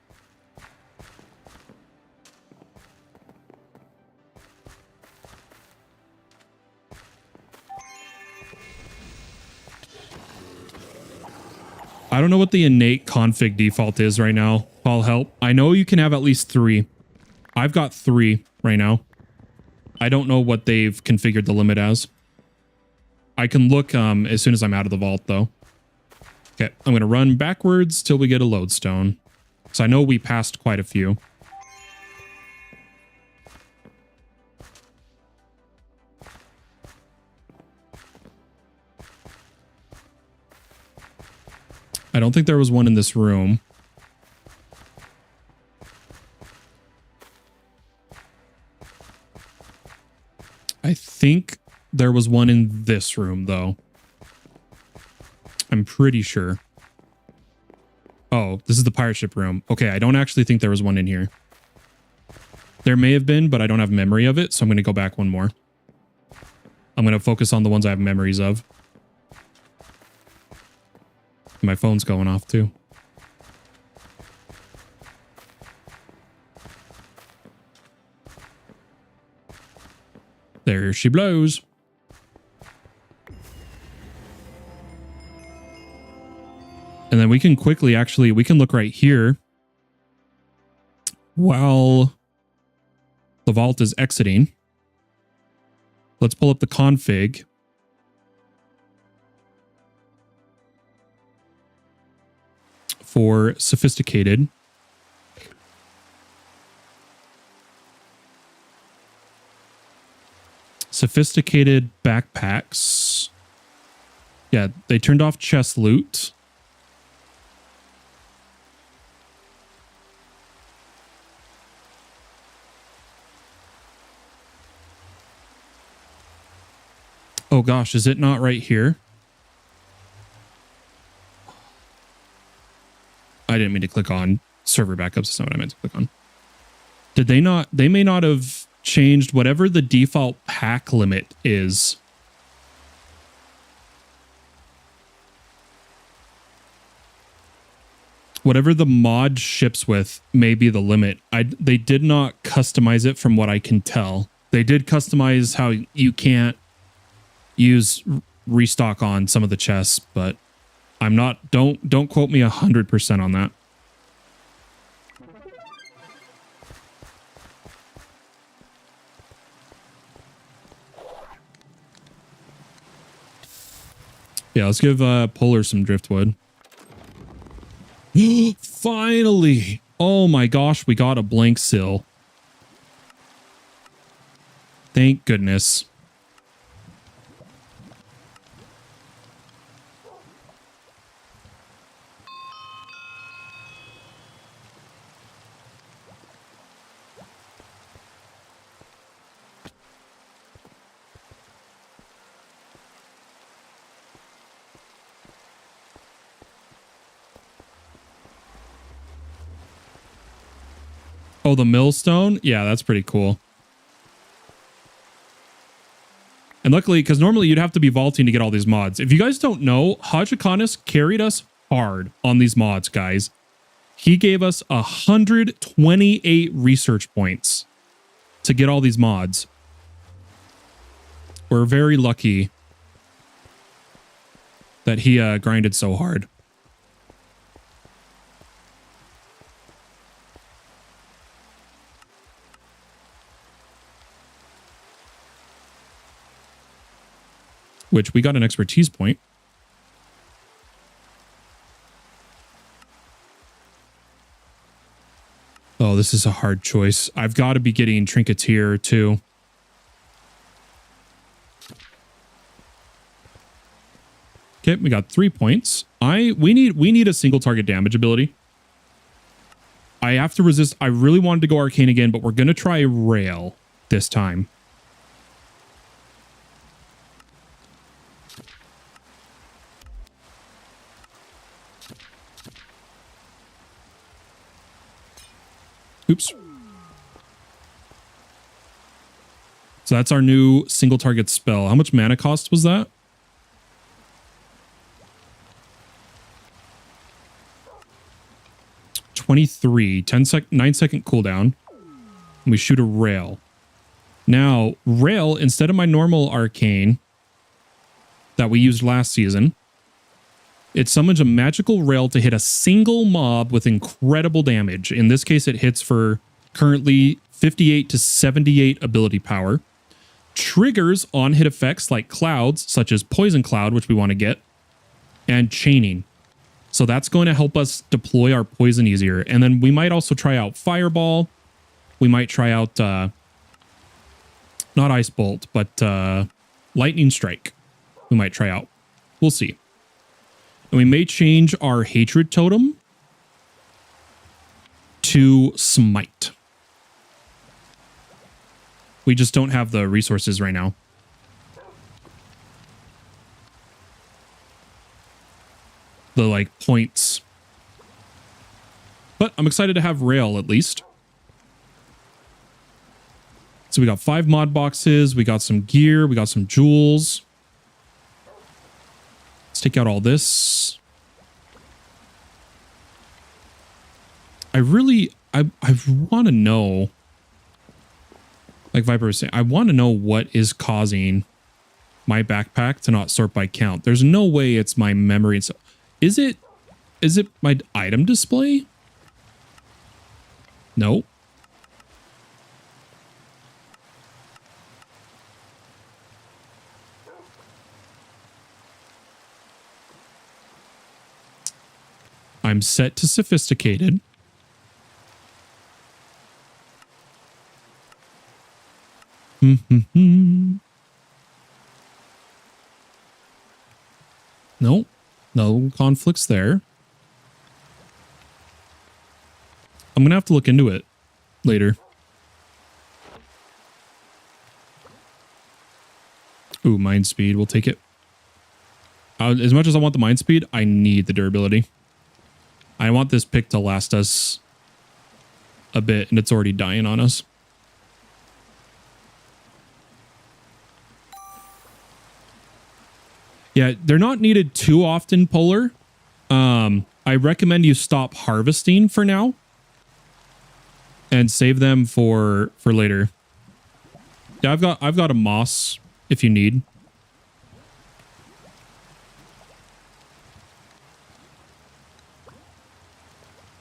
I don't know what the innate config default is right now. I'll help. I know you can have at least 3. I've got 3 right now. I don't know what they've configured the limit as. I can look as soon as I'm out of the vault, though. Okay, I'm going to run backwards till we get a lodestone. So I know we passed quite a few. I don't think there was one in this room. I think there was one in this room, though. I'm pretty sure. Oh, this is the pirate ship room. Okay, I don't actually think there was one in here. There may have been, but I don't have memory of it, so I'm going to go back one more. I'm going to focus on the ones I have memories of. My phone's going off too. There she blows. And then we can quickly, actually, we can look right here while the vault is exiting. Let's pull up the config. For sophisticated. Sophisticated backpacks. Yeah, they turned off chest loot. Oh gosh, is it not right here? I didn't mean to click on server backups. That's not what I meant to click on. Did they not? They may not have changed whatever the default pack limit is. Whatever the mod ships with may be the limit. They did not customize it from what I can tell. They did customize how you can't use restock on some of the chests, but I'm not, don't quote me 100% on that. Yeah, let's give Polar some driftwood. Finally! Oh my gosh, we got a blank sill. Thank goodness. Oh, the millstone? Yeah, that's pretty cool. And luckily, because normally you'd have to be vaulting to get all these mods. If you guys don't know, Hajikanis carried us hard on these mods, guys. He gave us 128 research points to get all these mods. We're very lucky that he grinded so hard. Which we got an expertise point. Oh, this is a hard choice. I've got to be getting Trinketeer too. Okay, we got 3 points. We need a single target damage ability. I have to resist. I really wanted to go arcane again, but we're gonna try rail this time. Oops. So that's our new single target spell. How much mana cost was that? $23. 9-second cooldown. And we shoot a rail. Now, rail, instead of my normal arcane that we used last season, it summons a magical rail to hit a single mob with incredible damage. In this case, it hits for currently 58 to 78 ability power. Triggers on-hit effects like clouds, such as Poison Cloud, which we want to get, and chaining. So that's going to help us deploy our poison easier. And then we might also try out Fireball. We might try out, not Ice Bolt, but Lightning Strike. We might try out. We'll see. And we may change our Hatred Totem to Smite. We just don't have the resources right now. The, like, points. But I'm excited to have Rail, at least. So we got 5 mod boxes. We got some gear. We got some jewels. Let's take out all this. I want to know, like Viper was saying, I want to know what is causing my backpack to not sort by count. There's no way it's my memory. So is it my item display? No. I'm set to sophisticated. No, no conflicts there. I'm gonna have to look into it later. Ooh, mind speed. We'll take it. As much as I want the mind speed, I need the durability. I want this pick to last us a bit, and it's already dying on us. Yeah, they're not needed too often, Polar. I recommend you stop harvesting for now and save them for later. Yeah, I've got a moss if you need.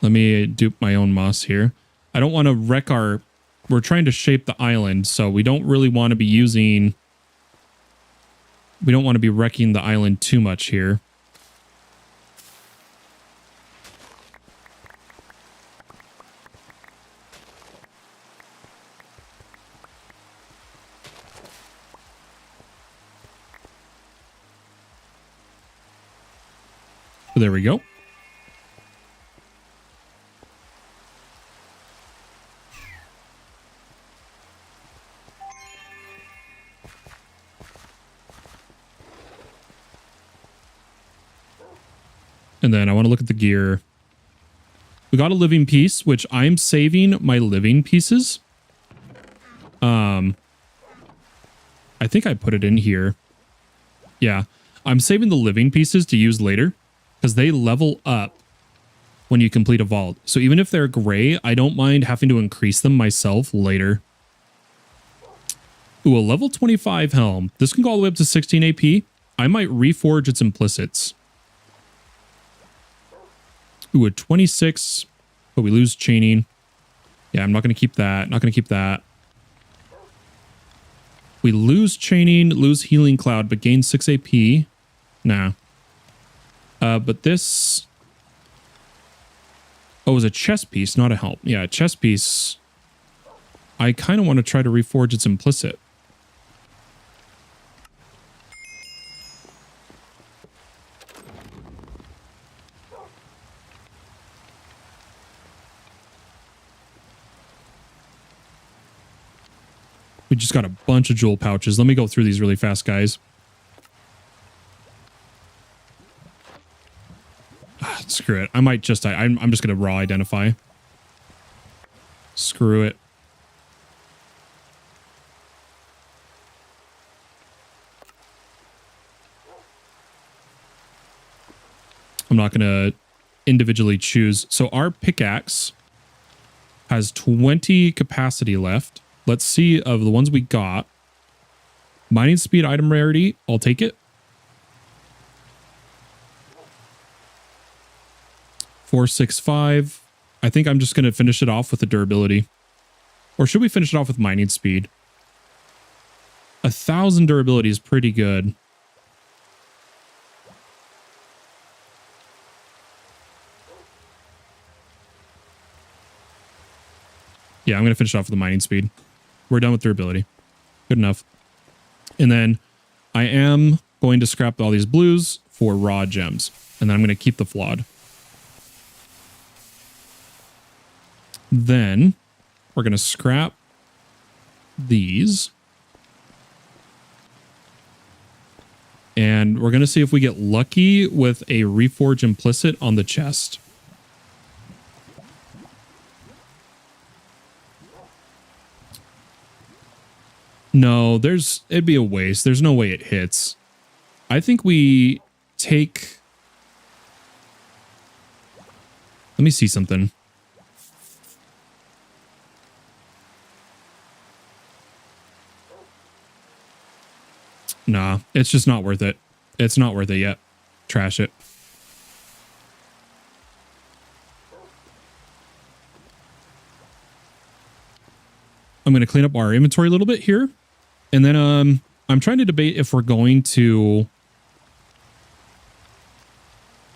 Let me dupe my own moss here. I don't want to wreck our... We're trying to shape the island, so we don't really want to be using... We don't want to be wrecking the island too much here. There we go. And then I want to look at the gear. We got a living piece, which I'm saving my living pieces. I think I put it in here. Yeah, I'm saving the living pieces to use later because they level up when you complete a vault. So even if they're gray, I don't mind having to increase them myself later. Ooh, a level 25 helm. This can go all the way up to 16 AP. I might reforge its implicits. Ooh, a 26, but we lose chaining. Yeah, I'm not going to keep that. Not going to keep that. We lose chaining, lose healing cloud, but gain 6 AP. Nah. But this... Oh, it was a chest piece, not a helm. Yeah, a chest piece. I kind of want to try to reforge its implicit. We just got a bunch of jewel pouches. Let me go through these really fast, guys. Screw it. I might just... I'm just going to raw identify. Screw it. I'm not going to individually choose. So our pickaxe has 20 capacity left. Let's see of the ones we got. Mining speed, item rarity. I'll take it. 465. I think I'm just going to finish it off with the durability. Or should we finish it off with mining speed? 1,000 durability is pretty good. Yeah, I'm going to finish it off with the mining speed. We're done with durability. Good enough. And then I am going to scrap all these blues for raw gems. And then I'm going to keep the flawed. Then we're going to scrap these. And we're going to see if we get lucky with a reforge implicit on the chest. No, it'd be a waste. There's no way it hits. I think we take... Let me see something. Nah, it's just not worth it. It's not worth it yet. Trash it. I'm going to clean up our inventory a little bit here. And then I'm trying to debate if we're going to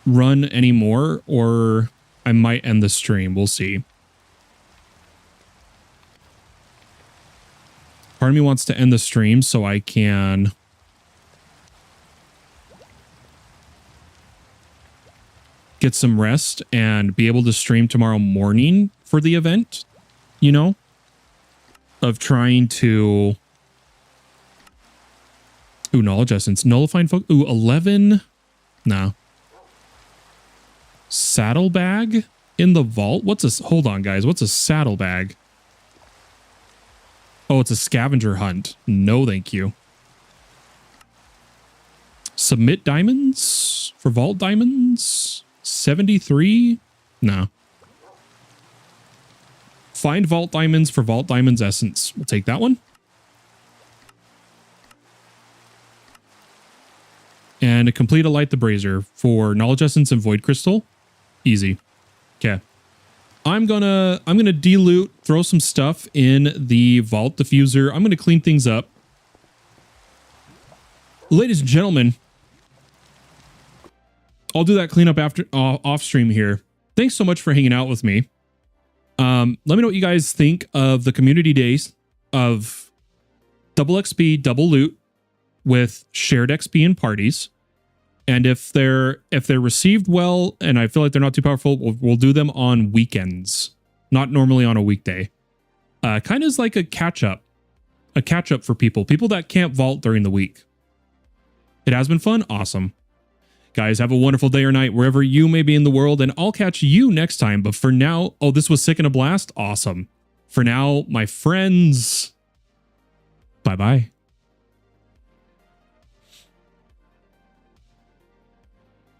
run any more or I might end the stream. We'll see. Part of me wants to end the stream so I can get some rest and be able to stream tomorrow morning for the event, you know, of trying to... Ooh, knowledge essence. Nullifying focus. Ooh, 11. No. Saddlebag in the vault? What's a... Hold on, guys. What's a saddlebag? Oh, it's a scavenger hunt. No, thank you. Submit diamonds for vault diamonds? 73? No. Find vault diamonds for vault diamonds essence. We'll take that one. And complete a light the brazier for knowledge essence and void crystal. Easy. Okay. I'm gonna de-loot, throw some stuff in the vault diffuser. I'm gonna clean things up. Ladies and gentlemen, I'll do that cleanup after off stream here. Thanks so much for hanging out with me. Let me know what you guys think of the community days of double XP, double loot with shared XP and parties. And if they're received well, and I feel like they're not too powerful, we'll do them on weekends, not normally on a weekday. Kind of like a catch up for people that can't vault during the week. It has been fun. Awesome. Guys, have a wonderful day or night wherever you may be in the world, and I'll catch you next time. But for now, oh, this was sick and a blast. Awesome. For now, my friends, bye-bye.